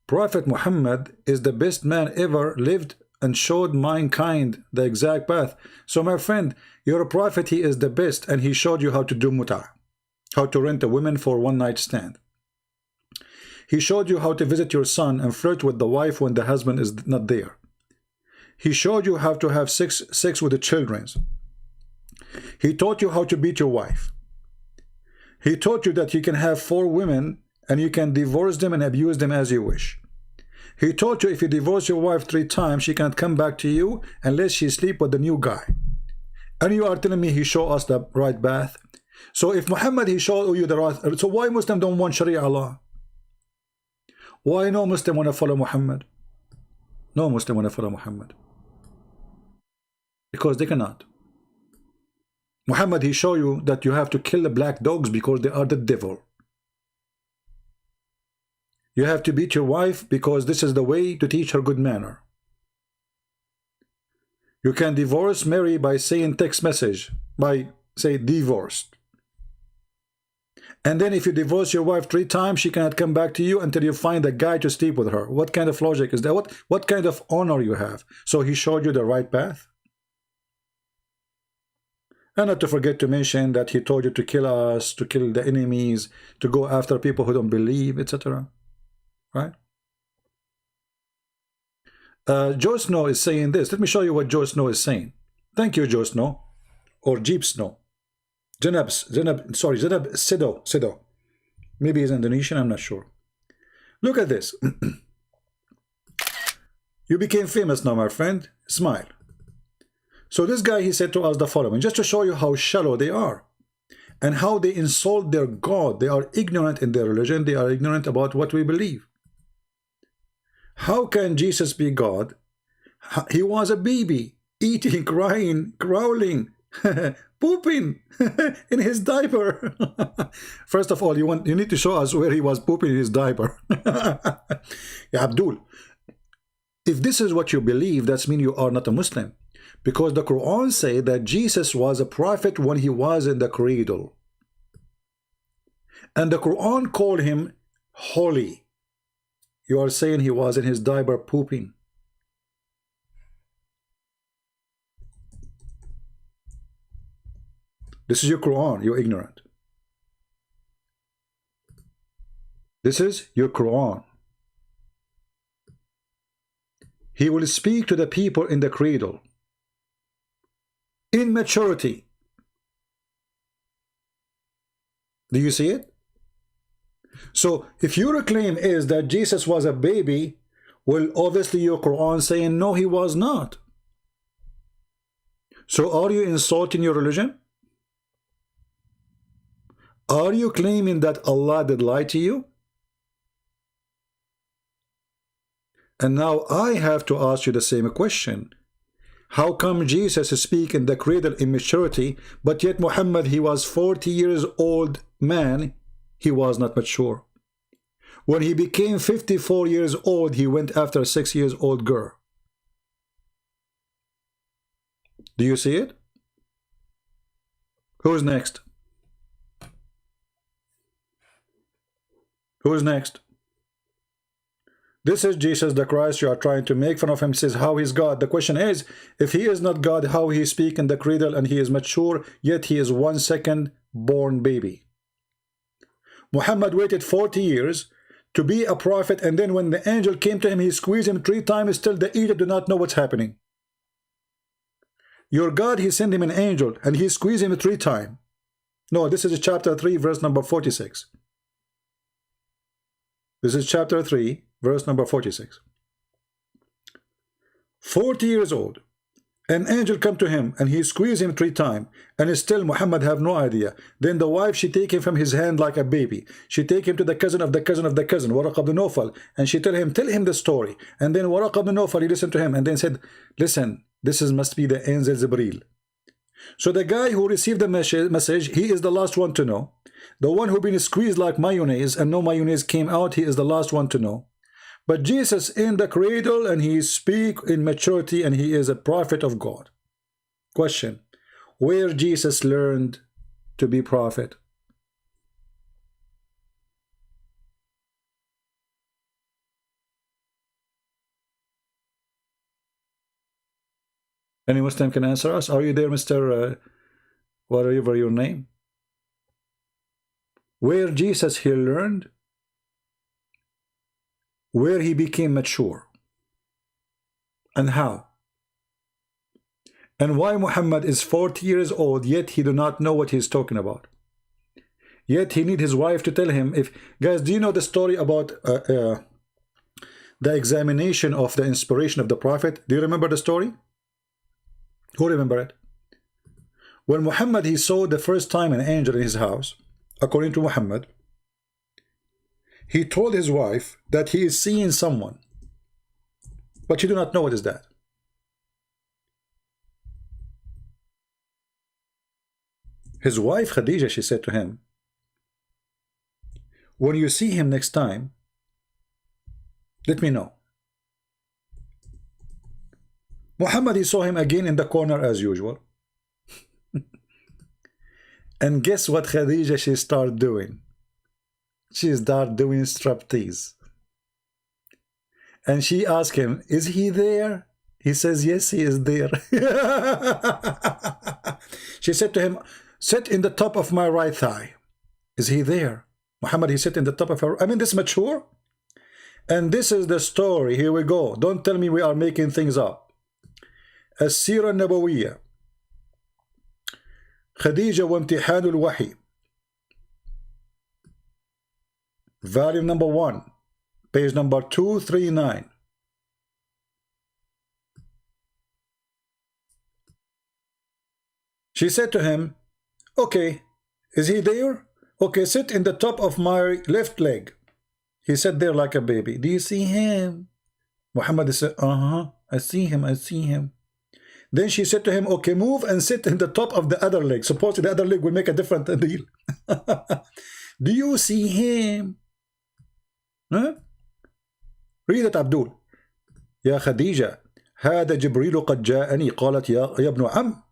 Prophet Muhammad is the best man ever lived and showed mankind the exact path. So my friend, your prophet, he is the best, and he showed you how to do mut'ah, how to rent a woman for one night stand. He showed you how to visit your son and flirt with the wife when the husband is not there. He showed you how to have sex with the children. He taught you how to beat your wife. He taught you that you can have 4 women and you can divorce them and abuse them as you wish. He told you if you divorce your wife 3 times, she can't come back to you unless she sleep with the new guy. And you are telling me he showed us the right path. So if Muhammad, he showed you the right, so why Muslim don't want Sharia law? Why no Muslim want to follow Muhammad? No Muslim want to follow Muhammad. Because they cannot. Muhammad, he showed you that you have to kill the black dogs because they are the devil. You have to beat your wife because this is the way to teach her good manner. You can divorce Mary by saying text message, by say divorced. And then if you divorce your wife 3 times, she cannot come back to you until you find a guy to sleep with her. What kind of logic is that? What kind of honor you have? So he showed you the right path. And not to forget to mention that he told you to kill us, to kill the enemies, to go after people who don't believe, etc. Right? Joe Snow is saying this. Let me show you what Joe Snow is saying. Thank you, Joe Snow. Or Jeep Snow. Zenab Sido. Maybe he's Indonesian, I'm not sure. Look at this. You became famous now, my friend. Smile. So this guy, he said to us the following, just to show you how shallow they are and how they insult their God. They are ignorant in their religion. They are ignorant about what we believe. How can Jesus be God? He was a baby, eating, crying, growling, pooping in his diaper. First of all, you need to show us where he was pooping in his diaper. Yeah, Abdul, if this is what you believe, that means you are not a Muslim. Because the Quran says that Jesus was a prophet when he was in the cradle. And the Quran called him holy. You are saying he was in his diaper pooping. This is your Quran, you're ignorant. This is your Quran. He will speak to the people in the cradle. In maturity. Do you see it? So if your claim is that Jesus was a baby, well, obviously your Quran saying no, he was not. So are you insulting your religion? Are you claiming that Allah did lie to you? And now I have to ask you the same question. How come Jesus speak in the cradle in maturity, but yet Muhammad, he was 40 years old man, he was not mature. When he became 54 years old, he went after a 6 years old girl. Do you see it? Who's next? Who's next? This is Jesus the Christ. You are trying to make fun of him. Says how he's God. The question is, if he is not God, how he speak in the cradle and he is mature, yet he is 1 second born baby. Muhammad waited 40 years to be a prophet, and then when the angel came to him, he squeezed him 3 times. Still the Egypt do not know what's happening. Your God, he sent him an angel and he squeezed him 3 times. No, this is chapter 3, verse number 46. This is chapter 3, verse number 46. 40 years old. An angel come to him and he squeezed him 3 times, and still Muhammad have no idea. Then the wife, she take him from his hand like a baby. She take him to the cousin of the cousin of the cousin, Waraq ibn Nawfal, and she tell him the story. And then Waraq ibn Nawfal, he listened to him and then said, listen, this must be the angel Jibreel. So the guy who received the message, he is the last one to know. The one who been squeezed like mayonnaise and no mayonnaise came out, he is the last one to know. But Jesus in the cradle and he speak in maturity and he is a prophet of God. Question, where Jesus learned to be prophet? Any Muslim can answer us? Are you there, Mr. Whatever your name? Where Jesus he learned, where he became mature, and how, and why Muhammad is 40 years old, yet he do not know what he's talking about. Yet he need his wife to tell him. If guys, do you know the story about the examination of the inspiration of the Prophet. Do you remember the story? Who remember it? When Muhammad, he saw the first time an angel in his house, according to Muhammad, he told his wife that he is seeing someone, but she do not know what is that. His wife Khadija, she said to him, when you see him next time, let me know. Muhammad, he saw him again in the corner as usual. And guess what Khadija, she started doing? She started doing striptease. And she asked him, is he there? He says, yes, he is there. She said to him, sit in the top of my right thigh. Is he there? Muhammad, he sit in the top of her. I mean, this mature. And this is the story. Here we go. Don't tell me we are making things up. السيرة النبوية. خديجة وامتحان الوحي. Volume number 1, page number 239. She said to him, okay, is he there? Okay, sit in the top of my left leg. He sat there like a baby. Do you see him? Muhammad said, I see him, I see him. Then she said to him, okay, move and sit in the top of the other leg. Suppose the other leg will make a different deal. Do you see him? Huh? Read it, Abdul. يا خديجة هذا جبريل قد جاءني. قالت يا ابن عم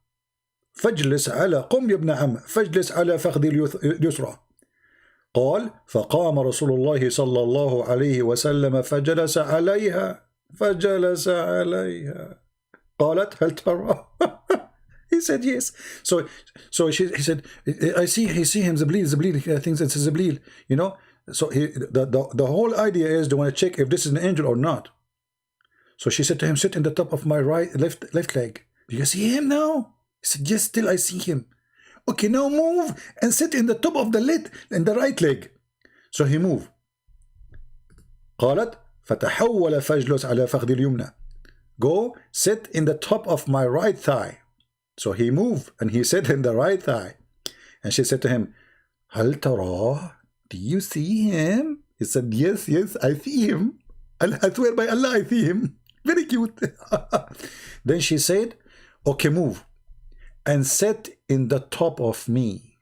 فاجلس على قم يا ابن عم فاجلس على فخذي اليسرى. قال فقام رسول الله صلى الله عليه وسلم فجلس عليها قالت هل ترى? He said yes. So he said, I see him, Zablil, I think it's Zablil, you know. So the whole idea is they want to check if this is an angel or not. So she said to him, sit in the top of my left leg. Do you see him now? He said, yes, still I see him. Okay, now move and sit in the top of the lid in the right leg. So he moved. قالت فتحول فاجلس على فخذ اليمنى. Go sit in the top of my right thigh. So he moved and he sat in the right thigh. And she said to him, هل تراه? Do you see him? He said, yes, I see him. I swear by Allah, I see him. Very cute. Then she said, okay, move and sit in the top of me.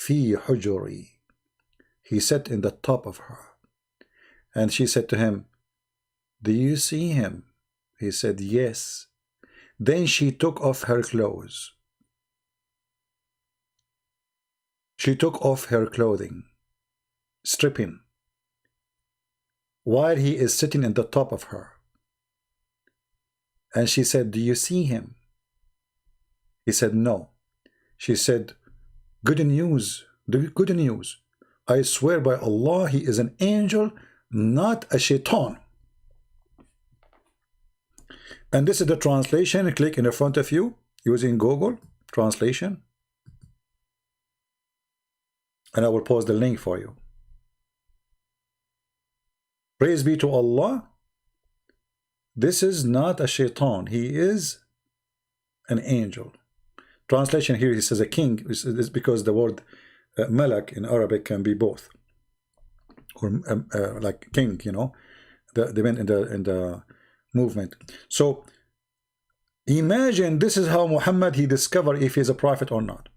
في حجري. He sat in the top of her. And she said to him, do you see him? He said, yes. Then she took off her clothes. She took off her clothing, stripping, while he is sitting in the top of her. And she said, do you see him? He said, no. She said, good news, good news. I swear by Allah, he is an angel, not a shaitan. And this is the translation. Click in the front of you using Google translation. And I will post the link for you. Praise be to Allah. This is not a shaitan. He is an angel. Translation here, he says a king. Is because the word malak in Arabic can be both. Or like king, you know. They went in the movement. So imagine this is how Muhammad, he discovered if he's a prophet or not.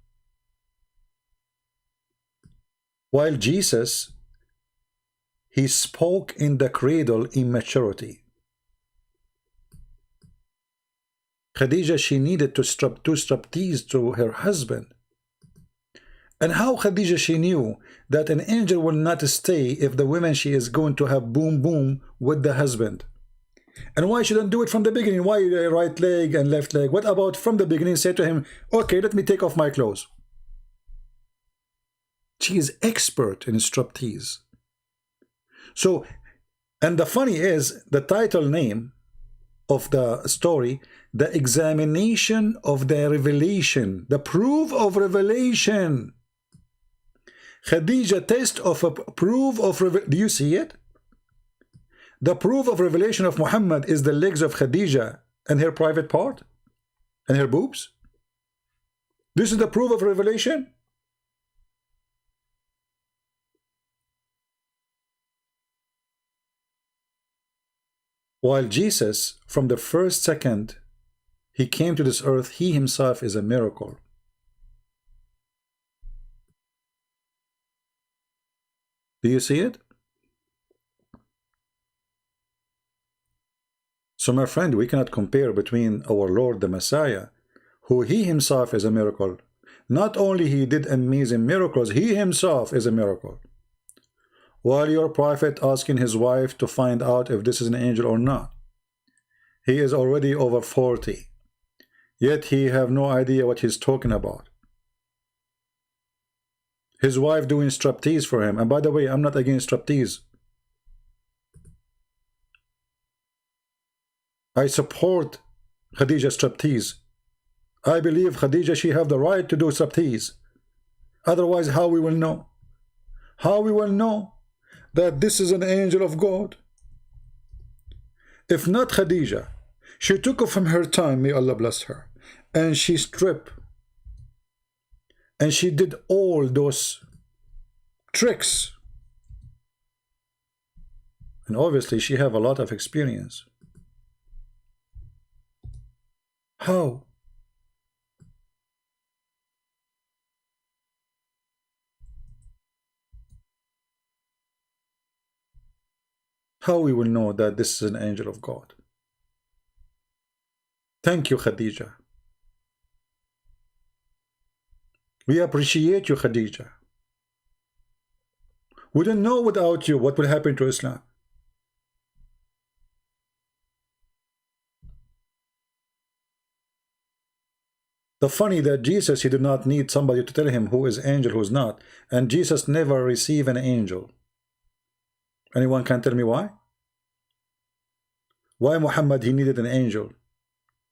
While Jesus, he spoke in the cradle in maturity. Khadija, she needed to striptease to her husband. And how Khadija, she knew that an angel will not stay if the woman she is going to have boom boom with the husband. And why shouldn't do it from the beginning? Why right leg and left leg? What about from the beginning? Say to him, okay, let me take off my clothes. She is expert in striptease. So, and the funny is, the title name of the story, the examination of the revelation, the proof of revelation. Khadija, test of a proof of revelation. Do you see it? The proof of revelation of Muhammad is the legs of Khadija and her private part and her boobs. This is the proof of revelation. While Jesus, from the first second he came to this earth, he himself is a miracle. Do you see it? So my friend, we cannot compare between our Lord the Messiah, who he himself is a miracle. Not only he did amazing miracles, he himself is a miracle. While your prophet asking his wife to find out if this is an angel or not. He is already over 40. Yet he have no idea what he's talking about. His wife doing striptease for him. And by the way, I'm not against striptease. I support Khadija striptease. I believe Khadija, she have the right to do striptease. Otherwise, how we will know? How we will know that this is an angel of God? If not Khadija, she took off from her time, may Allah bless her, and she stripped. And she did all those tricks. And obviously she have a lot of experience. How? How we will know that this is an angel of God? Thank you, Khadija. We appreciate you, Khadija. We don't know without you what will happen to Islam. The funny that Jesus, he did not need somebody to tell him who is angel, who is not. And Jesus never received an angel. Anyone can tell me why? Why Muhammad, he needed an angel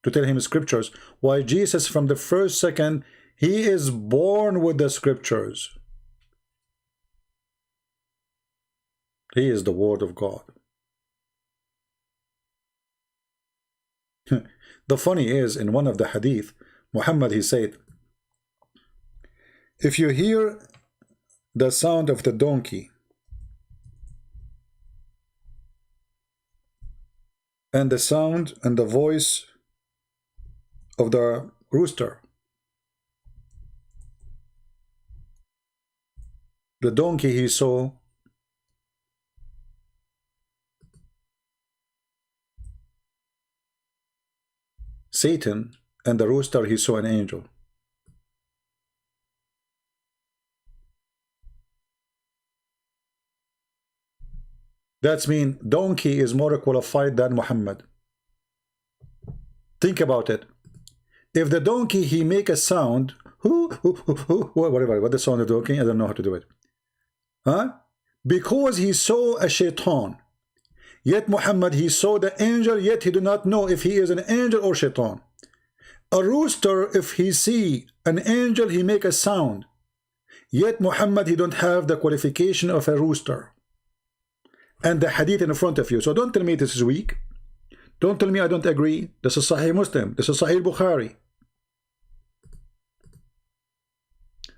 to tell him scriptures? Why Jesus, from the first second, he is born with the scriptures. He is the word of God. The funny is, in one of the hadith, Muhammad, he said, if you hear the sound of the donkey and the sound and the voice of the rooster, the donkey he saw Satan, and the rooster he saw an angel. That's mean donkey is more qualified than Muhammad. Think about it. If the donkey he make a sound, whatever, what the sound of donkey, I don't know how to do it. Huh? Because he saw a shaitan. Yet Muhammad, he saw the angel, yet he do not know if he is an angel or shaitan. A rooster, if he see an angel, he make a sound. Yet Muhammad, he don't have the qualification of a rooster. And the hadith in front of you. So don't tell me this is weak. Don't tell me I don't agree. This is Sahih Muslim. This is Sahih Bukhari.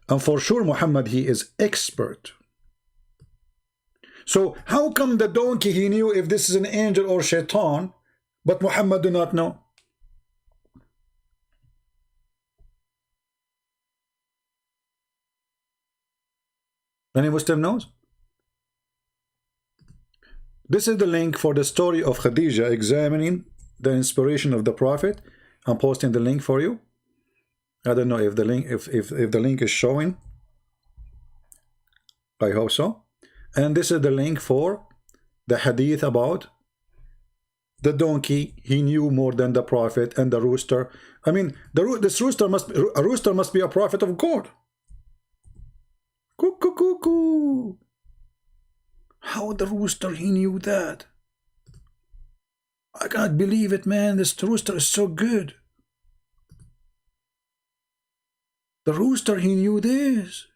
And for sure Muhammad, he is expert. So how come the donkey he knew if this is an angel or shaitan, but Muhammad do not know? Any Muslim knows? This is the link for the story of Khadija examining the inspiration of the Prophet. I'm posting the link for you. I don't know if the link if the link is showing. I hope so. And this is the link for the hadith about the donkey. He knew more than the Prophet, and the rooster. I mean, this rooster must be a prophet of God. Cuckoo, cuckoo. How the rooster he knew that? I can't believe it, man. This rooster is so good. The rooster he knew this.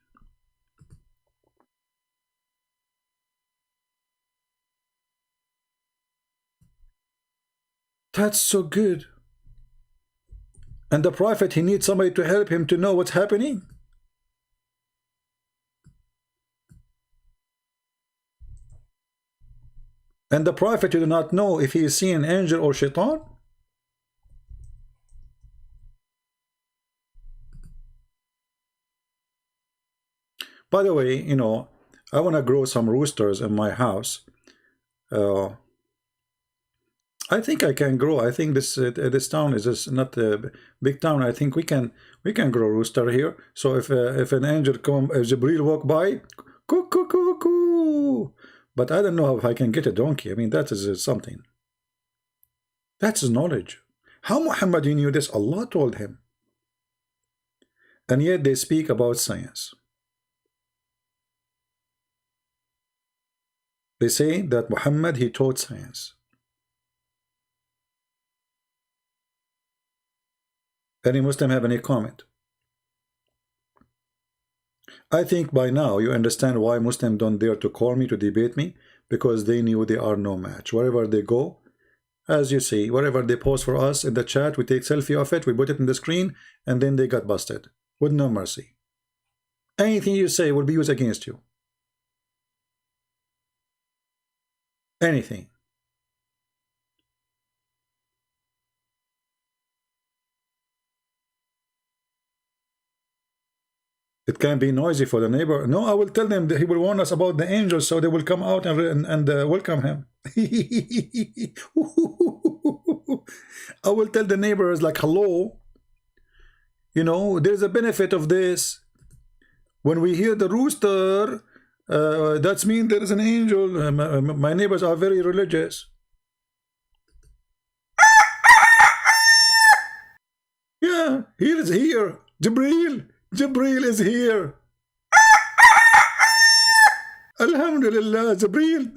That's so good. And the Prophet, he needs somebody to help him to know what's happening. And the Prophet, you do not know if he is seeing an angel or shaitan. By the way, you know, I want to grow some roosters in my house. I think I can grow. I think this town is just not a big town. I think we can grow rooster here. So if an angel come, if Jibril walk by, cuckoo, cuckoo. But I don't know if I can get a donkey. I mean, that is something. That's his knowledge. How Muhammad knew this? Allah told him. And yet they speak about science. They say that Muhammad, he taught science. Any Muslim have any comment? I think by now you understand why Muslims don't dare to call me to debate me, because they knew they are no match. Wherever they go, as you see, wherever they post for us in the chat, we take selfie of it, we put it in the screen, and then they got busted with no mercy. Anything you say will be used against you. Anything. It can be noisy for the neighbor. No, I will tell them that he will warn us about the angels, so they will come out and welcome him. I will tell the neighbors, like, hello, you know, there's a benefit of this. When we hear the rooster, that means there is an angel. My neighbors are very religious. Yeah, he is here. Jibril is here. Alhamdulillah, Jibril.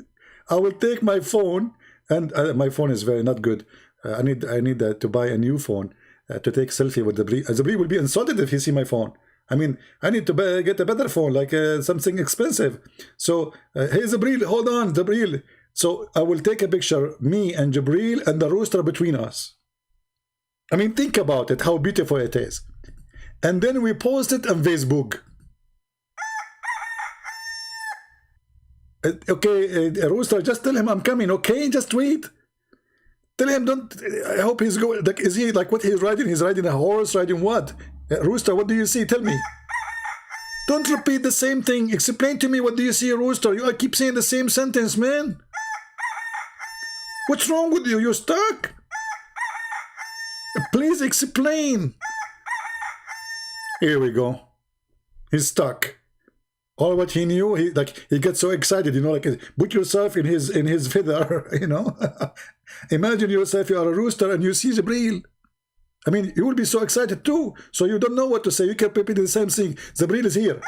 I will take my phone, and my phone is very not good. I need to buy a new phone to take selfie with Jibril. Jibril will be insulted if he see my phone. I mean, I need to get a better phone, like something expensive. So, hey Jibril, hold on, Jibril. So I will take a picture, me and Jibril, and the rooster between us. I mean, think about it, how beautiful it is. And then we post it on Facebook. Okay, rooster, just tell him I'm coming, okay? Just wait. Tell him, don't, I hope he's going, like, is he, like, what he's riding? He's riding a horse, riding what? Rooster, what do you see? Tell me. Don't repeat the same thing. Explain to me, what do you see, Rooster? You keep saying the same sentence, man. What's wrong with you? You're stuck? Please explain. Here we go. He's stuck. All what he knew, he gets so excited, you know, like, put yourself in his feather, you know. Imagine yourself, you are a rooster and you see Jibreel. I mean, you will be so excited too. So you don't know what to say. You keep repeating the same thing. Jibreel is here.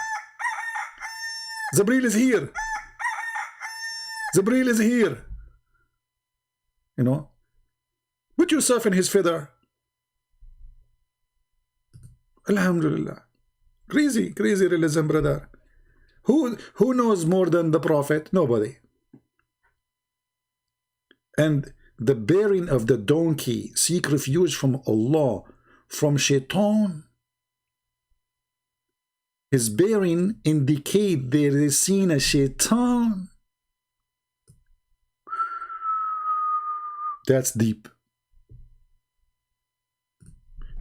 Jibreel is here. Jibreel is here. You know, put yourself in his feather. Alhamdulillah. Crazy realism, brother. Who knows more than the Prophet? Nobody. And the bearing of the donkey seek refuge from Allah, from shaitan. His bearing indicate there is seen a shaitan. That's deep.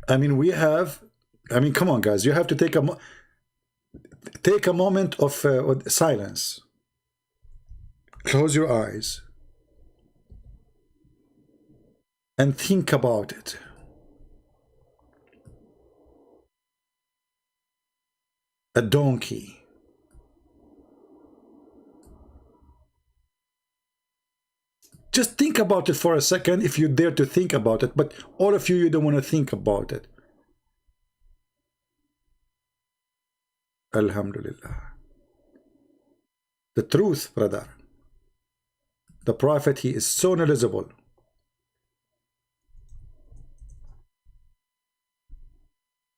I mean, come on, guys. You have to take a moment of silence. Close your eyes and think about it. A donkey. Just think about it for a second, if you dare to think about it. But all of you don't want to think about it. Alhamdulillah. The truth, brother. The Prophet, he is so knowledgeable.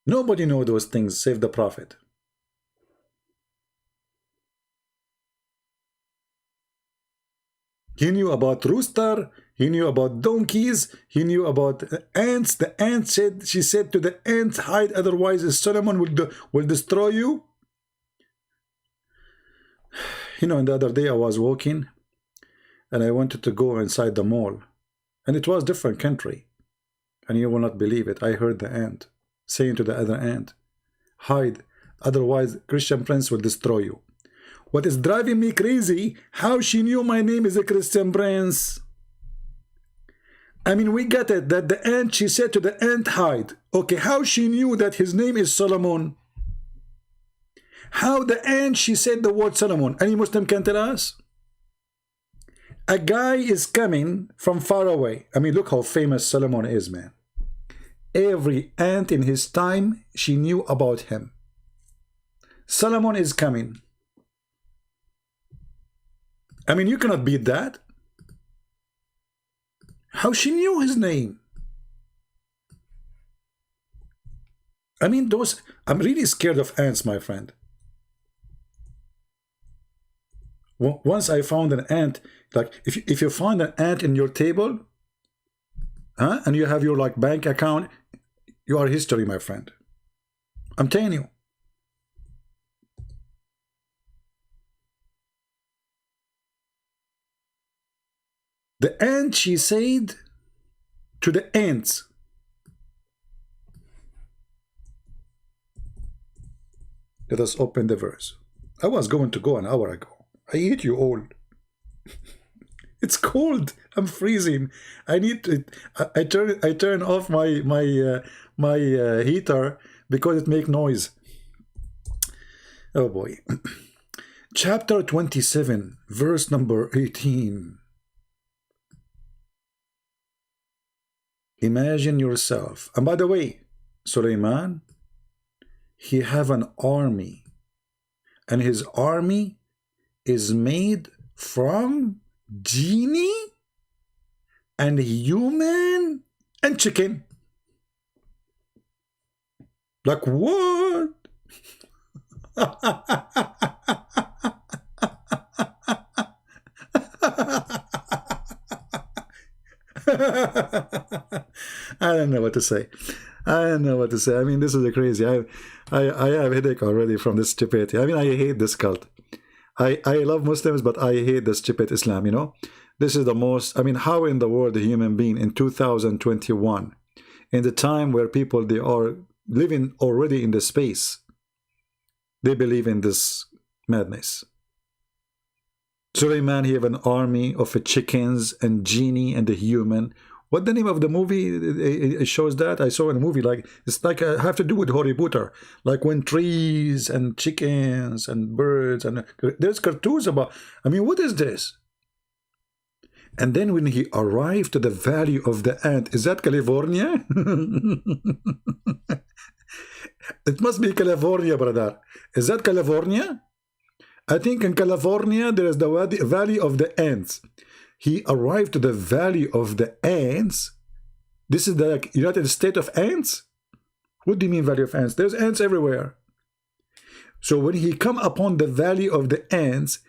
Nobody knows those things save the Prophet. He knew about rooster, He knew about donkeys. He knew about ants. The ant said, she said to the ant, hide, otherwise Solomon will destroy you. You know, and the other day I was walking and I wanted to go inside the mall, and it was different country, and you will not believe it. I heard the ant saying to the other ant, hide, otherwise Christian Prince will destroy you. What is driving me crazy, how she knew my name is a Christian Prince. I mean, we got it, that the ant, she said to the ant, hide. Okay, how she knew that his name is Solomon? How the ant, she said the word Solomon? Any Muslim can tell us? A guy is coming from far away. I mean, look how famous Solomon is, man. Every ant in his time, she knew about him. Solomon is coming. I mean, you cannot beat that. How she knew his name? I mean, I'm really scared of ants, my friend. Once I found an ant, like if you find an ant in your table, and you have your like bank account, you are history, my friend. I'm telling you. The ant, she said to the ants, let us open the verse. I was going to go an hour ago. I hate you all. It's cold. I'm freezing. I need to. I turn off my heater because it makes noise. Oh boy. Chapter 27, verse number 18. Imagine yourself. And by the way, Suleiman, he have an army, and his army is made from genie and human and chicken. Like what? I don't know what to say. I don't know what to say. I mean, this is crazy. I have a headache already from this stupidity. I mean, I hate this cult. I love Muslims, but I hate the stupid Islam, you know. This is the most, I mean, how in the world a human being in 2021, in the time where people, they are living already in the space, they believe in this madness. Suleiman, he have an army of chickens and genie and the human. What the name of the movie? It shows that. I saw in a movie, like, it's like have to do with Harry Potter, like when trees and chickens and birds, and there's cartoons about, I mean, what is this? And then when he arrived to the valley of the ant, is that California? It must be California, brother. Is that California? I think in California there is the valley of the ants. He arrived to the valley of the ants. This is the United States of ants? What do you mean valley of ants? There's ants everywhere. So when he come upon the valley of the ants,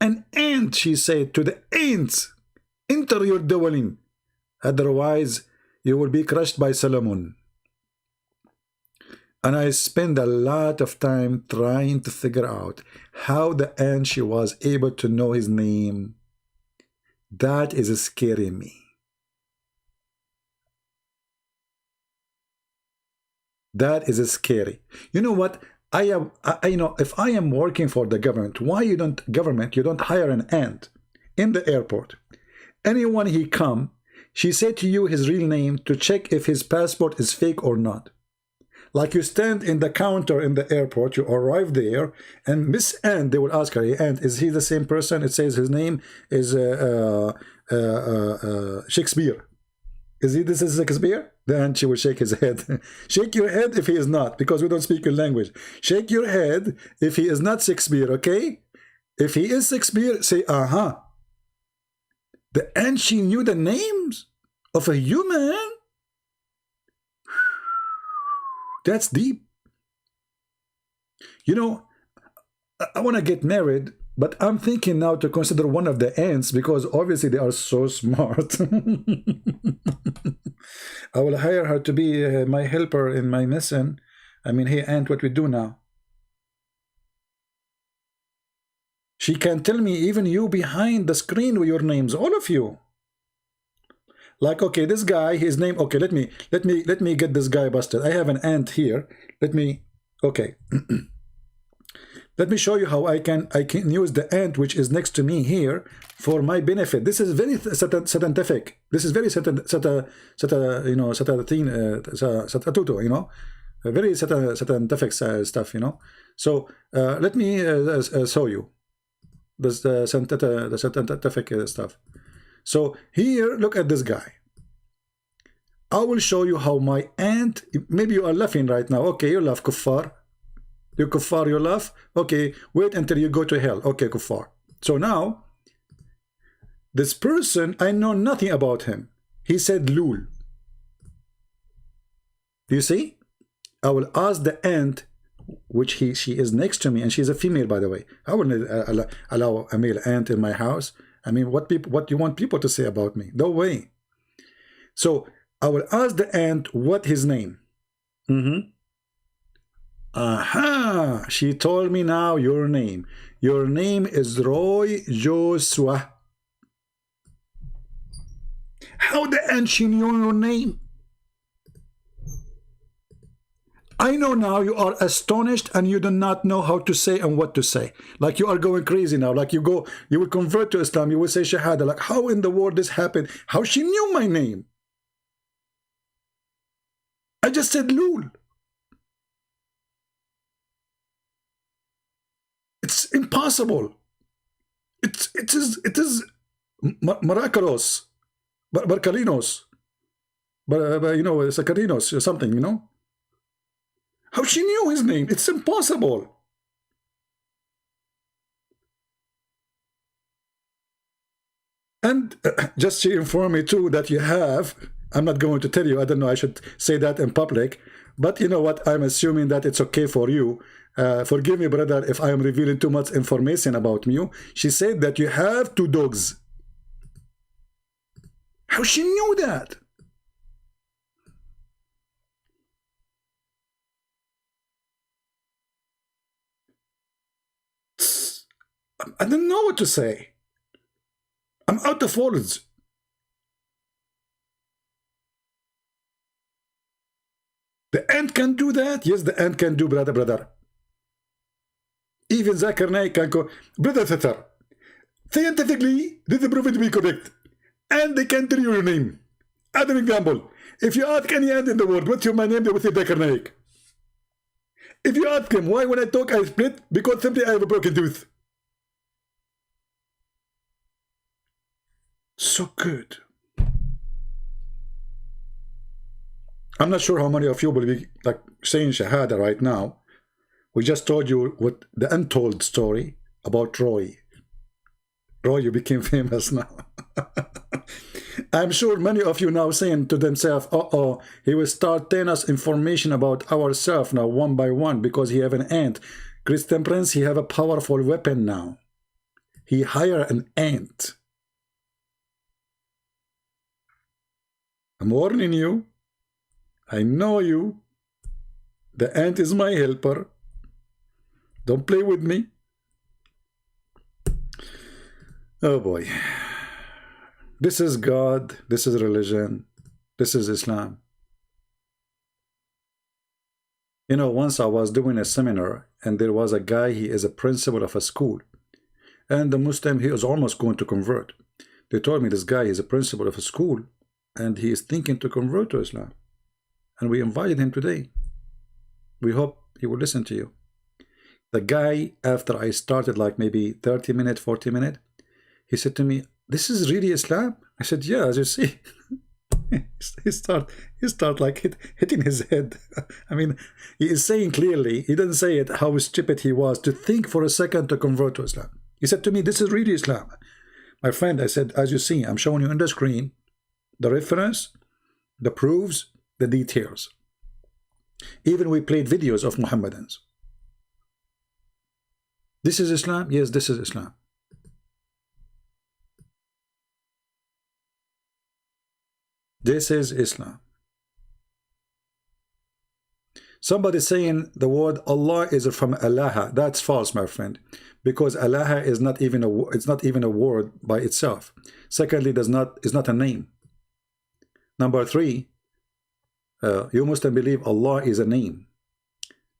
an ant, she said to the ants, enter your dwelling, otherwise you will be crushed by Solomon. And I spent a lot of time trying to figure out how the ant, she was able to know his name. That is scaring me. That is scary. You know what? You know, if I am working for the government, why you don't hire an ant in the airport? Anyone he come, she said to you his real name to check if his passport is fake or not. Like you stand in the counter in the airport, you arrive there, and Miss Ant, they will ask her, hey, Ant, is he the same person? It says his name is Shakespeare. This is Shakespeare? Then she will shake his head. Shake your head if he is not, because we don't speak your language. Shake your head if he is not Shakespeare, okay? If he is Shakespeare, say, uh-huh. The Ant, she knew the names of a human. That's deep. You know, I want to get married, But I'm thinking now to consider one of the ants because obviously they are so smart. I will hire her to be my helper in my mission. I mean, hey, ant, what we do now? She can tell me even you behind the screen with your names, all of you. Like, okay, this guy, his name. Okay, let me get this guy busted. I have an ant here. Okay. Let me show you how I can use the ant which is next to me here for my benefit. This is very scientific. This is very very scientific stuff, you know. So let me show you this the scientific stuff. So here, look at this guy. I will show you how my ant. Maybe you are laughing right now. Okay, you laugh, kuffar. You kuffar, you laugh. Okay, wait until you go to hell. Okay, kuffar. So now, this person, I know nothing about him. He said lul. Do you see? I will ask the ant, which she is next to me, and she's a female, by the way. I wouldn't allow a male ant in my house. I mean, what do you want people to say about me? No way. So I will ask the ant what his name. Aha! She told me now your name. Your name is Roy Joshua. How the ant she knew your name? I know now you are astonished and you do not know how to say and what to say. Like you are going crazy now. Like you will convert to Islam. You will say Shahada. Like how in the world this happened? How she knew my name? I just said Lul. It's impossible. It is Maracaros, Barcalinos, you know, Sacarinos or something, you know. How she knew his name? It's impossible. And just she informed me too that you have, I'm not going to tell you, I don't know, I should say that in public, but you know what, I'm assuming that it's okay for you. Forgive me, brother, if I am revealing too much information about you. She said that you have 2 dogs. How she knew that? I don't know what to say. I'm out of words. The ant can do that? Yes, the ant can do, brother. Even Zakir Naik can go, brother Tatar. Scientifically, did the prophet be correct? And they can tell you your name. As an example, if you ask any ant in the world, what's my name, they will say Zakir Naik. If you ask him, why when I talk I split? Because simply I have a broken tooth. So good. I'm not sure how many of you will be like saying Shahada right now. We just told you what the untold story about Roy. Roy, you became famous now. I'm sure many of you now saying to themselves, uh-oh, he will start telling us information about ourselves now one by one because he have an ant. Christian Prince, he have a powerful weapon now. He hire an ant. I'm warning you. I know you. The ant is my helper. Don't play with me. Oh boy. This is God. This is religion. This is Islam. You know, once I was doing a seminar and there was a guy, he is a principal of a school. And the Muslim, he was almost going to convert. They told me this guy is a principal of a school and he is thinking to convert to Islam. And we invited him today. We hope he will listen to you. The guy, after I started like maybe 30 minutes, 40 minutes, he said to me, this is really Islam? I said, yeah, as you see. he start like hitting his head. I mean, he is saying clearly, he didn't say it, how stupid he was to think for a second to convert to Islam. He said to me, this is really Islam. My friend, I said, as you see, I'm showing you on the screen, the reference, the proofs, the details. Even we played videos of Muhammadans. This is Islam? Yes, this is Islam. This is Islam. Somebody saying the word Allah is from Allah. That's false, my friend, because Allah is not even a word by itself. Secondly, is not a name. Number three, you must believe Allah is a name.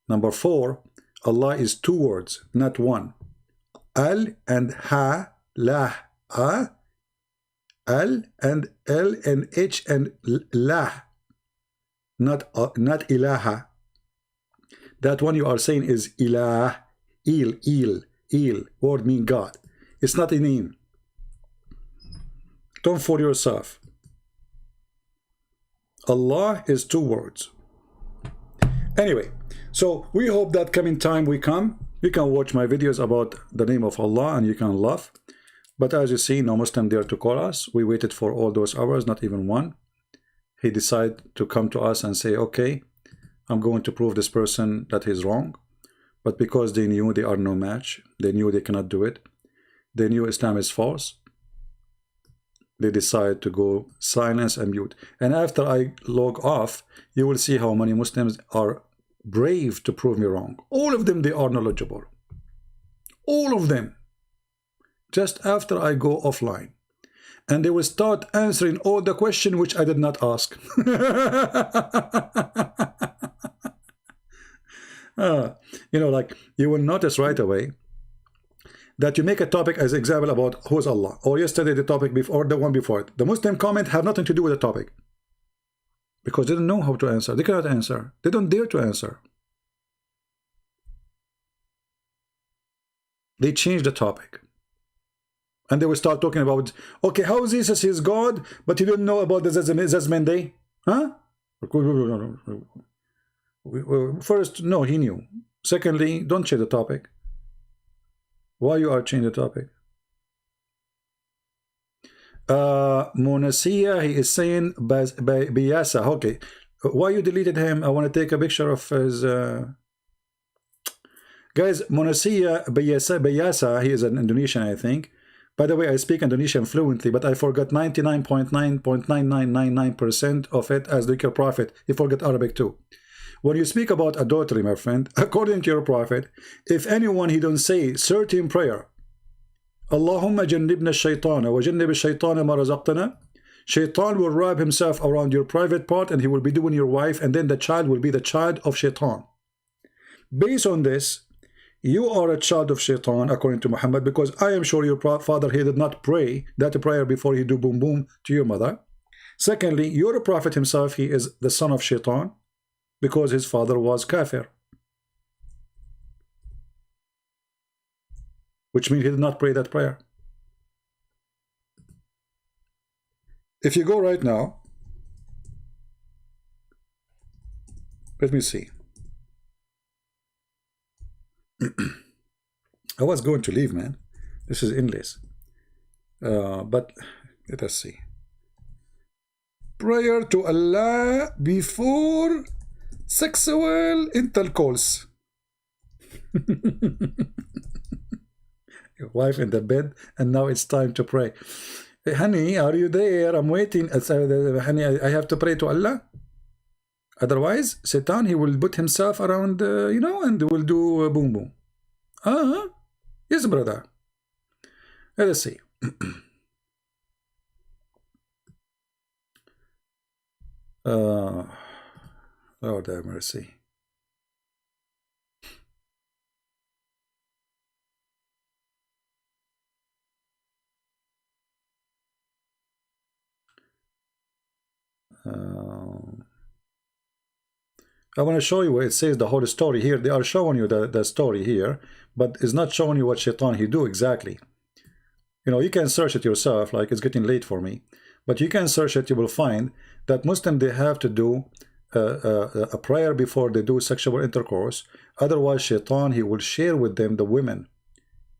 Number four, Allah is two words, not one. Al and ha, lah, a. Al and L and H and lah, not ilaha. That one you are saying is ilah, il, word mean God. It's not a name. Don't fool yourself. Allah is two words. Anyway, so we hope that coming time you can watch my videos about the name of Allah and you can laugh. But as you see, no Muslim there to call us. We waited for all those hours, not even one. He decided to come to us and say, okay, I'm going to prove this person that he's wrong. But because they knew they are no match, they knew they cannot do it, they knew Islam is false, they decided to go silence and mute. And after I log off, you will see how many Muslims are brave to prove me wrong. All of them, they are knowledgeable. All of them. Just after I go offline, and they will start answering all the questions which I did not ask. You know, like you will notice right away that you make a topic as example about who's Allah, or yesterday the topic before, or the one before it. The Muslim comment have nothing to do with the topic because they don't know how to answer. They cannot answer. They don't dare to answer. They change the topic. And they will start talking about, okay, how is Jesus is God, but you don't know about the Judgment Day? Huh? First, no, he knew. Secondly, don't change the topic. Why you are changing the topic? Monasiya, he is saying Biyasa. Okay. Why you deleted him? I want to take a picture of his... Guys, Monasiya Biyasa, he is an Indonesian, I think. By the way, I speak Indonesian fluently, but I forgot 99.99999% of it as your prophet. You forget Arabic too. When you speak about adultery, my friend, according to your prophet, if anyone he don't say certain prayer, Allahumma jannibna shaytana wa jannib shaytana ma razaqtana, shaitan will wrap himself around your private part and he will be doing your wife, and then the child will be the child of shaitan. Based on this, you are a child of shaitan according to Muhammad, because I am sure your father, he did not pray that prayer before he do boom boom to your mother. Secondly, your prophet himself, he is the son of shaitan because his father was kafir, which means he did not pray that prayer. If you go right now, let me see. I was going to leave, man. This is endless. But let us see. Prayer to Allah before sexual intercourse. Your wife in the bed, and now it's time to pray. Hey, honey, are you there? I'm waiting. Honey, I have to pray to Allah. Otherwise, Satan, he will put himself around, you know, and will do boom boom. Yes, brother. Let us see. Lord have mercy. I want to show you where it says the whole story here. They are showing you the story here, but it's not showing you what shaitan he do exactly. You know, you can search it yourself, like it's getting late for me, but you can search it. You will find that Muslim, they have to do a prayer before they do sexual intercourse. Otherwise, shaitan, he will share with them the women.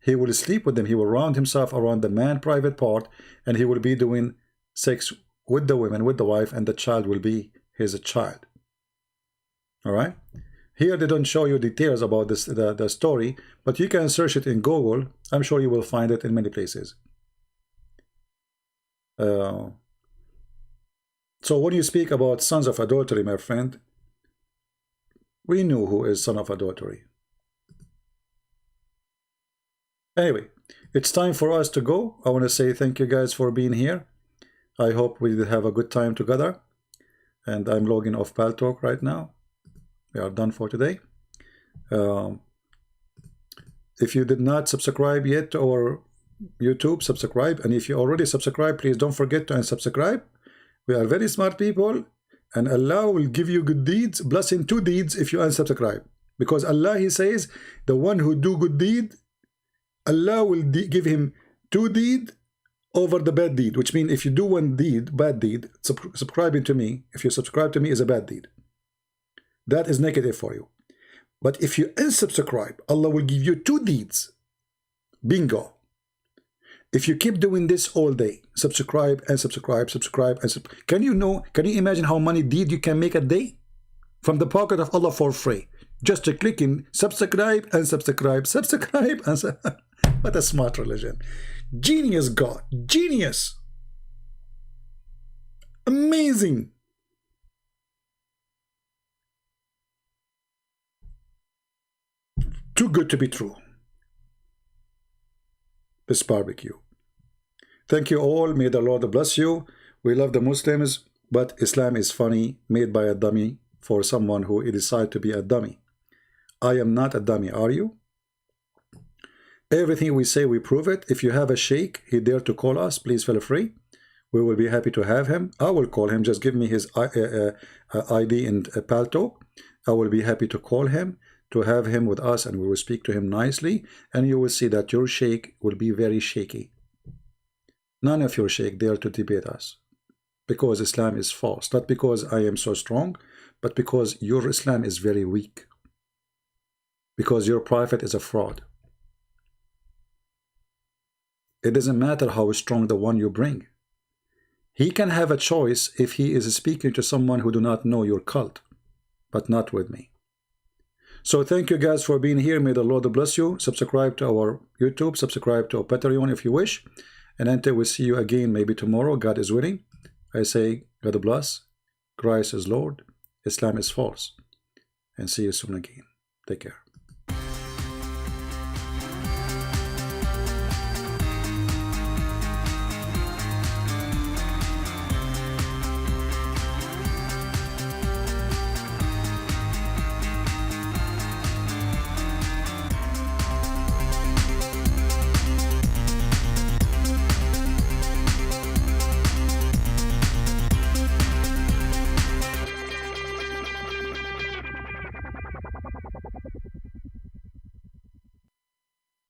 He will sleep with them. He will round himself around the man private part, and he will be doing sex with the women, with the wife, and the child will be his child. All right, Here they don't show you details about this the story, but you can search it in Google. I'm sure you will find it in many places. So when you speak about sons of adultery, my friend, we know who is son of adultery. Anyway, it's time for us to go. I want to say thank you guys for being here. I hope we have a good time together. And I'm logging off Paltalk right now. We are done for today. If you did not subscribe yet to our YouTube, subscribe. And if you already subscribed, please don't forget to unsubscribe. We are very smart people. And Allah will give you good deeds, blessing 2 deeds if you unsubscribe. Because Allah, He says, the one who do good deed, Allah will give him 2 deed over the bad deed. Which means if you do 1 deed, bad deed, subscribing to me, if you subscribe to me is a bad deed. That is negative for you. But if you unsubscribe, Allah will give you 2 deeds. Bingo. If you keep doing this all day, subscribe and subscribe, subscribe and subscribe. Can you imagine how many deeds you can make a day? From the pocket of Allah for free. Just to click in subscribe and subscribe, subscribe and what a smart religion. Genius God. Genius. Amazing. Too good to be true. This barbecue. Thank you all. May the Lord bless you. We love the Muslims, but Islam is funny, made by a dummy for someone who decide to be a dummy. I am not a dummy, are you? Everything we say, we prove it. If you have a sheikh, he dare to call us, please feel free. We will be happy to have him. I will call him. Just give me his ID and Paltalk. I will be happy to call him, to have him with us, and we will speak to him nicely, and you will see that your sheikh will be very shaky. None of your sheikh dare to debate us, because Islam is false. Not because I am so strong, but because your Islam is very weak. Because your prophet is a fraud. It doesn't matter how strong the one you bring. He can have a choice if he is speaking to someone who do not know your cult, but not with me. So thank you guys for being here. May the Lord bless you. Subscribe to our YouTube, subscribe to our Patreon if you wish. And until we see you again, maybe tomorrow, God is willing, I say God bless. Christ is Lord. Islam is false. And see you soon again. Take care.